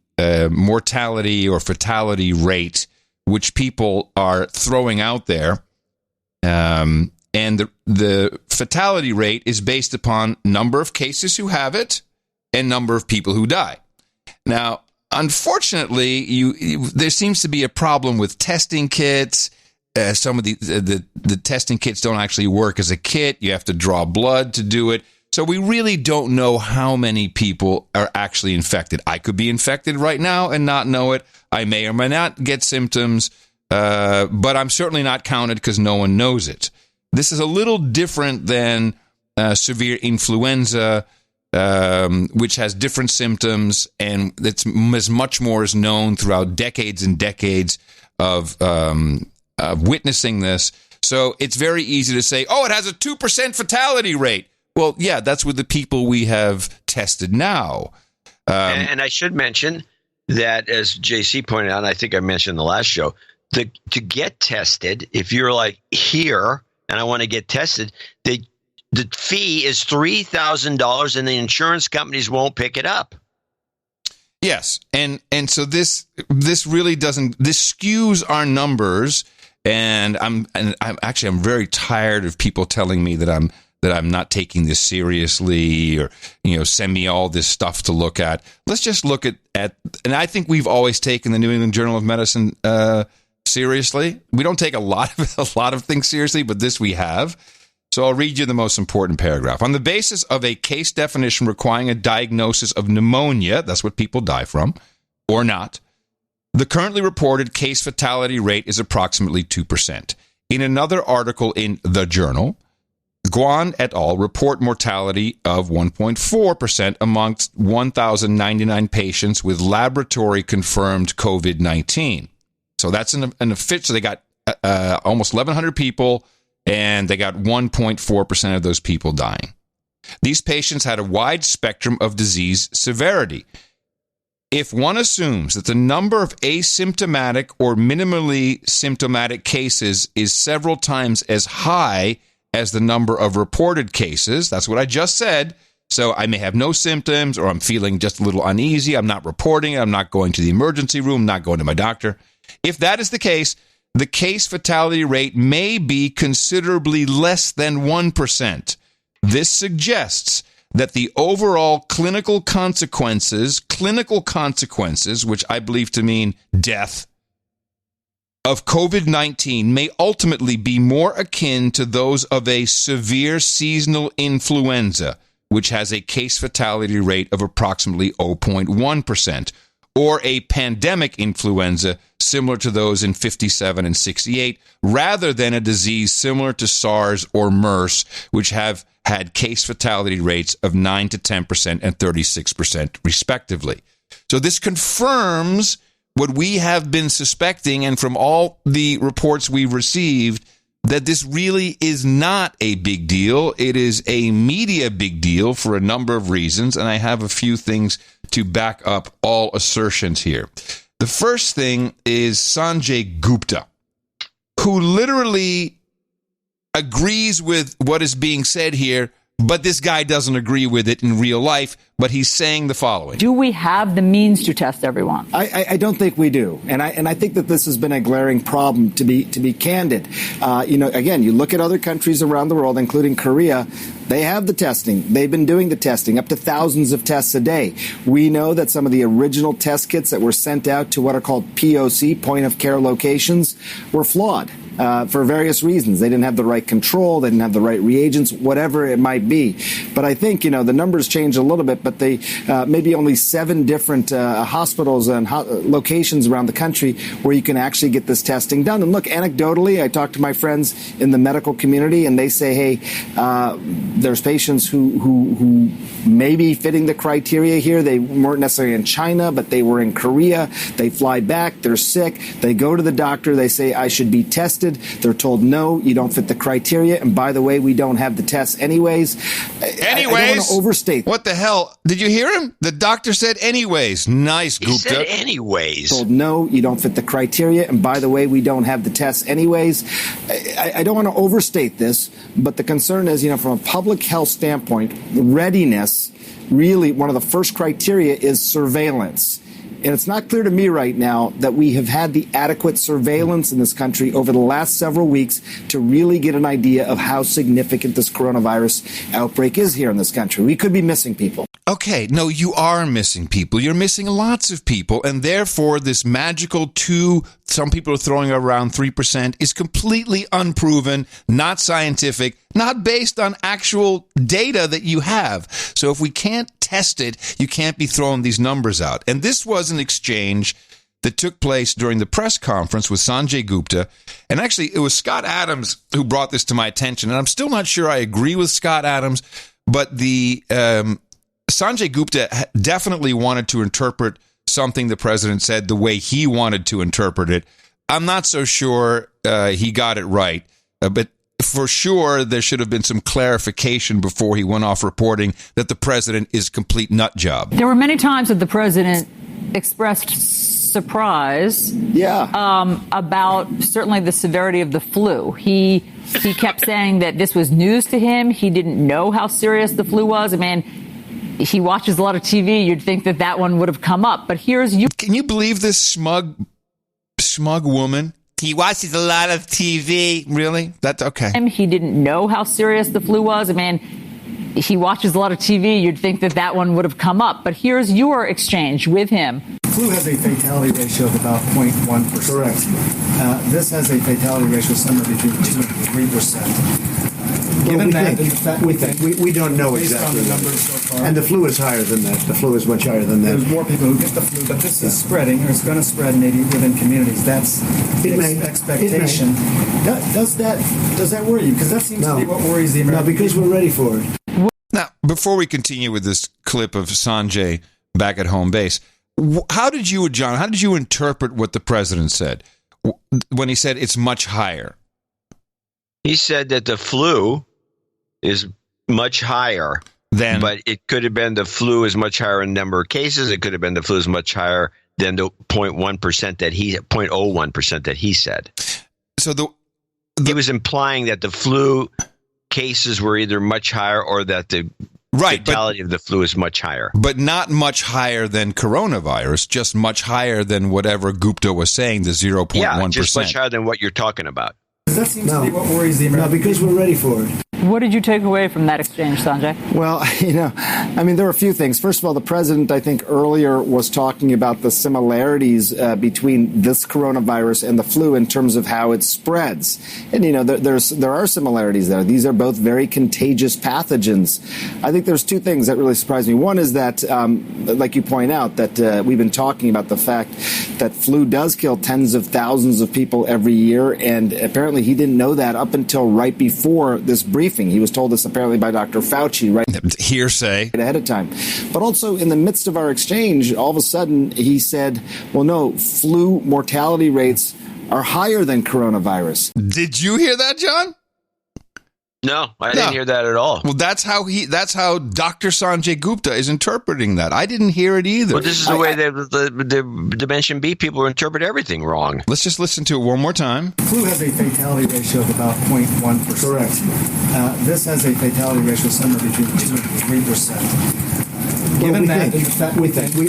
mortality or fatality rate which people are throwing out there, and the fatality rate is based upon number of cases who have it and number of people who die. Now, unfortunately, there seems to be a problem with testing kits. Some of the testing kits don't actually work as a kit. You have to draw blood to do it. So we really don't know how many people are actually infected. I could be infected right now and not know it. I may or may not get symptoms, but I'm certainly not counted because no one knows it. This is a little different than severe influenza, which has different symptoms, and it's as much more is known throughout decades and decades of witnessing this. So it's very easy to say, it has a 2% fatality rate. Well, yeah, that's with the people we have tested now. And I should mention that, as JC pointed out, and I think I mentioned in the last show, to get tested, if you're like here and I want to get tested, the fee is $3,000 and the insurance companies won't pick it up. Yes, and so this really doesn't. This skews our numbers, and I'm very tired of people telling me that I'm not taking this seriously, or, send me all this stuff to look at. Let's just look at and I think we've always taken the New England Journal of Medicine seriously. We don't take a lot of things seriously, but this we have. So I'll read you the most important paragraph. On the basis of a case definition requiring a diagnosis of pneumonia, that's what people die from, or not, the currently reported case fatality rate is approximately 2%. In another article in the journal, Guan et al. Report mortality of 1.4% amongst 1,099 patients with laboratory-confirmed COVID-19. So that's an official. So they got almost 1,100 people, and they got 1.4% of those people dying. These patients had a wide spectrum of disease severity. If one assumes that the number of asymptomatic or minimally symptomatic cases is several times as high as the number of reported cases, that's what I just said. So I may have no symptoms, or I'm feeling just a little uneasy. I'm not reporting it. I'm not going to the emergency room, not going to my doctor. If that is the case, the case fatality rate may be considerably less than 1%. This suggests that the overall clinical consequences, which I believe to mean death, of COVID-19 may ultimately be more akin to those of a severe seasonal influenza, which has a case fatality rate of approximately 0.1%, or a pandemic influenza similar to those in 57 and 68, rather than a disease similar to SARS or MERS, which have had case fatality rates of 9 to 10% and 36% respectively. So this confirms what we have been suspecting, and from all the reports we've received, that this really is not a big deal. It is a media big deal for a number of reasons, and I have a few things to back up all assertions here. The first thing is Sanjay Gupta, who literally agrees with what is being said here, but this guy doesn't agree with it in real life, but he's saying the following. Do we have the means to test everyone? I don't think we do. And I think that this has been a glaring problem, to be candid. Again, you look at other countries around the world, including Korea, they have the testing. They've been doing the testing, up to thousands of tests a day. We know that some of the original test kits that were sent out to what are called POC, point of care locations, were flawed. For various reasons. They didn't have the right control, they didn't have the right reagents, whatever it might be. But I think, the numbers change a little bit, but they maybe only 7 different hospitals and locations around the country where you can actually get this testing done. And look, anecdotally, I talk to my friends in the medical community, and they say, hey, there's patients who may be fitting the criteria here. They weren't necessarily in China, but they were in Korea. They fly back, they're sick, they go to the doctor, they say, I should be tested. They're told, no, you don't fit the criteria. And by the way, we don't have the tests anyways. I don't want to overstate. What the hell? Did you hear him? The doctor said anyways. Nice, Gupta. He said anyways. Told, no, you don't fit the criteria. And by the way, we don't have the tests anyways. I don't want to overstate this, but the concern is, from a public health standpoint, readiness, really one of the first criteria is surveillance. And it's not clear to me right now that we have had the adequate surveillance in this country over the last several weeks to really get an idea of how significant this coronavirus outbreak is here in this country. We could be missing people. Okay, no, you are missing people. You're missing lots of people, and therefore this magical 2, some people are throwing around 3%, is completely unproven, not scientific, not based on actual data that you have. So if we can't test it, you can't be throwing these numbers out. And this was an exchange that took place during the press conference with Sanjay Gupta. And actually, it was Scott Adams who brought this to my attention. And I'm still not sure I agree with Scott Adams, but the Sanjay Gupta definitely wanted to interpret something the president said the way he wanted to interpret it. I'm not so sure he got it right, but for sure there should have been some clarification before he went off reporting that the president is a complete nut job. There were many times that the president expressed surprise about certainly the severity of the flu. He kept saying that this was news to him. He didn't know how serious the flu was. I mean, he watches a lot of TV. You'd think that one would have come up. But here's you. Can you believe this smug woman? He watches a lot of TV. Really? That's okay. He didn't know how serious the flu was. I mean, he watches a lot of TV. You'd think that one would have come up. But here's your exchange with him. Flu has a fatality ratio of about 0.1%. Correct. This has a fatality ratio somewhere between 2 and 3%. Given we don't know exactly. The numbers so far. And the flu is higher than that. The flu is much higher than that. There's more people who get the flu, but this is spreading, or it's going to spread maybe within communities. That's the expectation. Does that worry you? Because that seems to be what worries the American because people. We're ready for it. Now, before we continue with this clip of Sanjay back at home base, how did you interpret what the president said when he said it's much higher? He said that the flu is much higher but it could have been the flu is much higher in number of cases. It could have been the flu is much higher than the 0.1% that 0.01% that he said. So he was implying that the flu cases were either much higher or that the fatality of the flu is much higher. But not much higher than coronavirus, just much higher than whatever Gupta was saying, the 0.1%. Yeah, just much higher than what you're talking about. That seems to be what worries the American people. Because we're ready for it. What did you take away from that exchange, Sanjay? Well, there were a few things. First of all, the president, I think, earlier was talking about the similarities between this coronavirus and the flu in terms of how it spreads. And, there are similarities there. These are both very contagious pathogens. I think there's two things that really surprised me. One is that, like you point out, that we've been talking about the fact that flu does kill tens of thousands of people every year. And apparently he didn't know that up until right before this briefing. briefing. He was told this apparently by Dr. Fauci, right? Hearsay. Ahead of time. But also in the midst of our exchange, all of a sudden he said, well, no, flu mortality rates are higher than coronavirus. Did you hear that, John? No, I didn't hear that at all. Well, that's how Dr. Sanjay Gupta is interpreting that. I didn't hear it either. Well, this is the way the Dimension B people interpret everything wrong. Let's just listen to it one more time. Flu has a fatality ratio of about 0.1%. Correct. This has a fatality ratio somewhere between 2 and 3%. Given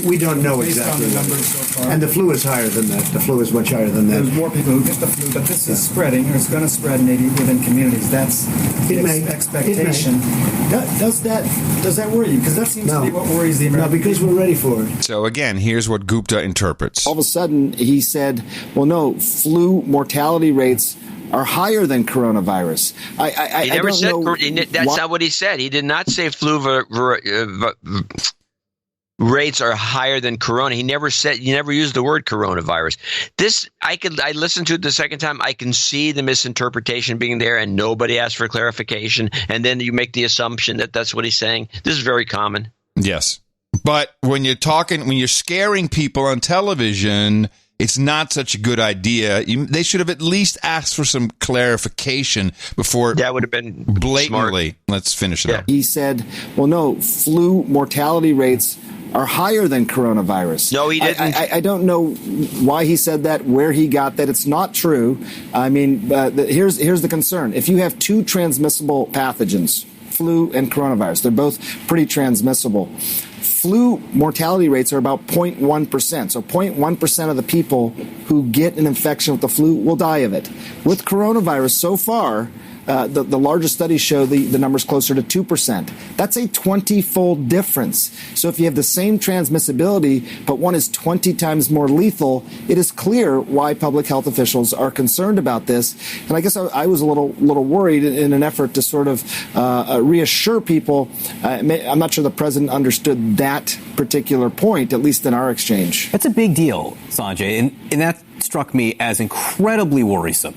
we don't know based exactly. on the numbers so far. And the flu is higher than that. The flu is much higher than that. There's more people who get the flu, but this is spreading, or it's going to spread maybe within communities. That's the expectation. Does that worry you? Because that seems to be what worries the American because people. we're ready for it. So again, here's what Gupta interprets. All of a sudden he said, well, no, flu mortality rates are higher than coronavirus. He never said that's not what he said. He did not say flu rates are higher than corona. He never used the word coronavirus. I listened to it the second time. I can see the misinterpretation being there, and nobody asked for clarification. And then you make the assumption that that's what he's saying. This is very common. Yes. But when you're scaring people on television, it's not such a good idea. They should have at least asked for some clarification before. That would have been blatantly. Smart. Let's finish it up. He said, well, no, flu mortality rates are higher than coronavirus. No, he didn't. I don't know why he said that, where he got that. It's not true. I mean, here's the concern. If you have two transmissible pathogens, flu and coronavirus, they're both pretty transmissible. Flu mortality rates are about 0.1%. So 0.1% of the people who get an infection with the flu will die of it. With coronavirus, so far, the largest studies show the number's closer to 2%. That's a 20-fold difference. So if you have the same transmissibility, but one is 20 times more lethal, it is clear why public health officials are concerned about this. And I guess I was a little worried in an effort to sort of reassure people. I'm not sure the president understood that particular point, at least in our exchange. That's a big deal, Sanjay, and that struck me as incredibly worrisome.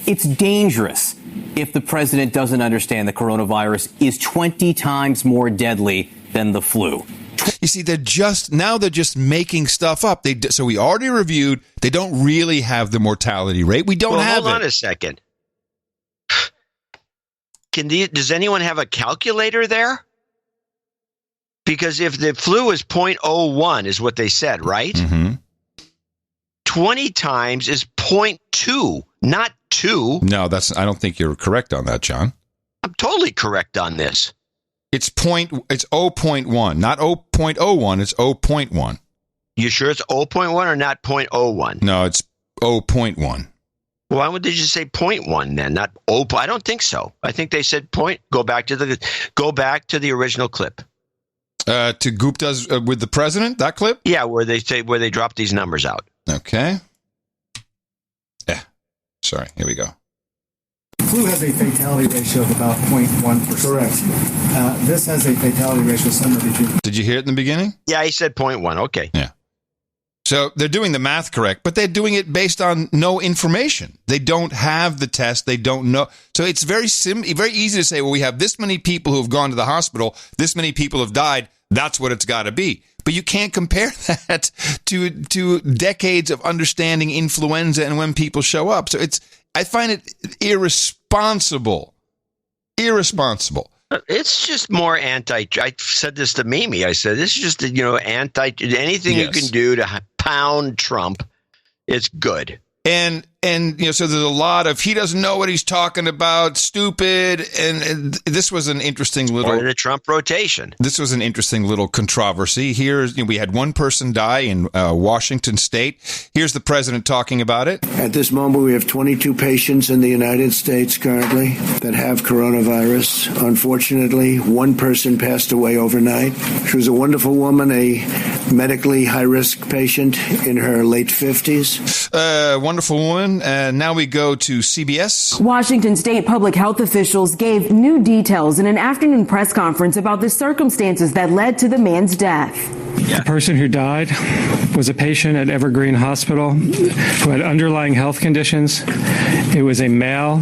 It's dangerous if the president doesn't understand the coronavirus is 20 times more deadly than the flu. You see, they're just making stuff up. So we already reviewed. They don't really have the mortality rate. We don't have it. Hold on a second. Does anyone have a calculator there? Because if the flu is 0.01 is what they said, right? Mm-hmm. 20 times is 0.2, not 2. No, I don't think you're correct on that, John. I'm totally correct on this. It's 0.1, not 0.01, it's 0.1. You sure it's 0.1 or not 0.01? No, it's 0.1. Why would they just say 0.1 then, not 0? I don't think so. I think they said point. Go back to the original clip. To Gupta's with the president, that clip? Yeah, where they drop these numbers out. Okay. Yeah. Sorry. Here we go. Flu has a fatality ratio of about 0.1%. Correct. This has a fatality ratio somewhere between. Did you hear it in the beginning? Yeah, he said 0.1. Okay. Yeah. So they're doing the math correct, but they're doing it based on no information. They don't have the test. They don't know. So it's very easy to say, well, we have this many people who have gone to the hospital. This many people have died. That's what it's got to be. But you can't compare that to decades of understanding influenza and when people show up. So I find it irresponsible. Irresponsible. It's just more I said this to Mimi. I said, this is just, anything you can do to pound Trump, it's good. And so there's a lot of, he doesn't know what he's talking about, stupid. And this was an interesting little. Or the Trump rotation. This was an interesting little controversy. We had one person die in Washington State. Here's the president talking about it. At this moment, we have 22 patients in the United States currently that have coronavirus. Unfortunately, one person passed away overnight. She was a wonderful woman, a medically high-risk patient in her late 50s. Wonderful woman. Now we go to CBS. Washington state public health officials gave new details in an afternoon press conference about the circumstances that led to the man's death. The person who died was a patient at Evergreen Hospital who had underlying health conditions. It was a male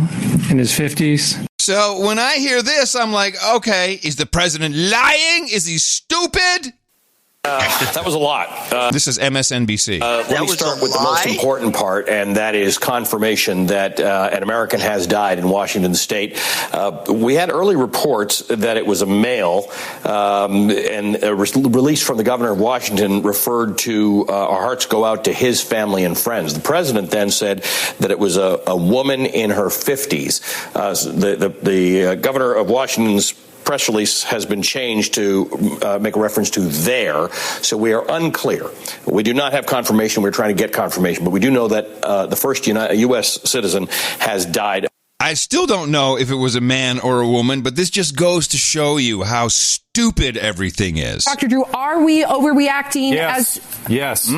in his 50s. So when I hear this, I'm like, okay, is the president lying? Is he stupid? That was a lot. This is MSNBC. Let me start with the most important part, and that is confirmation that an American has died in Washington State. We had early reports that it was a male, and a release from the governor of Washington referred to our hearts go out to his family and friends. The president then said that it was a woman in her 50s. The governor of Washington's press release has been changed to make a reference to there, so we are unclear. We do not have confirmation. We're trying to get confirmation, but we do know that the first U.S. citizen has died. I still don't know if it was a man or a woman, but this just goes to show you how stupid everything is. Dr. Drew, are we overreacting? Yes. Yes.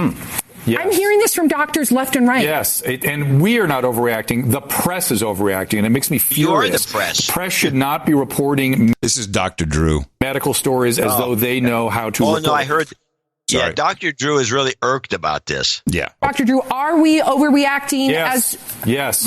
Yes. I'm hearing this from doctors left and right. Yes, and we are not overreacting. The press is overreacting, and it makes me furious. You're the press. The press should not be reporting. This is Dr. Drew. Medical stories as though they know how to. No, I heard. Sorry. Yeah, Dr. Drew is really irked about this. Yeah, Dr. Drew, are we overreacting? Yes. Yes.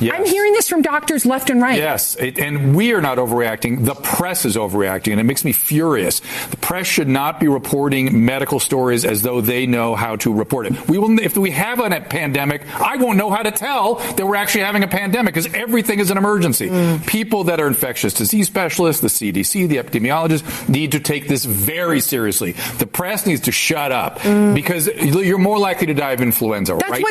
Yes. I'm hearing this from doctors left and right. Yes, and we are not overreacting. The press is overreacting, and it makes me furious. The press should not be reporting medical stories as though they know how to report it. We will, if we have a pandemic, I won't know how to tell that we're actually having a pandemic because everything is an emergency. People that are infectious disease specialists, the CDC, the epidemiologists need to take this very seriously. The press needs to shut up because you're more likely to die of influenza right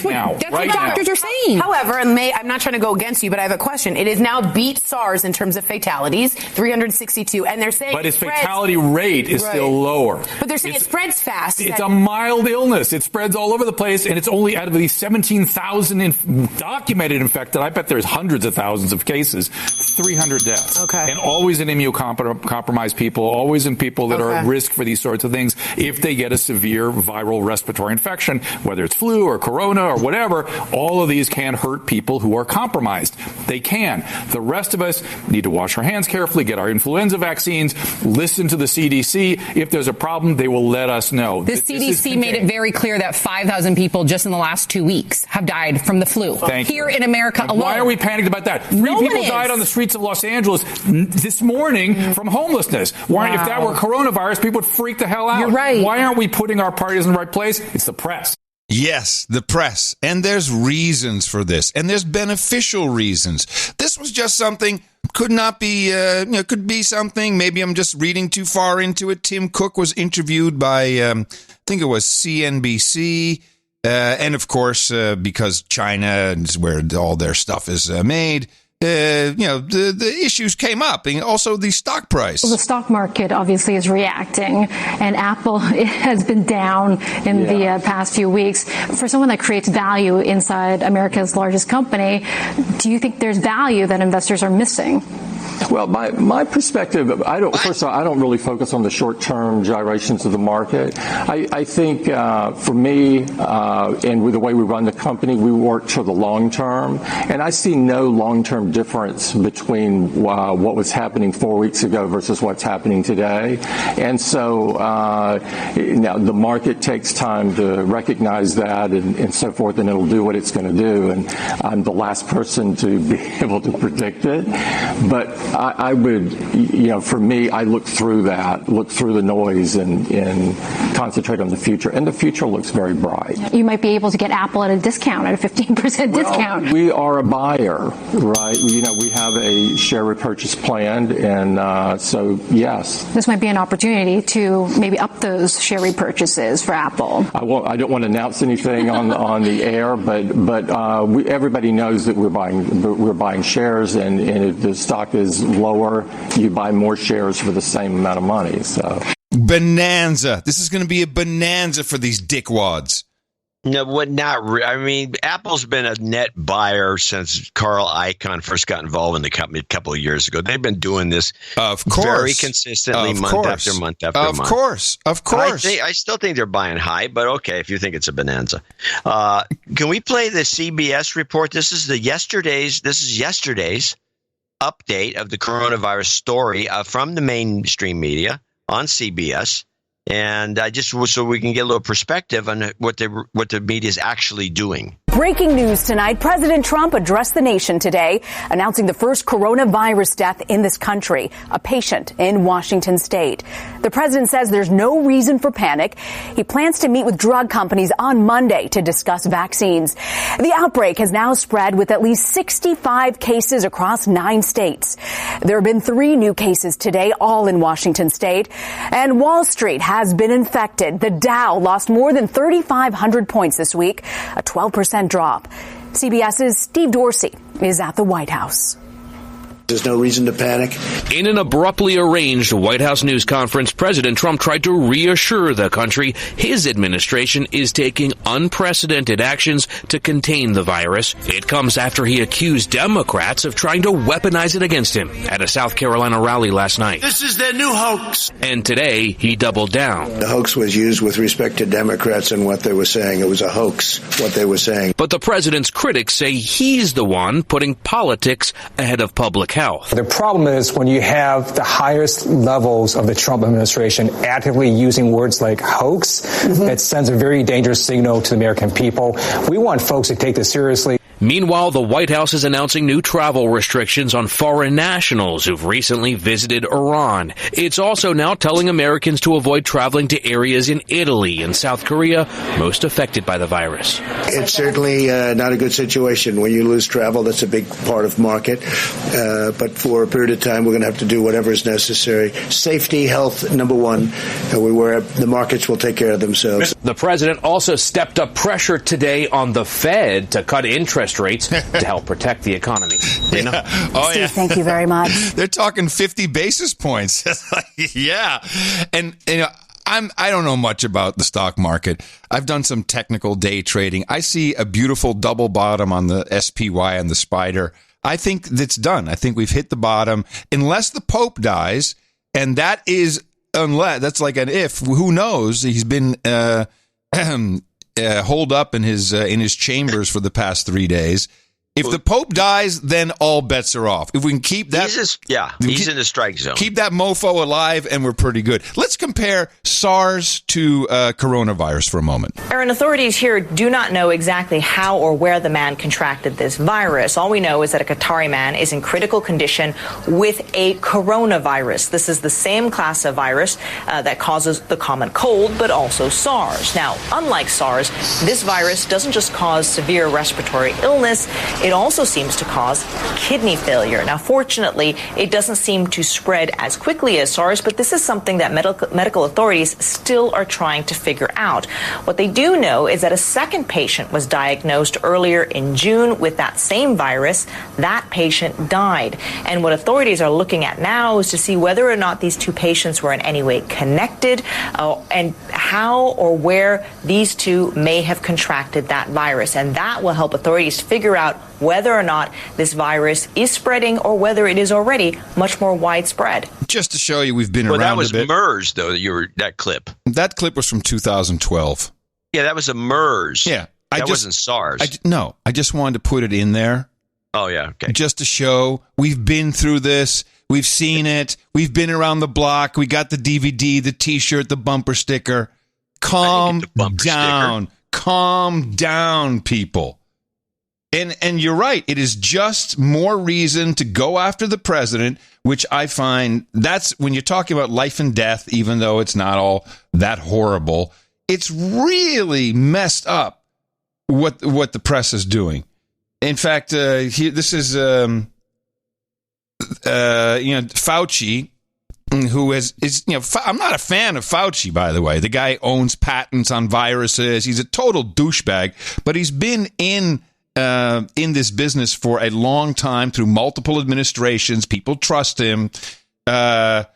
now. That's what doctors are saying. However, I'm not trying to go against you, but I have a question. It has now beat SARS in terms of fatalities, 362, and they're saying but its fatality rate is still lower. But they're saying it spreads fast. It's a mild illness. It spreads all over the place, and it's only out of these 17,000 documented infected. I bet there's hundreds of thousands of cases, 300 deaths. Okay. And always in immunocompromised people, always in people that are at risk for these sorts of things if they get a severe viral respiratory infection, whether it's flu or corona or whatever. All of these can hurt people who are compromised. They can. The rest of us need to wash our hands carefully, get our influenza vaccines, listen to the CDC. If there's a problem, they will let us know. The CDC made it very clear that 5,000 people just in the last 2 weeks have died from the flu here in America alone. Why are we panicked about that? Three people died on the streets of Los Angeles this morning from homelessness. Why, if that were coronavirus, people would freak the hell out. You're right. Why aren't we putting our parties in the right place? It's the press. Yes, the press. And there's reasons for this. And there's beneficial reasons. This was just something, could not be, could be something. Maybe I'm just reading too far into it. Tim Cook was interviewed by, I think it was CNBC. And of course, because China is where all their stuff is made, the issues came up, and also the stock price. Well, the stock market obviously is reacting, and Apple has been down in the past few weeks. For someone that creates value inside America's largest company, do you think there's value that investors are missing? Well, my perspective, first of all, I don't really focus on the short-term gyrations of the market. I think for me, and with the way we run the company, we work for the long term, and I see no long-term difference between what was happening 4 weeks ago versus what's happening today. And so now the market takes time to recognize that and so forth, and it'll do what it's going to do. And I'm the last person to be able to predict it, but I would, for me, I look through the noise and concentrate on the future. And the future looks very bright. You might be able to get Apple at a discount, at a 15% discount. We are a buyer, right? We have a share repurchase planned. And so, yes. This might be an opportunity to maybe up those share repurchases for Apple. I don't want to announce anything on the air, but everybody knows that we're buying shares, and if the stock is lower, you buy more shares for the same amount of money. So bonanza. This is going to be a bonanza for these dickwads. No, I mean, Apple's been a net buyer since Carl Icahn first got involved in the company a couple of years ago. They've been doing this, of course, very consistently, month after month after month. Of course. I still think they're buying high, but okay, if you think it's a bonanza. Can we play the CBS report? This is yesterday's update of the coronavirus story from the mainstream media on CBS. And so we can get a little perspective on what the media is actually doing. Breaking news tonight. President Trump addressed the nation today, announcing the first coronavirus death in this country, a patient in Washington state. The president says there's no reason for panic. He plans to meet with drug companies on Monday to discuss vaccines. The outbreak has now spread with at least 65 cases across 9 states. There have been 3 new cases today, all in Washington state. And Wall Street has been infected. The Dow lost more than 3,500 points this week, a 12% drop. CBS's Steve Dorsey is at the White House. There's no reason to panic. In an abruptly arranged White House news conference, President Trump tried to reassure the country his administration is taking unprecedented actions to contain the virus. It comes after he accused Democrats of trying to weaponize it against him at a South Carolina rally last night. This is their new hoax. And today, he doubled down. The hoax was used with respect to Democrats and what they were saying. It was a hoax, what they were saying. But the president's critics say he's the one putting politics ahead of public health. The problem is when you have the highest levels of the Trump administration actively using words like hoax, it sends a very dangerous signal to the American people. We want folks to take this seriously. Meanwhile, the White House is announcing new travel restrictions on foreign nationals who've recently visited Iran. It's also now telling Americans to avoid traveling to areas in Italy and South Korea most affected by the virus. It's certainly not a good situation. When you lose travel, that's a big part of market. But for a period of time, we're going to have to do whatever is necessary. Safety, health, number one. The markets will take care of themselves. The president also stepped up pressure today on the Fed to cut interest rates to help protect the economy. Dana? Oh, Steve, thank you very much. They're talking 50 basis points. Yeah. And I don't know much about the stock market. I've done some technical day trading. I see a beautiful double bottom on the SPY and the Spider. I think that's done. I think we've hit the bottom unless the Pope dies. And that's like an if. Who knows? He's been holed up in his chambers for the past 3 days. If the Pope dies, then all bets are off. If we can keep that... He's in the strike zone. Keep that mofo alive, and we're pretty good. Let's compare SARS to coronavirus for a moment. Aaron, authorities here do not know exactly how or where the man contracted this virus. All we know is that a Qatari man is in critical condition with a coronavirus. This is the same class of virus that causes the common cold, but also SARS. Now, unlike SARS, this virus doesn't just cause severe respiratory illness. It also seems to cause kidney failure. Now, fortunately, it doesn't seem to spread as quickly as SARS, but this is something that medical authorities still are trying to figure out. What they do know is that a second patient was diagnosed earlier in June with that same virus. That patient died. And what authorities are looking at now is to see whether or not these 2 patients were in any way connected and how or where these 2 may have contracted that virus. And that will help authorities figure out whether or not this virus is spreading or whether it is already much more widespread. Just to show you we've been around that was a bit. MERS, though, that clip. That clip was from 2012. Yeah, that was a MERS. Yeah. That wasn't SARS. I just wanted to put it in there. Oh, yeah, okay. Just to show we've been through this. We've seen it. We've been around the block. We got the DVD, the T-shirt, the bumper sticker. Calm down. Calm down, people. And you're right. It is just more reason to go after the president, which I find that's when you're talking about life and death, even though it's not all that horrible. It's really messed up what the press is doing. In fact, this is Fauci, who is I'm not a fan of Fauci, by the way. The guy owns patents on viruses. He's a total douchebag, but he's been in this business for a long time through multiple administrations. People trust him. So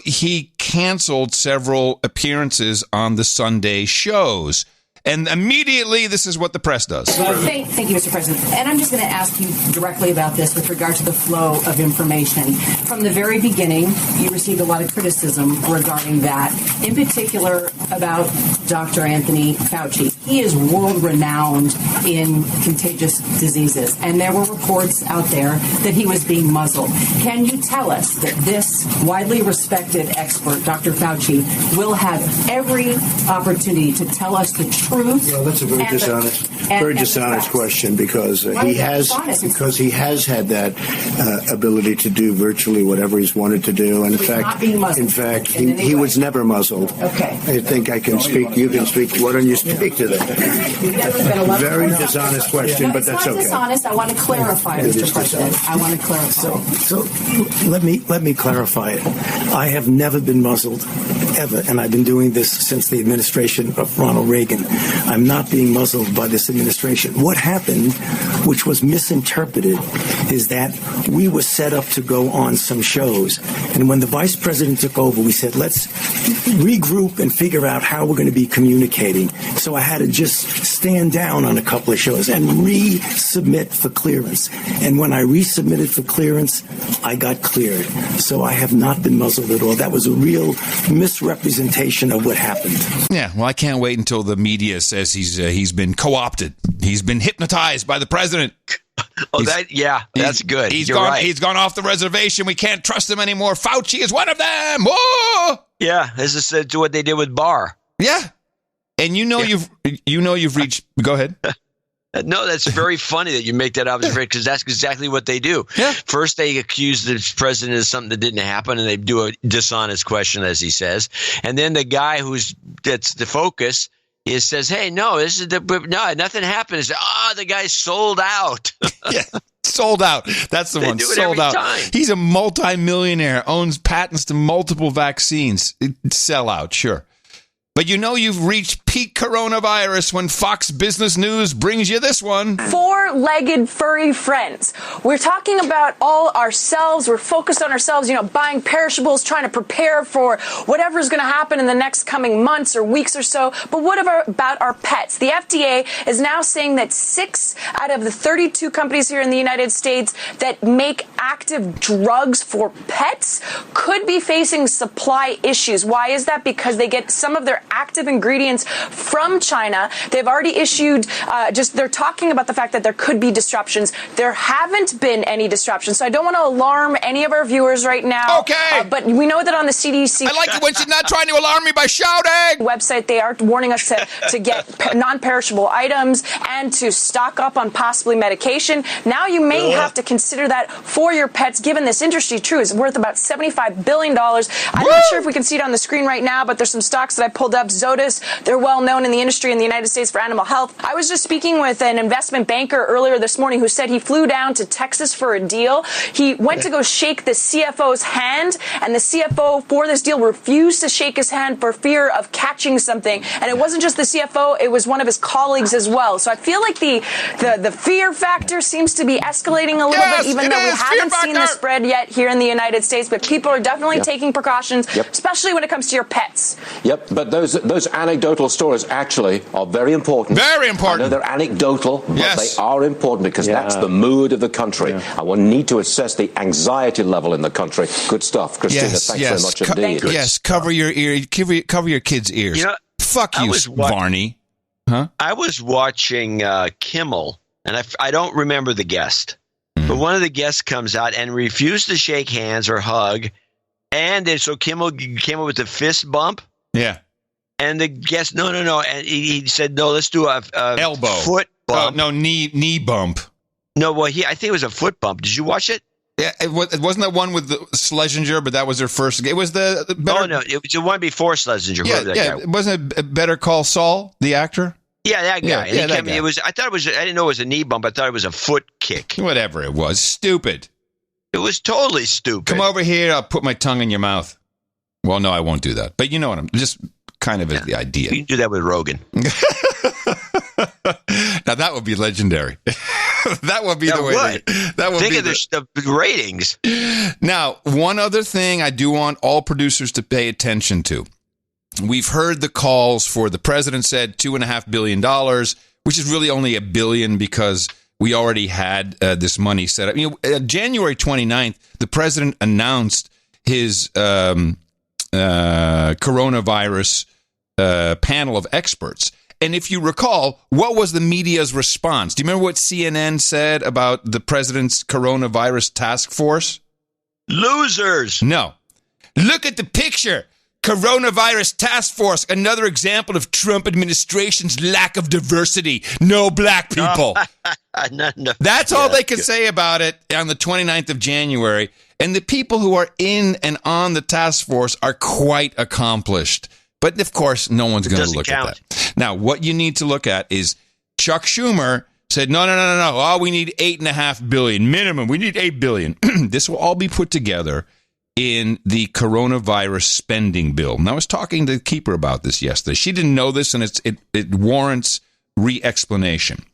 he canceled several appearances on the Sunday shows. And immediately, this is what the press does. Thank you, Mr. President. And I'm just going to ask you directly about this with regard to the flow of information. From the very beginning, you received a lot of criticism regarding that, in particular about Dr. Anthony Fauci. He is world-renowned in contagious diseases, and there were reports out there that he was being muzzled. Can you tell us that this widely respected expert, Dr. Fauci, will have every opportunity to tell us the truth? Well, that's a very dishonest question because he has had that ability to do virtually whatever he's wanted to do, and in fact, he was never muzzled. Okay. I think I can speak. You can speak. Why don't you speak to that? Very dishonest question, but that's okay. It's not dishonest. I want to clarify, Mr. President. I want to clarify. So let me clarify it. I have never been muzzled, ever, and I've been doing this since the administration of Ronald Reagan. I'm not being muzzled by this administration. What happened, which was misinterpreted, is that we were set up to go on some shows. And when the vice president took over, we said, let's regroup and figure out how we're going to be communicating. So I had to just stand down on a couple of shows and resubmit for clearance. And when I resubmitted for clearance, I got cleared. So I have not been muzzled at all. That was a real misrepresentation of what happened. Yeah, well, I can't wait until the media says he's been co-opted. He's been hypnotized by the president. That's good. He's You're gone. right. He's gone off the reservation. We can't trust him anymore. Fauci is one of them. Whoa! Yeah, this is what they did with Barr. Yeah, and you've reached. Go ahead. No, that's very funny that you make that observation because that's exactly what they do. Yeah. First, they accuse the president of something that didn't happen, and they do a dishonest question, as he says. And then the guy that's the focus says, "Hey, no, nothing happened." It's the guy's sold out. Yeah, sold out. That's the one. Sold out. Time. He's a multimillionaire, owns patents to multiple vaccines. Sell out, sure. But you've reached peak coronavirus when Fox Business News brings you this one. Four-legged furry friends. We're talking about all ourselves. We're focused on ourselves, buying perishables, trying to prepare for whatever's going to happen in the next coming months or weeks or so. But what about our pets? The FDA is now saying that 6 out of the 32 companies here in the United States that make active drugs for pets could be facing supply issues. Why is that? Because they get some of their active ingredients from China. They've already issued, they're talking about the fact that there could be disruptions. There haven't been any disruptions. So I don't want to alarm any of our viewers right now. Okay. But we know that on the CDC. I like it when she's not trying to alarm me by shouting. Website, they are warning us to get non-perishable items and to stock up on possibly medication. Now you may have to consider that for your pets, given this industry, true, is worth about $75 billion. I'm not sure if we can see it on the screen right now, but there's some stocks that I pulled up. Zoetis, they're well known in the industry in the United States for animal health. I was just speaking with an investment banker earlier this morning who said he flew down to Texas for a deal. He went to go shake the CFO's hand, and the CFO for this deal refused to shake his hand for fear of catching something. And it wasn't just the CFO, it was one of his colleagues as well. So I feel like the fear factor seems to be escalating a little bit, even though we haven't seen the spread yet here in the United States. But people are definitely taking precautions, especially when it comes to your pets. Yep, but those anecdotal stories actually are very important. Very important. I know they're anecdotal, but they are important because that's the mood of the country. I will need to assess the anxiety level in the country. Good stuff, Christina. Thanks very much indeed. Yes, cover your ear, cover your kids' ears. Fuck you, Varney. Huh? I was watching Kimmel, and I don't remember the guest, but one of the guests comes out and refused to shake hands or hug, and so Kimmel came up with a fist bump. Yeah. And the guest, no. And he said, no, let's do a elbow, foot bump. No, knee bump. No, well, I think it was a foot bump. Did you watch it? Yeah, it wasn't that one with the Schlesinger, but that was their first. It was the better. Oh, no, it was the one before Schlesinger. Yeah. Wasn't it Better Call Saul, the actor? Yeah, that guy. Yeah, that guy. I didn't know it was a knee bump. I thought it was a foot kick. Whatever it was. Stupid. It was totally stupid. Come over here. I'll put my tongue in your mouth. Well, no, I won't do that. But you know what I'm just kind of the idea. You can do that with Rogan. Now that would be legendary. That would be the way. That would think be of the ratings. Now, one other thing I do want all producers to pay attention to. We've heard the calls for, the president said $2.5 billion, which is really only $1 billion because we already had this money set up. January 29th, the president announced his coronavirus panel of experts. And if you recall, what was the media's response? Do you remember what CNN said about the president's coronavirus task force? Losers. No. Look at the picture. Coronavirus task force, another example of Trump administration's lack of diversity. No black people. No. That's all they could say about it on the 29th of January. And the people who are in and on the task force are quite accomplished. But, of course, no one's going to look at that. Now, what you need to look at is Chuck Schumer said, no. Oh, we need $8.5 billion minimum. We need $8 billion. This will all be put together in the coronavirus spending bill. And I was talking to Keeper about this yesterday. She didn't know this, and it warrants re-explanation.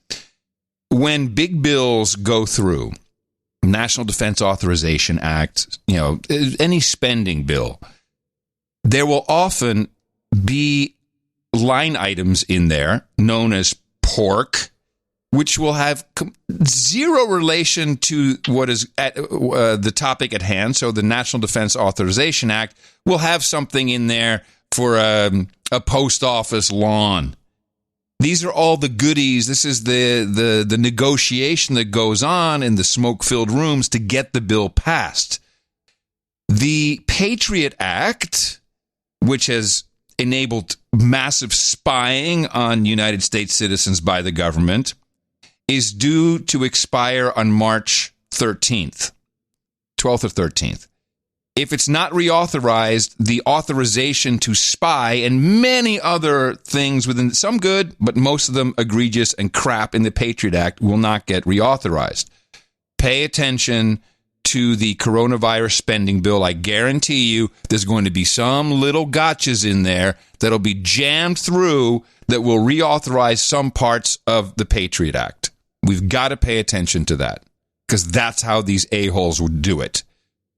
When big bills go through, National Defense Authorization Act, any spending bill, there will often be line items in there known as pork, which will have zero relation to what is at the topic at hand. So the National Defense Authorization Act will have something in there for a post office lawn. These are all the goodies. This is the negotiation that goes on in the smoke-filled rooms to get the bill passed. The Patriot Act, which has enabled massive spying on United States citizens by the government, is due to expire on March 13th, 12th or 13th. If it's not reauthorized, the authorization to spy and many other things within, some good, but most of them egregious and crap in the Patriot Act, will not get reauthorized. Pay attention to the coronavirus spending bill. I guarantee you there's going to be some little gotchas in there that'll be jammed through that will reauthorize some parts of the Patriot Act. We've got to pay attention to that because that's how these a-holes would do it.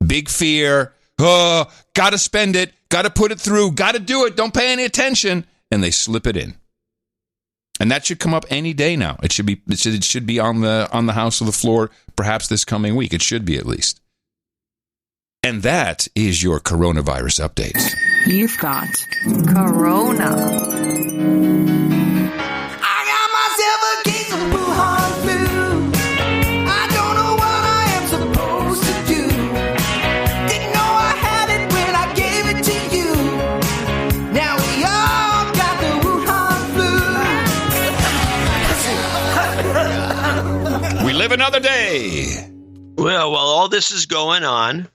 Big fear. Oh, got to spend it. Got to put it through. Got to do it. Don't pay any attention. And they slip it in. And that should come up any day now. It should be on the House of the floor, perhaps this coming week. It should be at least. And that is your coronavirus update. You've got Corona. Live another day. Well, while all this is going on,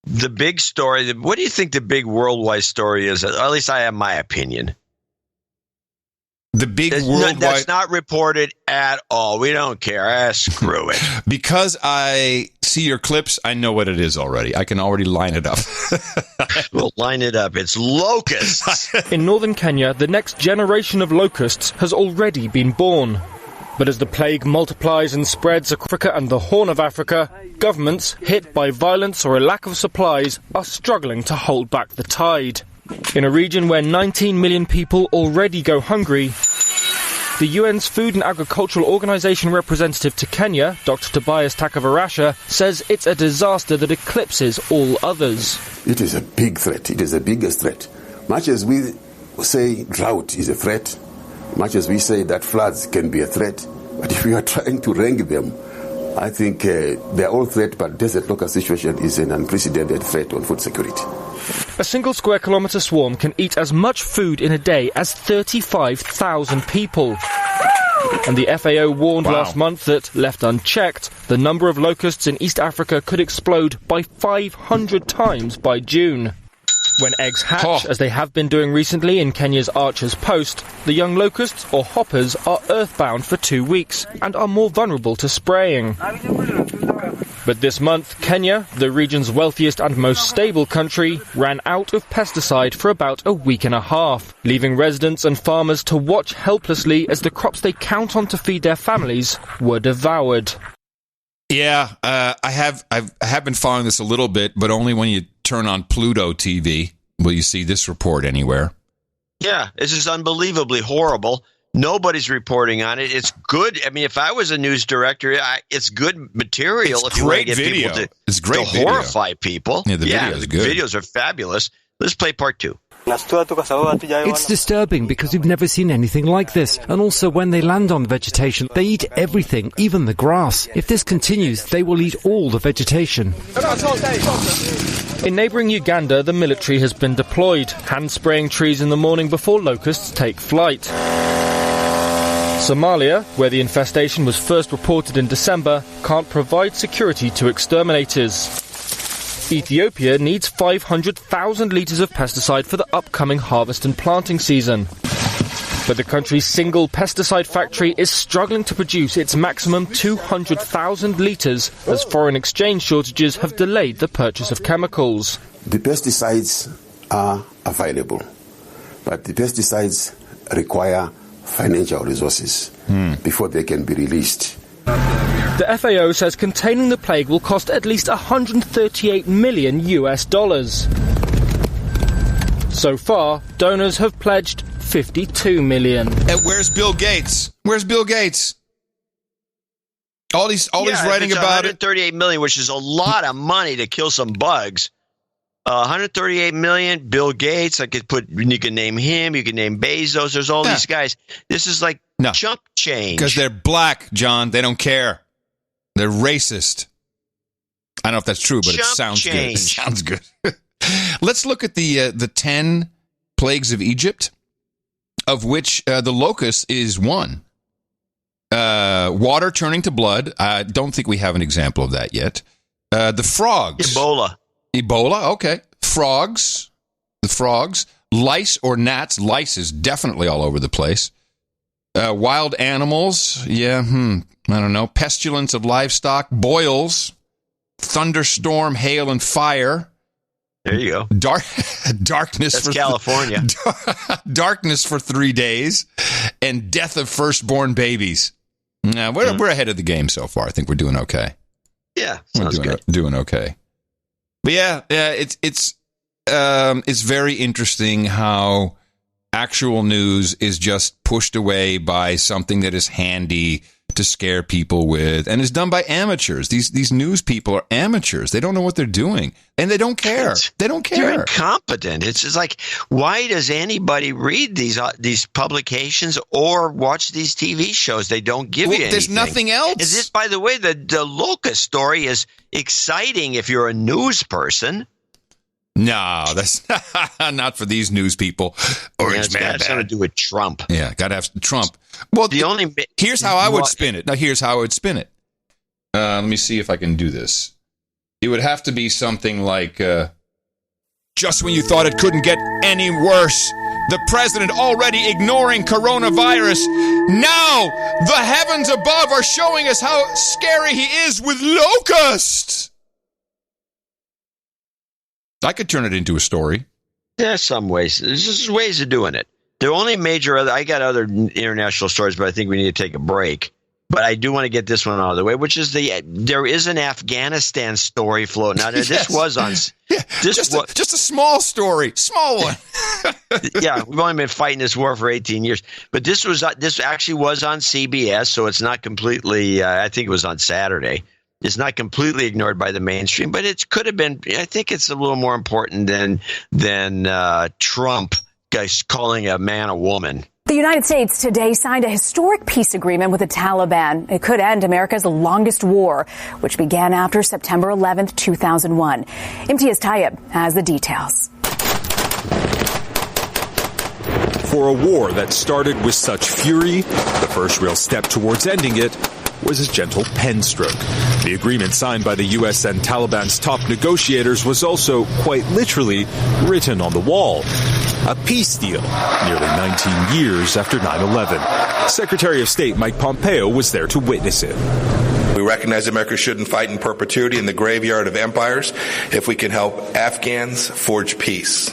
the big story, what do you think the big worldwide story is? Or at least I have my opinion. The big worldwide... That's not reported at all. We don't care. Screw it. Because I see your clips, I know what it is already. I can already line it up. We'll line it up. It's locusts. In northern Kenya, the next generation of locusts has already been born. But as the plague multiplies and spreads across Africa and the Horn of Africa, governments hit by violence or a lack of supplies are struggling to hold back the tide. In a region where 19 million people already go hungry, the UN's Food and Agricultural Organization representative to Kenya, Dr. Tobias Takavarasha, says it's a disaster that eclipses all others. It is a big threat. It is the biggest threat. Much as we say drought is a threat, much as we say that floods can be a threat, but if we are trying to rank them, I think they're all threat, but desert locust situation is an unprecedented threat on food security. A single square kilometre swarm can eat as much food in a day as 35,000 people. And the FAO warned last month that, left unchecked, the number of locusts in East Africa could explode by 500 times by June. When eggs hatch, as they have been doing recently in Kenya's Archer's Post, the young locusts, or hoppers, are earthbound for 2 weeks and are more vulnerable to spraying. But this month, Kenya, the region's wealthiest and most stable country, ran out of pesticide for about a week and a half, leaving residents and farmers to watch helplessly as the crops they count on to feed their families were devoured. Yeah, I have been following this a little bit, but only when you turn on Pluto TV. Will you see this report anywhere? Yeah, this is unbelievably horrible. Nobody's reporting on it. It's good. I mean, if I was a news director, it's good material. It's if you want to great get video. people It's great to video. horrify people. Yeah, the video is good. Videos are fabulous. Let's play part 2. It's disturbing because we've never seen anything like this. And also when they land on the vegetation, they eat everything, even the grass. If this continues, they will eat all the vegetation. In neighbouring Uganda, the military has been deployed, hand-spraying trees in the morning before locusts take flight. Somalia, where the infestation was first reported in December, can't provide security to exterminators. Ethiopia needs 500,000 litres of pesticide for the upcoming harvest and planting season. But the country's single pesticide factory is struggling to produce its maximum 200,000 litres as foreign exchange shortages have delayed the purchase of chemicals. The pesticides are available, but the pesticides require financial resources before they can be released. The FAO says containing the plague will cost at least $138 million. So far, donors have pledged $52 million. Where's Bill Gates? Where's Bill Gates? All he's writing about it. $138 million, which is a lot of money to kill some bugs. $138 million. Bill Gates. You can name him. You can name Bezos. There's all these guys. This is like chump change. Because they're black, John. They don't care. They're racist. I don't know if that's true, but it sounds good. It sounds good. Let's look at the 10 plagues of Egypt, of which the locust is one. Water turning to blood. I don't think we have an example of that yet. The frogs. Ebola, okay. Frogs. The frogs. Lice or gnats. Lice is definitely all over the place. Wild animals. I don't know. Pestilence of livestock. Boils. Thunderstorm, hail, and fire. There you go. Darkness. That's for California. Darkness for 3 days. And death of firstborn babies. We're ahead of the game so far. I think we're doing okay. Yeah, sounds good. Doing okay. But it's very interesting how actual news is just pushed away by something that is handy to scare people with, and is done by amateurs. These news people are amateurs. They don't know what they're doing, and they don't care. They don't care. They're incompetent. It's just like, why does anybody read these publications or watch these TV shows? They don't give you anything. There's nothing else. Is this, by the way, the locust story is exciting if you're a news person. No, that's not for these news people. Orange man, it's got to do with Trump. Yeah, got to have Trump. Well, here's how I would spin it. Now, here's how I would spin it. Let me see if I can do this. It would have to be something like, just when you thought it couldn't get any worse, the president already ignoring coronavirus. Now, the heavens above are showing us how scary he is with locusts. I could turn it into a story. There's some ways. There's just ways of doing it. The only major I got other international stories, but I think we need to take a break. But I do want to get this one out of the way, which is there is an Afghanistan story floating out there. This was on. Just a small story, small one. Yeah, we've only been fighting this war for 18 years, but this actually was on CBS, so it's not completely. I think it was on Saturday. It's not completely ignored by the mainstream, but it could have been. I think it's a little more important than Trump guys calling a man a woman. The United States today signed a historic peace agreement with the Taliban. It could end America's longest war, which began after September 11th, 2001. Imtiaz Tayyib has the details. For a war that started with such fury, the first real step towards ending it was his gentle pen stroke. The agreement signed by the U.S. and Taliban's top negotiators was also, quite literally, written on the wall. A peace deal, nearly 19 years after 9/11. Secretary of State Mike Pompeo was there to witness it. We recognize America shouldn't fight in perpetuity in the graveyard of empires if we can help Afghans forge peace.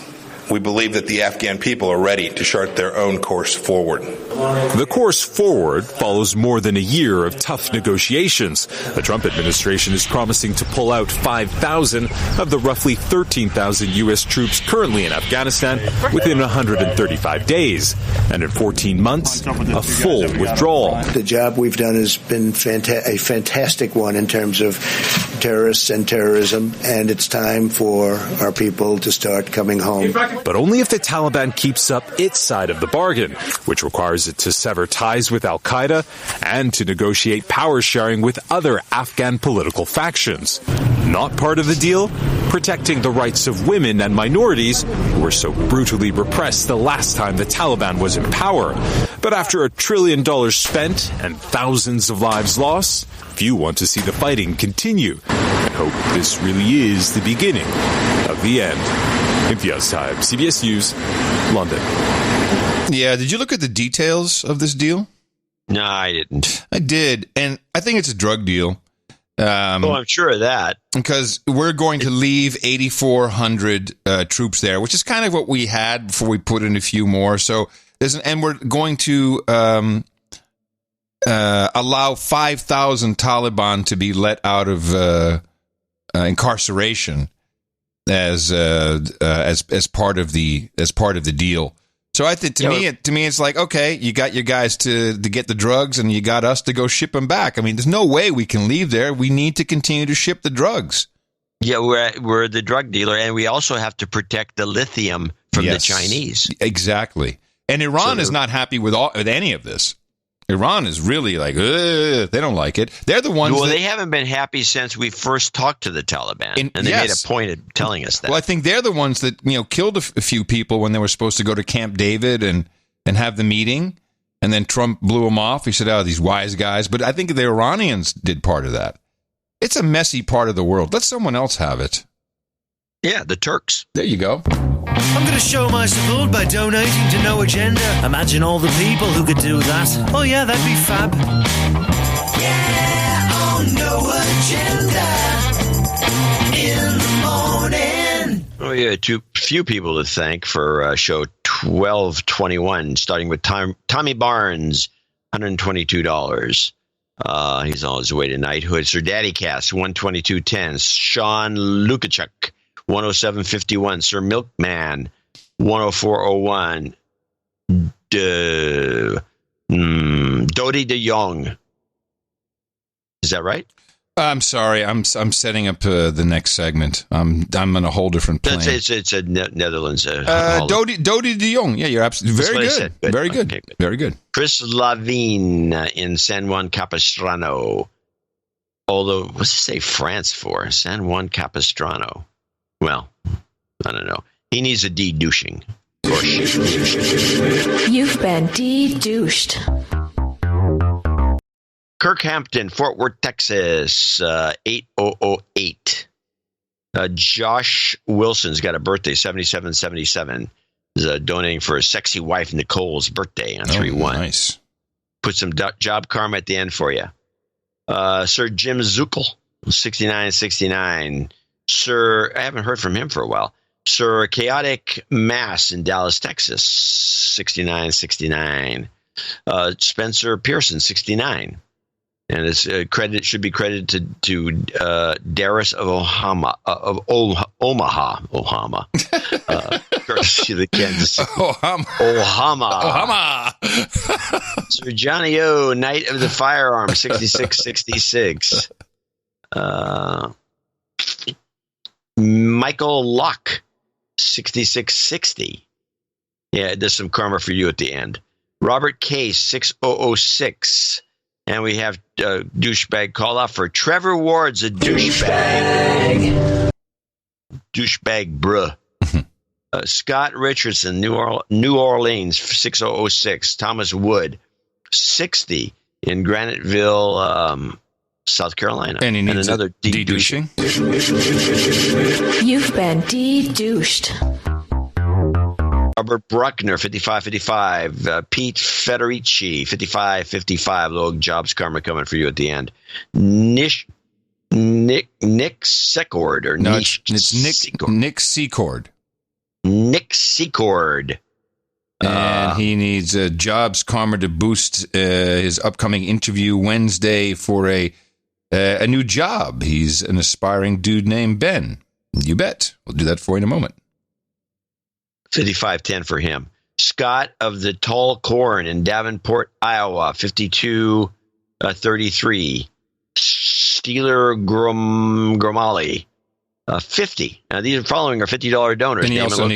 we believe that the Afghan people are ready to chart their own course forward. The course forward follows more than a year of tough negotiations. The Trump administration is promising to pull out 5,000 of the roughly 13,000 U.S. troops currently in Afghanistan within 135 days. And in 14 months, a full withdrawal. The job we've done has been a fantastic one in terms of terrorists and terrorism, and it's time for our people to start coming home. But only if the Taliban keeps up its side of the bargain, which requires it to sever ties with al-Qaeda and to negotiate power sharing with other Afghan political factions. Not part of the deal? Protecting the rights of women and minorities who were so brutally repressed the last time the Taliban was in power. But after $1 trillion spent and thousands of lives lost, few want to see the fighting continue and hope this really is the beginning of the end. Imtiaz Taib, CBS News, London. Yeah, did you look at the details of this deal? No, I didn't. I did, and I think it's a drug deal. I'm sure of that. Because we're going to leave 8,400 troops there, which is kind of what we had before we put in a few more. So, and we're going to allow 5,000 Taliban to be let out of incarceration as part of the deal. So I think to me it's like, okay, you got your guys to get the drugs and you got us to go ship them back. I mean, there's no way we can leave there. We need to continue to ship the drugs. Yeah, we're the drug dealer, and we also have to protect the lithium from the Chinese. Exactly. And Iran is not happy with any of this. Iran is really like, they don't like it. They're the ones. Well, they haven't been happy since we first talked to the Taliban, and they made a point of telling us that. Well, I think they're the ones that killed a few people when they were supposed to go to Camp David and have the meeting, and then Trump blew them off. He said, "Oh, these wise guys." But I think the Iranians did part of that. It's a messy part of the world. Let someone else have it. Yeah, the Turks. There you go. I'm going to show my support by donating to No Agenda. Imagine all the people who could do that. Oh yeah, that'd be fab. Yeah, on No Agenda in the morning. Oh yeah, too few people to thank for show 1221, starting with Tommy Barnes, $122. He's on his way to knighthood. Sir Daddy Cast, $122.10. Sean Lukachuk, $107.51. Sir Milkman, $104.01. Dodie de Jong. Is that right? I'm sorry. I'm setting up the next segment. I'm on a whole different plane. It's a Netherlands. Dodie de Jong. Yeah, you're absolutely very good. Very good. Okay, very good. Chris Lavine in San Juan Capistrano. Although, what's it say France for? San Juan Capistrano. Well, I don't know. He needs a de-douching. You've been de-douched. Kirkhampton, Fort Worth, Texas, 8008. Josh Wilson's got a birthday, 7777. Is donating for his sexy wife Nicole's birthday on 3/1. Nice. Put some job karma at the end for you. Sir Jim Zuckel, 6969. Sir, I haven't heard from him for a while. Sir Chaotic Mass in Dallas, Texas, 6969. Spencer Pearson, 69. And his credit should be credited to Darius of Omaha. Courtesy of the Kansas City. Ohama. Sir Johnny O, Knight of the Firearm, 6666. Michael Locke, 6660. Yeah, there's some karma for you at the end. Robert Case, 6006. And we have douchebag call out for Trevor Ward's a douchebag. Douchebag, bruh. Scott Richardson, New Orleans, 6006. Thomas Wood, 60 in Graniteville, South Carolina. And he needs another de-douching. You've been de-douched. Robert Bruckner, 5555. Pete Federici, 5555. Little jobs karma coming for you at the end. Nick Secord, or no, it's Nick Secord. Nick Secord. And he needs Jobs Karma to boost his upcoming interview Wednesday for a new job. He's an aspiring dude named Ben. You bet. We'll do that for you in a moment. 5510 for him. Scott of the Tall Corn in Davenport, Iowa, 5233. Steeler Gromali, 50. Now, these following are $50 donors. And he also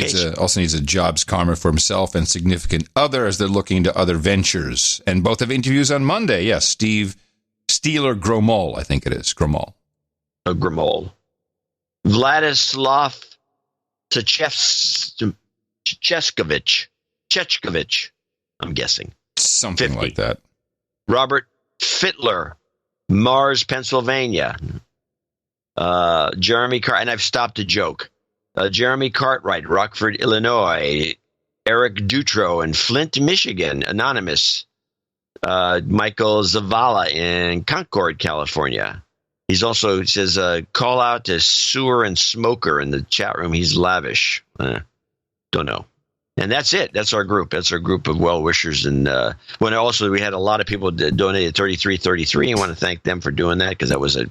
needs a Jobs Karma for himself and significant other as they're looking to other ventures. And both have interviews on Monday. Yes, Steve Steeler Gromol, I think it is. Gromol. Gromol. Vladislav Chechkovich, I'm guessing. Something 50. Like that. Robert Fittler, Mars, Pennsylvania. Jeremy and I've stopped a joke. Jeremy Cartwright, Rockford, Illinois. Eric Dutro in Flint, Michigan. Anonymous. Michael Zavala in Concord, California. He's also, it says, call out to Sewer and Smoker in the chat room. He's lavish. Don't know. And that's it. That's our group. That's our group of well-wishers. And when also we had a lot of people that donated $33.33. I want to thank them for doing that because that was a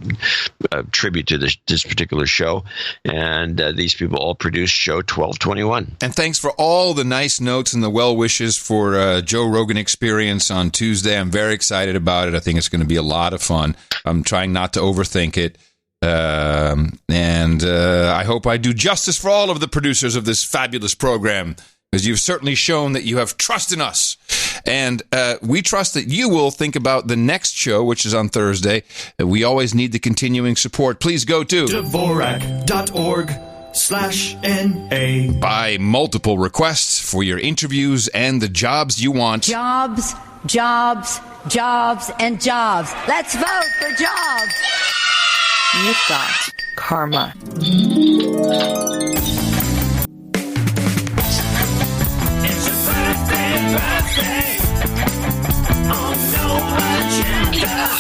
tribute to this particular show. And these people all produced show 1221. And thanks for all the nice notes and the well wishes for Joe Rogan Experience on Tuesday. I'm very excited about it. I think it's going to be a lot of fun. I'm trying not to overthink it. And I hope I do justice for all of the producers of this fabulous program, because you've certainly shown that you have trust in us. And we trust that you will think about the next show, which is on Thursday. We always need the continuing support. Please go to Dvorak.org/NA. By multiple requests for your interviews and the jobs you want. Jobs, jobs, jobs, and jobs. Let's vote for jobs. You've got karma.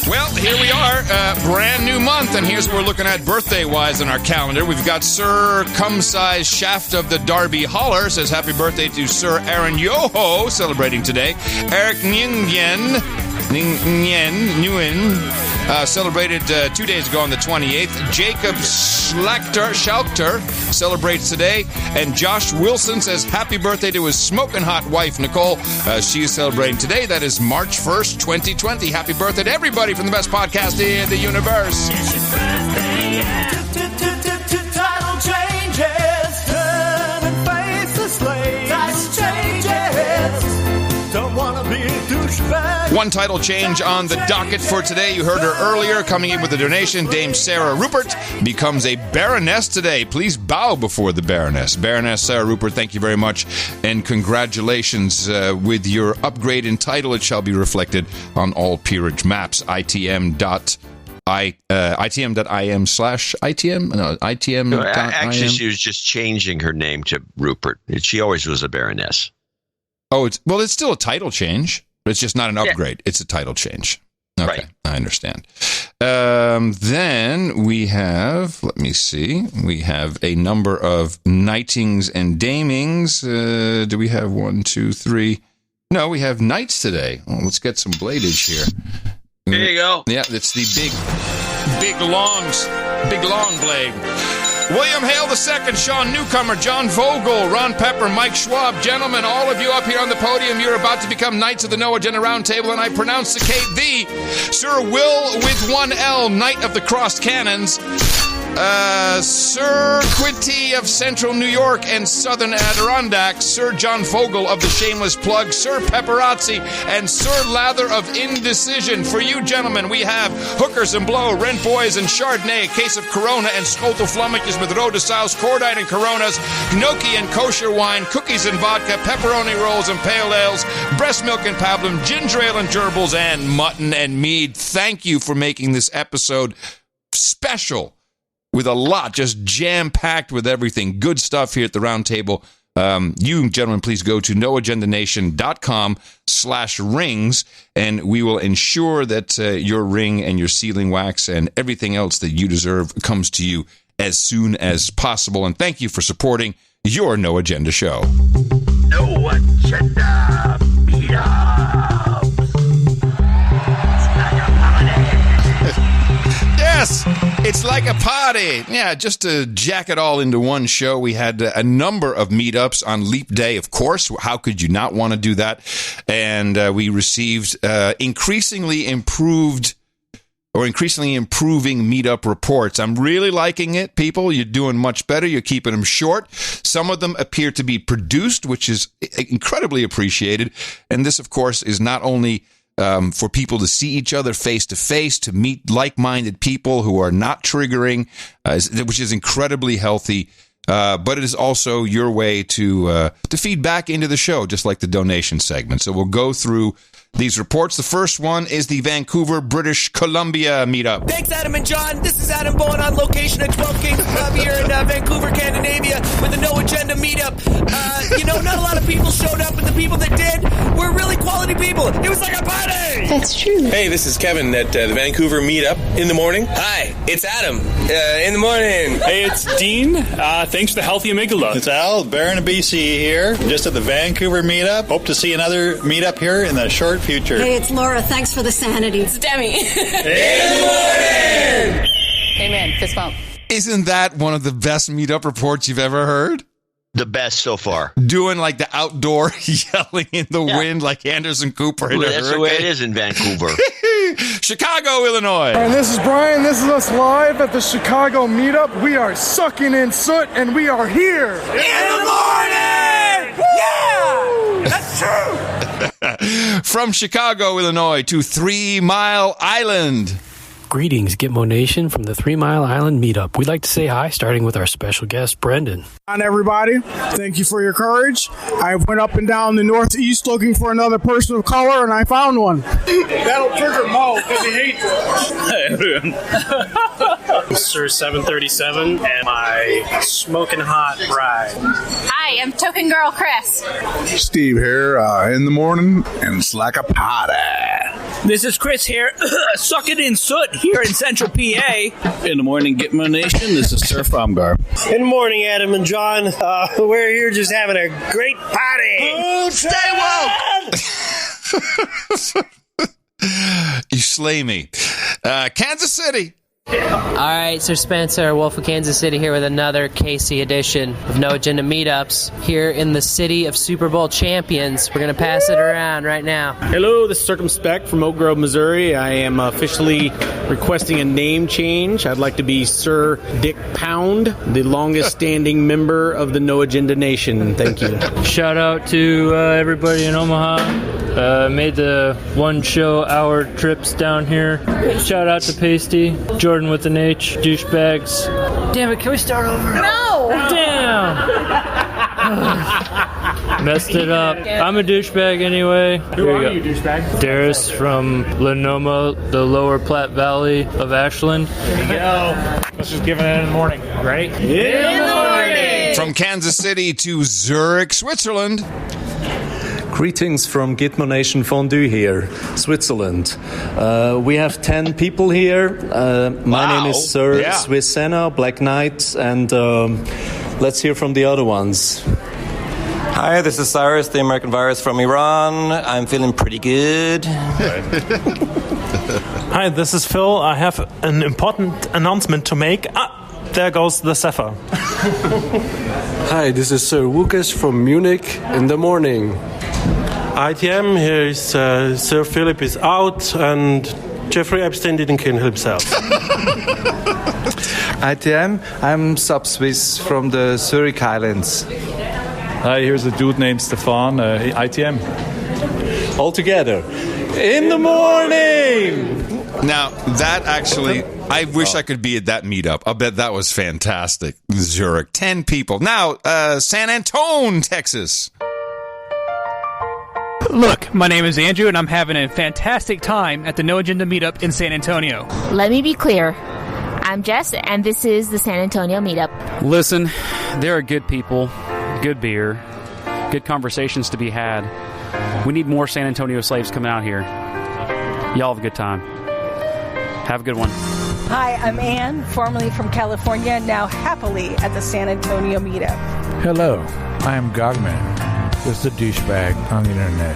Well, here we are, brand new month, and here's what we're looking at birthday-wise on our calendar. We've got Sir Cum-Size Shaft of the Derby Holler says happy birthday to Sir Aaron Yoho, celebrating today. Eric Nguyen celebrated 2 days ago on the 28th. Jacob Schalchter celebrates today. And Josh Wilson says happy birthday to his smoking hot wife, Nicole. She is celebrating today. That is March 1st, 2020. Happy birthday to everybody from the best podcast in the universe. Title changes, turn and face the slave. Title changes, don't want to be a douchebag. One title change on the docket for today. You heard her earlier, coming in with a donation. Dame Sarah Rupert becomes a Baroness today. Please bow before the Baroness. Baroness Sarah Rupert, thank you very much, and congratulations with your upgrade in title. It shall be reflected on all peerage maps. ITM.im/ITM? No, actually, she was just changing her name to Rupert. She always was a Baroness. Oh, it's still a title change. But it's just not an upgrade. Yeah. It's a title change. Okay, right. I understand. Then we have, let me see, we have a number of knightings and damings. Do we have 1, 2, 3? No, we have knights today. Oh, let's get some bladage here. There you go. Yeah, it's the big long blade. William Hale II, Sean Newcomer, John Vogel, Ron Pepper, Mike Schwab. Gentlemen, all of you up here on the podium, you're about to become Knights of the Noah Agenda Roundtable, and I pronounce the Sir Will with 1 L, Knight of the Crossed Cannons. Sir Quinty of Central New York and Southern Adirondack, Sir John Vogel of the Shameless Plug, Sir Pepperazzi, and Sir Lather of Indecision. For you gentlemen, we have Hookers and Blow, Rent Boys and Chardonnay, a case of Corona and Scoto Flummoches with Roe de Saus, Cordite and Coronas, Gnocchi and Kosher Wine, Cookies and Vodka, Pepperoni Rolls and Pale Ales, Breast Milk and Pablum, Ginger Ale and Gerbils, and Mutton and Mead. Thank you for making this episode special, with a lot, just jam-packed with everything. Good stuff here at the round table. You, gentlemen, please go to noagendanation.com/rings, and we will ensure that your ring and your sealing wax and everything else that you deserve comes to you as soon as possible. And thank you for supporting. your No Agenda show. No Agenda Meetups. Yes, it's like a party. Yeah, just to jack it all into one show, we had a number of meetups on Leap Day, of course. How could you not want to do that? And we received increasingly improving meetup reports. I'm really liking it, people. You're doing much better. You're keeping them short. Some of them appear to be produced, which is incredibly appreciated. And this, of course, is not only for people to see each other face to face, to meet like-minded people who are not triggering, which is incredibly healthy. But it is also your way to feed back into the show, just like the donation segment. So we'll go through these reports. The first one is the Vancouver, British Columbia meetup. Thanks, Adam and John. This is Adam Bowen on location at 12 Kings Club here in Vancouver, Scandinavia, with the No Agenda meetup. Not a lot of people showed up, but the people that did were really quality people. It was like a party. That's true. Hey, this is Kevin at the Vancouver meetup in the morning. Hi, it's Adam in the morning. Hey, it's Dean. Thanks for the healthy amygdala. It's Al, Baron of BC here, just at the Vancouver meetup. Hope to see another meetup here in the short future. Hey, it's Laura. Thanks for the sanity. It's Demi. In the morning. Amen. Fist bump. Isn't that one of the best meetup reports you've ever heard? The best so far. Doing like the outdoor yelling in the wind like Anderson Cooper in a That's hurricane. the way it is in Vancouver. Chicago, Illinois. And this is Brian. This is us live at the Chicago meetup. We are sucking in soot, and we are here. In the morning! Yeah! That's true! From Chicago, Illinois to 3 Mile Island. Greetings, Gitmo Nation from the 3 Mile Island meetup. We'd like to say hi, starting with our special guest, Brendan. On everybody, thank you for your courage. I went up and down the Northeast looking for another person of color, and I found one. That'll trigger Mo because he hates it. Hey, everyone. Sir 737 and my smoking hot ride. Hi, I'm Token Girl Chris. Steve here in the morning, and it's like a party. This is Chris here, sucking in soot here in Central PA. In the morning, Gitmo Nation, this is Sir Fromgar. Good morning, Adam and John. We're here just having a great party. Stay woke! You slay me. Kansas City. All right, Sir Spencer, Wolf of Kansas City here with another KC edition of No Agenda Meetups here in the city of Super Bowl champions. We're going to pass it around right now. Hello, this is Circumspect from Oak Grove, Missouri. I am officially requesting a name change. I'd like to be Sir Dick Pound, the longest-standing member of the No Agenda Nation. Thank you. Shout out to everybody in Omaha. Made the one-show-hour trips down here. Shout out to Pasty, Jordan with an H, douchebags. Damn it, can we start over? No! Damn! Messed it up. I'm a douchebag anyway. Who are you, douchebag? Darius from Lenoma, the lower Platte Valley of Ashland. There you go. Let's just give it in the morning. Ready? In the morning! From Kansas City to Zurich, Switzerland. Greetings from Gitmo Nation Fondue here, Switzerland. We have 10 people here. My name is Sir Swiss Senna, Black Knight, and let's hear from the other ones. Hi, this is Cyrus, the American Virus from Iran. I'm feeling pretty good. Hi, this is Phil. I have an important announcement to make. There goes the Zephyr. Hi, this is Sir Wukas from Munich in the morning. ITM, here is Sir Philip is out, and Jeffrey Epstein didn't kill himself. ITM, I'm Sub-Swiss from the Zurich Islands. Hi, here's a dude named Stefan, ITM. All together. In the morning! Now, that actually, I wish I could be at that meetup. I'll bet that was fantastic. Zurich, 10 people. Now, San Antonio, Texas. Look, my name is Andrew, and I'm having a fantastic time at the No Agenda meetup in San Antonio. Let me be clear. I'm Jess, and this is the San Antonio meetup. Listen, there are good people, good beer, good conversations to be had. We need more San Antonio slaves coming out here. Y'all have a good time. Have a good one. Hi, I'm Ann, formerly from California, now happily at the San Antonio meetup. Hello, I am Gogman, just a douchebag on the internet.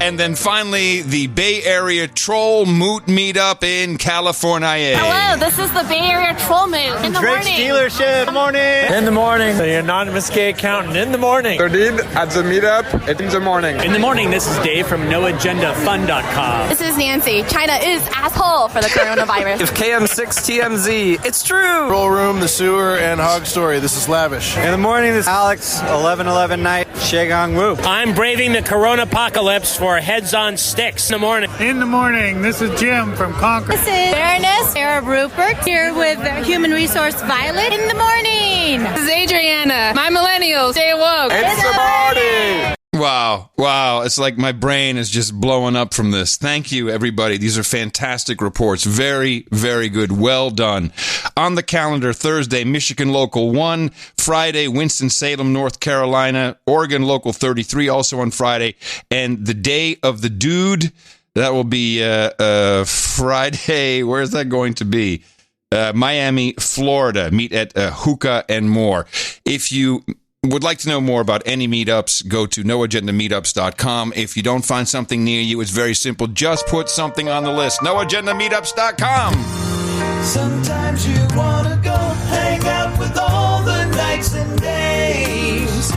And then finally, the Bay Area Troll Moot Meetup in California. Hello, this is the Bay Area Troll Moot. In the Drake's morning. dealership. In the morning. In the morning. The anonymous gay accountant. In the morning. Indeed, at the meetup, in the morning. In the morning, this is Dave from NoAgendaFun.com. This is Nancy. China is asshole for the coronavirus. If KM6TMZ, it's true. Roll room, the sewer, and hog story. This is Lavish. In the morning, this is Alex, 1111 night, Shegong Wu. I'm braving the corona apocalypse for Heads on Sticks. In the morning. In the morning, this is Jim from Concord. This is Baroness Arab Rupert here with Human Resource Violet. In the morning. This is Adriana. My millennials, stay woke. It's the party. Wow. It's like my brain is just blowing up from this. Thank you, everybody. These are fantastic reports. Very, very good. Well done. On the calendar, Thursday, Michigan Local 1. Friday, Winston-Salem, North Carolina. Oregon Local 33, also on Friday. And the Day of the Dude, that will be Friday. Where is that going to be? Miami, Florida. Meet at Hookah and More. If you would like to know more about any meetups, go to noagendameetups.com. If you don't find something near you, it's very simple. Just put something on the list. noagendameetups.com. Sometimes you want to go hang out with all the nights and days.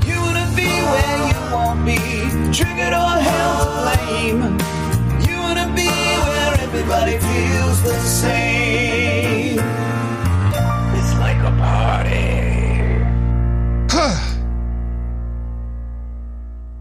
You want to be where you won't be triggered or held to blame. You want to be where everybody feels the same. It's like a party.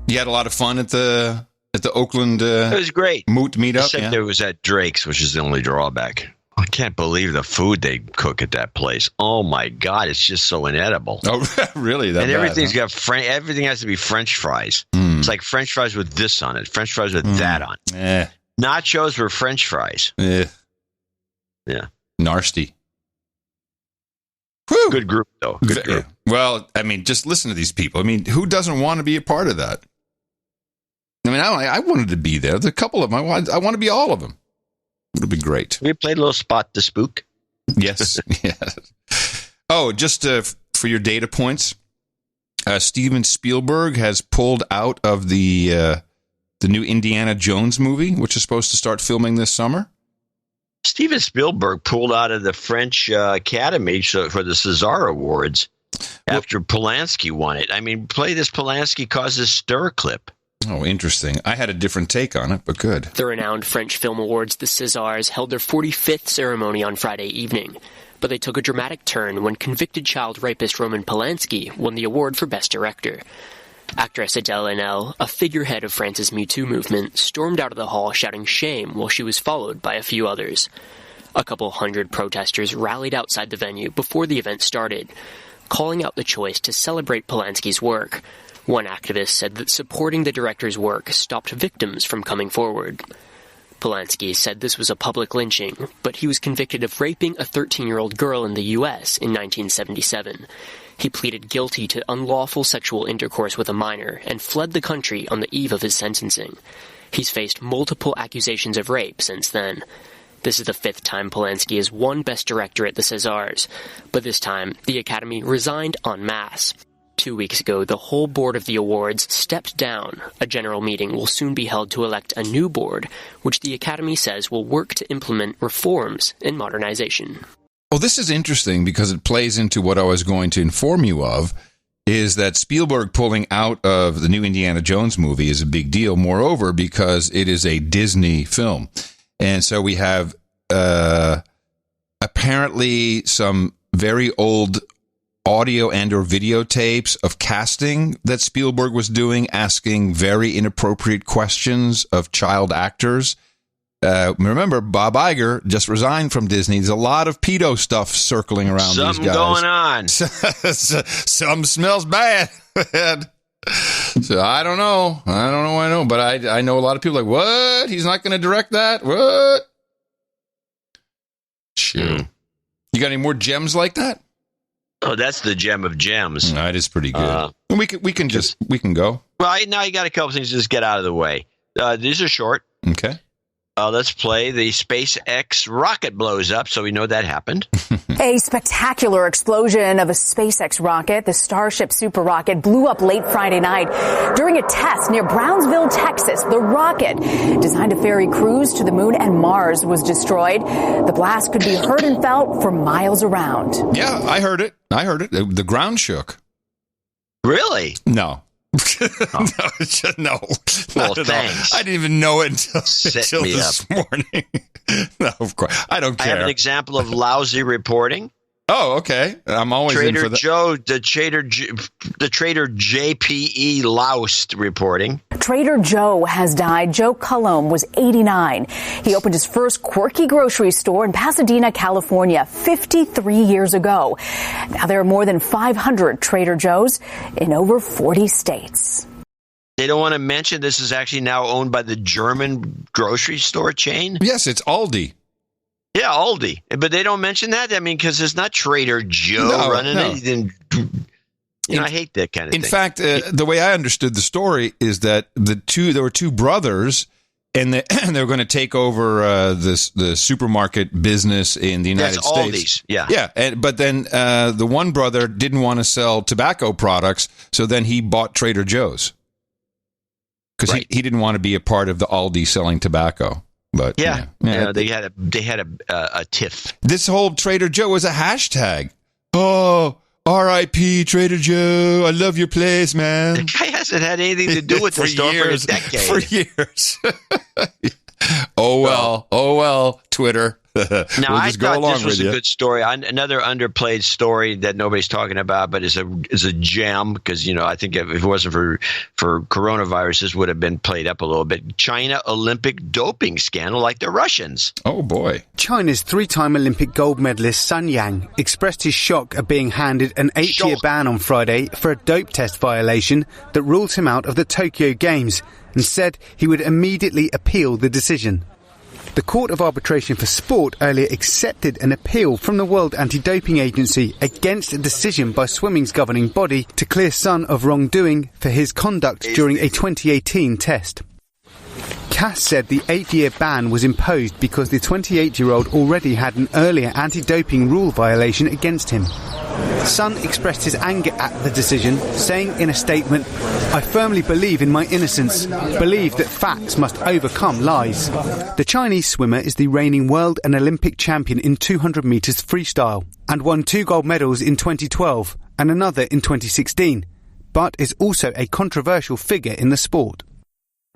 You had a lot of fun at the Oakland it was great. Moot Meetup? Except it was at Drake's, which is the only drawback. I can't believe the food they cook at that place. Oh, my God. It's just so inedible. Oh, really? That and bad, everything's huh? got everything has to be French fries. It's like French fries with this on it. French fries with that on it. Nachos were French fries. Yeah. Nasty. Whew. Good group, though. Good group. Well, I mean, just listen to these people. I mean, who doesn't want to be a part of that? I mean, I wanted to be there. There's a couple of them. I want to be all of them. It would be great. We played a little Spot the Spook. Yes. Yes. Oh, just for your data points, Steven Spielberg has pulled out of the new Indiana Jones movie, which is supposed to start filming this summer. Steven Spielberg pulled out of the French Academy for the César Awards after Polanski won it. I mean, play this Polanski causes stir clip. Oh, interesting. I had a different take on it, but good. The renowned French Film Awards, the Césars, held their 45th ceremony on Friday evening. But they took a dramatic turn when convicted child rapist Roman Polanski won the award for Best Director. Actress Adèle Haenel, a figurehead of France's Me Too movement, stormed out of the hall shouting shame while she was followed by a few others. A couple hundred protesters rallied outside the venue before the event started, calling out the choice to celebrate Polanski's work. One activist said that supporting the director's work stopped victims from coming forward. Polanski said this was a public lynching, but he was convicted of raping a 13-year-old girl in the U.S. in 1977. He pleaded guilty to unlawful sexual intercourse with a minor and fled the country on the eve of his sentencing. He's faced multiple accusations of rape since then. This is the fifth time Polanski has won Best Director at the Césars, but this time the Academy resigned en masse. 2 weeks ago, the whole board of the awards stepped down. A general meeting will soon be held to elect a new board, which the Academy says will work to implement reforms and modernization. Well, this is interesting because it plays into what I was going to inform you of, is that Spielberg pulling out of the new Indiana Jones movie is a big deal. Moreover, because it is a Disney film. And so we have apparently some very old audio and or videotapes of casting that Spielberg was doing, asking very inappropriate questions of child actors. Remember, Bob Iger just resigned from Disney. There's a lot of pedo stuff circling around these guys. Something going on. Something smells bad. So I don't know. I know. But I know a lot of people like, what? He's not going to direct that? What? Sure. You got any more gems like that? Oh, that's the gem of gems. That is pretty good. We can go. Well, now you got a couple things to just get out of the way. These are short. Okay. Let's play the SpaceX rocket blows up, so we know that happened. A spectacular explosion of a SpaceX rocket, the Starship super rocket, blew up late Friday night during a test near Brownsville, Texas. The rocket, designed to ferry crews to the moon and Mars, was destroyed. The blast could be heard and felt for miles around. Yeah, I heard it. The ground shook. Really? No. Oh. No. Well, thanks. I didn't even know it until this morning. No, of course. I don't care. I have an example of lousy reporting. Oh, okay. I'm always in for that. The Trader JPE loused reporting. Trader Joe has died. Joe Cullum was 89. He opened his first quirky grocery store in Pasadena, California, 53 years ago. Now there are more than 500 Trader Joe's in over 40 states. They don't want to mention this is actually now owned by the German grocery store chain? Yes, it's Aldi. Yeah, Aldi. But they don't mention that? I mean, because it's not Trader Joe running it. I hate that kind of thing. In fact, the way I understood the story is that there were two brothers, and they were going to take over the supermarket business in the United States. Aldi's, yeah. Yeah, but then the one brother didn't want to sell tobacco products, so then he bought Trader Joe's. Because he didn't want to be a part of the Aldi selling tobacco. But yeah, they had a tiff. This whole Trader Joe was a hashtag. Oh, R.I.P. Trader Joe. I love your place, man. The guy hasn't had anything to do with the store for a decade. For years. Oh well, Twitter. Now, I thought this was a good story. Another underplayed story that nobody's talking about, but is a gem because, I think if it wasn't for coronavirus, this would have been played up a little bit. China Olympic doping scandal like the Russians. Oh, boy. China's three-time Olympic gold medalist Sun Yang expressed his shock at being handed an 8-year ban on Friday for a dope test violation that ruled him out of the Tokyo Games and said he would immediately appeal the decision. The Court of Arbitration for Sport earlier accepted an appeal from the World Anti-Doping Agency against a decision by swimming's governing body to clear Sun of wrongdoing for his conduct during a 2018 test. CAS said the 8-year ban was imposed because the 28-year-old already had an earlier anti-doping rule violation against him. Sun expressed his anger at the decision, saying in a statement, "I firmly believe in my innocence, believe that facts must overcome lies." The Chinese swimmer is the reigning world and Olympic champion in 200 metres freestyle and won 2 gold medals in 2012 and another in 2016, but is also a controversial figure in the sport.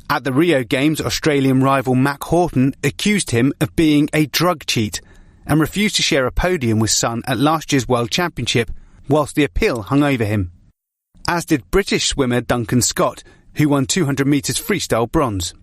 At the Rio Games, Australian rival Mac Horton accused him of being a drug cheat and refused to share a podium with Sun at last year's World Championship, whilst the appeal hung over him. As did British swimmer Duncan Scott, who won 200 metres freestyle bronze.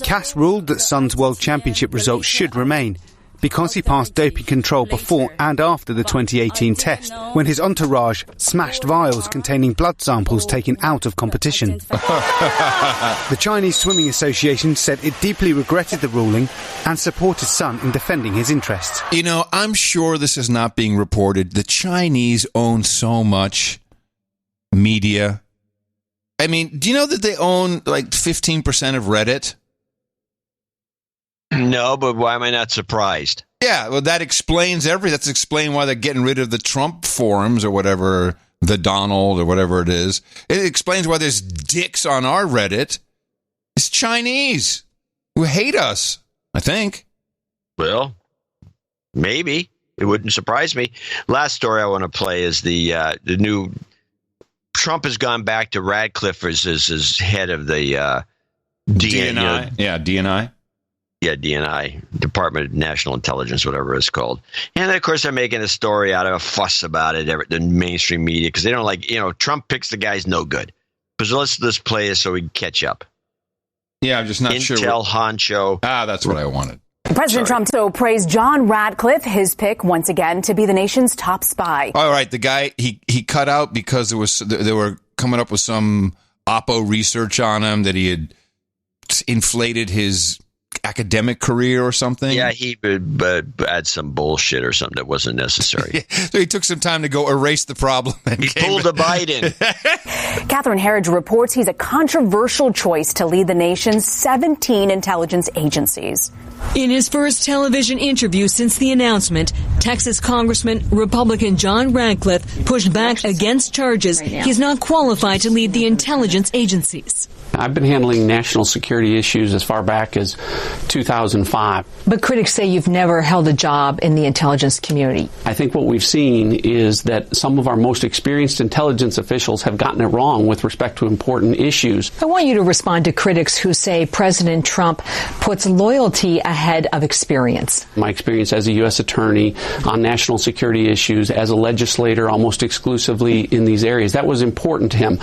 CAS ruled that Sun's World Championship results should remain, because he passed doping control before and after the 2018 test, when his entourage smashed vials containing blood samples taken out of competition. The Chinese Swimming Association said it deeply regretted the ruling and supported Sun in defending his interests. I'm sure this is not being reported. The Chinese own so much media. I mean, do you know that they own like 15% of Reddit? No, but why am I not surprised? Yeah, well, that explains everything. That's explain why they're getting rid of the Trump forums or whatever, the Donald or whatever it is. It explains why there's dicks on our Reddit. It's Chinese who hate us, I think. Well, maybe. It wouldn't surprise me. Last story I want to play is the new... Trump has gone back to Radcliffe as head of the DNI. DNI. Yeah, DNI, Department of National Intelligence, whatever it's called. And then, of course, they're making a story out of a fuss about it, the mainstream media, because they don't like, Trump picks the guys no good. Because let's play this so we can catch up. Yeah, I'm just not sure. Intel honcho. That's what I wanted. President Trump so praised John Radcliffe, his pick once again to be the nation's top spy. All right, the guy he cut out because they were coming up with some Oppo research on him that he had inflated his academic career or something. Yeah, he would add some bullshit or something that wasn't necessary. So he took some time to go erase the problem. And he pulled a Biden. Catherine Herridge reports he's a controversial choice to lead the nation's 17 intelligence agencies. In his first television interview since the announcement, Texas Congressman Republican John Radcliffe pushed back against charges he's not qualified to lead the intelligence agencies. I've been handling national security issues as far back as 2005. But critics say you've never held a job in the intelligence community. I think what we've seen is that some of our most experienced intelligence officials have gotten it wrong with respect to important issues. I want you to respond to critics who say President Trump puts loyalty ahead of experience. My experience as a U.S. attorney on national security issues, as a legislator almost exclusively in these areas, that was important to him.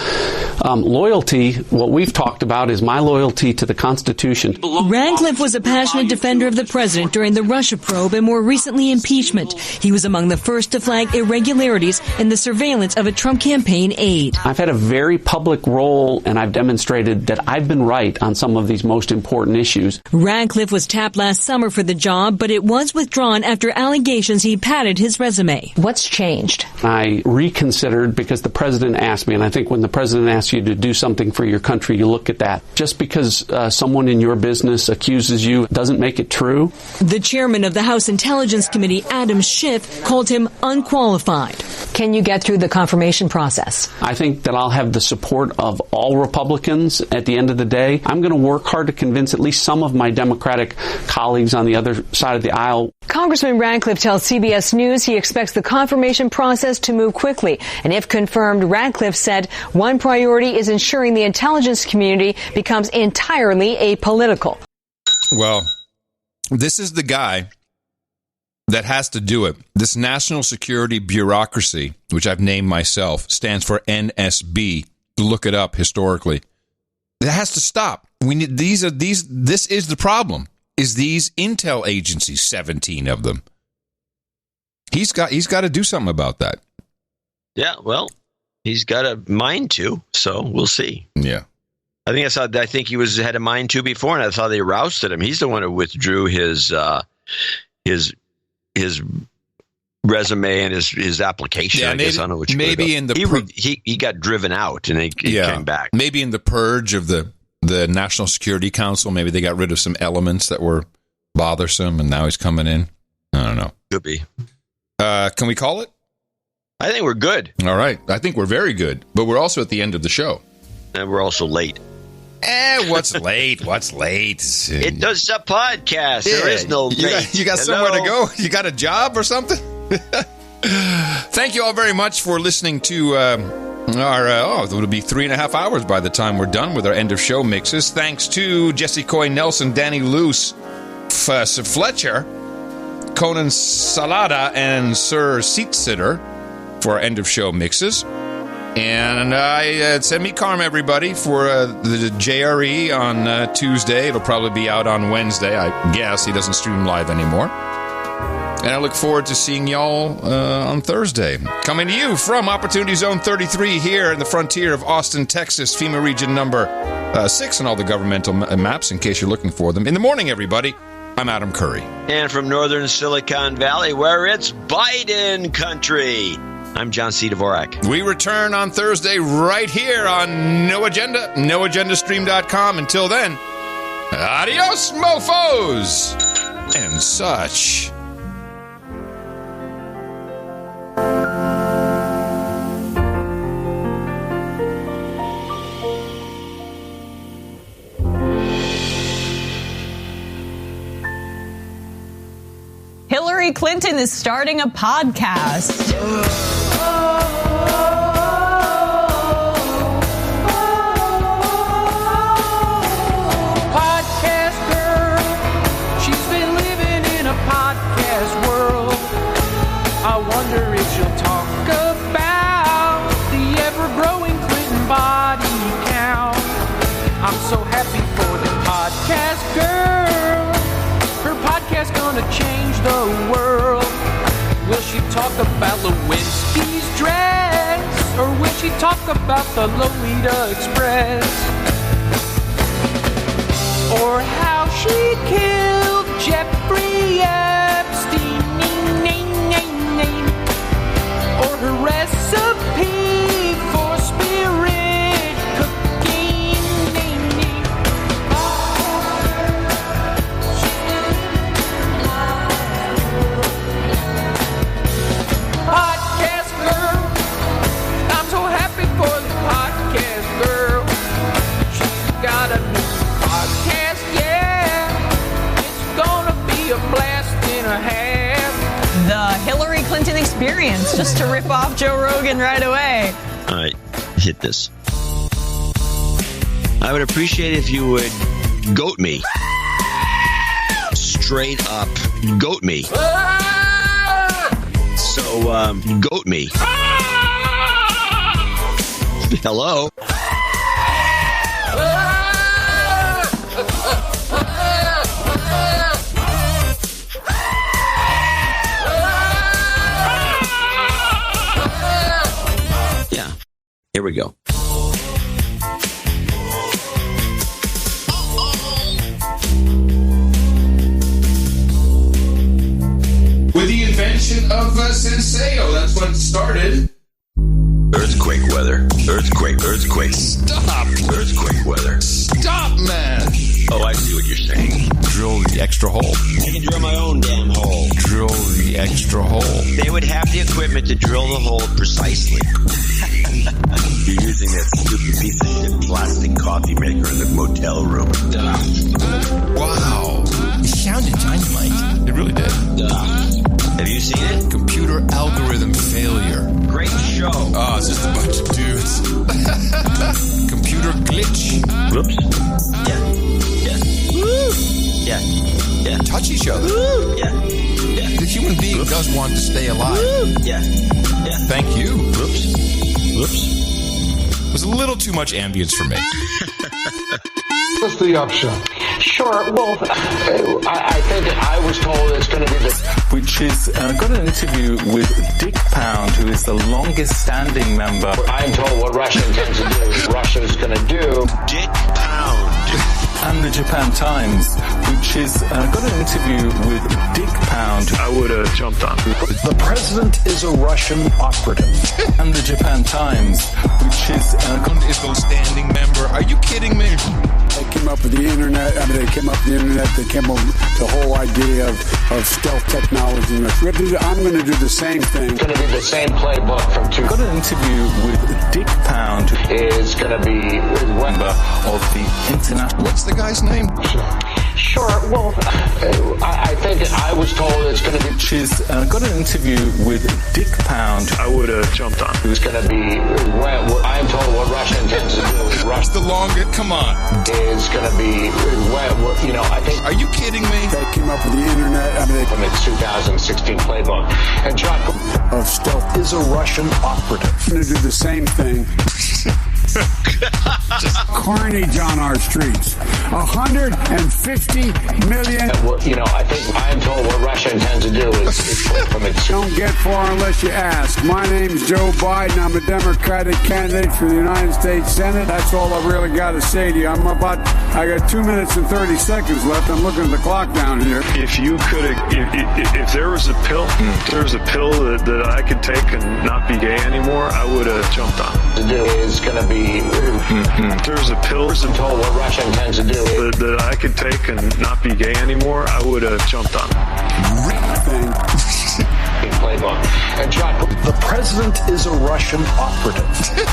Loyalty, what we've talked about is my loyalty to the Constitution. Radcliffe was a passionate defender of the president during the Russia probe and more recently impeachment. He was among the first to flag irregularities in the surveillance of a Trump campaign aide. I've had a very public role, and I've demonstrated that I've been right on some of these most important issues. Radcliffe was tapped last summer for the job, but it was withdrawn after allegations he padded his resume. What's changed? I reconsidered because the president asked me, and I think when the president asks you to do something for your country, you look at that. Just because someone in your business accuses you doesn't make it true. The chairman of the House Intelligence Committee, Adam Schiff, called him unqualified. Can you get through the confirmation process? I think that I'll have the support of all Republicans at the end of the day. I'm going to work hard to convince at least some of my Democratic colleagues on the other side of the aisle. Congressman Radcliffe tells CBS News he expects the confirmation process to move quickly. And if confirmed, Radcliffe said one priority is ensuring the intelligence community becomes entirely apolitical. Well, this is the guy that has to do it. This national security bureaucracy, which I've named myself, stands for NSB. Look it up historically. It has to stop. We need this is the problem. Is these intel agencies, 17 of them. He's got to do something about that. Yeah, well, he's got a mind to, so we'll see. Yeah. I think he had a mind to before, and I thought they rousted him. He's the one who withdrew his resume and his application. Yeah, I guess I don't know what you maybe in the he got driven out and he came back. Maybe in the purge of the National Security Council, maybe they got rid of some elements that were bothersome, and now he's coming in. I don't know. Could be. Can we call it? I think we're good. All right. I think we're very good, but we're also at the end of the show. And we're also late. What's late? What's late? It does a podcast. Yeah, there is no late. You got somewhere to go? You got a job or something? Thank you all very much for listening to it'll be 3.5 hours by the time we're done with our end of show mixes. Thanks to Jesse Coy Nelson, Danny Luce, Fletcher, Conan Salada, and Sir Seatsitter for our end of show mixes. And send me karma, everybody, for the JRE on Tuesday. It'll probably be out on Wednesday, I guess. He doesn't stream live anymore. And I look forward to seeing y'all on Thursday. Coming to you from Opportunity Zone 33 here in the frontier of Austin, Texas, FEMA region number 6 and all the governmental maps in case you're looking for them. In the morning, everybody, I'm Adam Curry. And from northern Silicon Valley, where it's Biden country, I'm John C. Dvorak. We return on Thursday right here on No Agenda, noagendastream.com. Until then, adios, mofos, and such. Hillary Clinton is starting a podcast. Podcast girl, she's been living in a podcast world. I wonder if she'll talk about the ever-growing Clinton body count. I'm so happy for the podcast girl. Her podcast gonna change the world. Will she talk about Lewinsky's dress? Or will she talk about the Lolita Express? Or how she killed Jeffrey Epstein, or her recipe for spirit cooking. Podcast girl, I'm so happy for the podcast girl. She's got a new podcast, yeah. It's gonna be a blast and a half. The Hillary Clinton experience, just to rip off Joe Rogan right away. All right, hit this. I would appreciate if you would goat me. Straight up goat me. So, goat me. Hello? Yeah, here we go. With the invention of Senseo, that's what started. Earthquake weather. Earthquake. Stop. Earthquake weather. Stop, man. Oh, I see what you're saying. Drill the extra hole. I can drill my own damn hole. Drill the extra hole. They would have the equipment to drill the hole precisely. You're using that stupid piece of shit plastic coffee maker in the motel room. Wow. It sounded dynamite. It really did. Have you seen it? Computer algorithm failure. Great show. Oh, it's just a bunch of dudes. Computer glitch. Whoops. Yeah. Woo. Yeah. Touch each other. Woo. Yeah. The human being does want to stay alive. Woo. Yeah. Thank you. Whoops. It was a little too much ambience for me. What's the upshot? Sure. Well, I think I was told it's going to be which is got an interview with Dick Pound, who is the longest standing member. I'm told what Russia intends to do. Russia's going to do. Dick Pound. And the Japan Times, which is got an interview with Dick Pound. I would have jumped on. The president is a Russian operative. And the Japan Times, which is the standing member. Are you kidding me? They came up with the internet. They came up with the whole idea of stealth technology. I'm going to do the same thing. It's going to be the same playbook from two. Got an interview with Dick Pound. Is going to be member of the international. What's the guy's name? Sure. Well, I think I was told it's going to be. She's got an interview with Dick Pound. I would have jumped on. Who's going to be? I'm told what Russia intends to do. What's the longest? Come on. Is going to be. I think. Are you kidding me? They came up with the internet. From its 2016 playbook, and John of stealth is a Russian operative. I'm going to do the same thing. Just carnage on our streets. 150 million. I think I am told what Russia intends to do is from its. Don't get far unless you ask. My name's Joe Biden. I'm a Democratic candidate for the United States Senate. That's all I really got to say to you. I got 2 minutes and 30 seconds left. I'm looking at the clock down here. If you could, if there was a pill, that I could take and not be gay anymore, I would have jumped on. Is going to be. There's a pill. I'm told what Russia intends to do that I could take and not be gay anymore, I would have jumped on. Playbook. And John, the president is a Russian operative.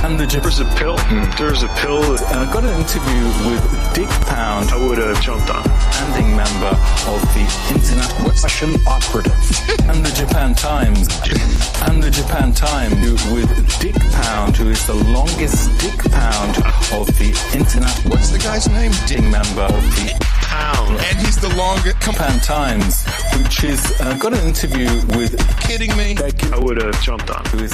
And there's a pill. There's a pill. I got an interview with Dick Pound. I would have jumped on. Standing member of the international Russian operative. And the Japan Times. And the Japan Times with Dick Pound, who is the longest Dick Pound of the international. What's the guy's name? Dick member of the Pound. And he's the longest. Japan Times, which is got an interview with. Kidding me? I would have jumped on. The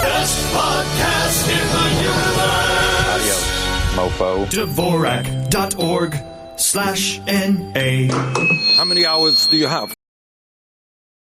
best podcast in the universe. Mofo. Dvorak.org/NA. How many hours do you have?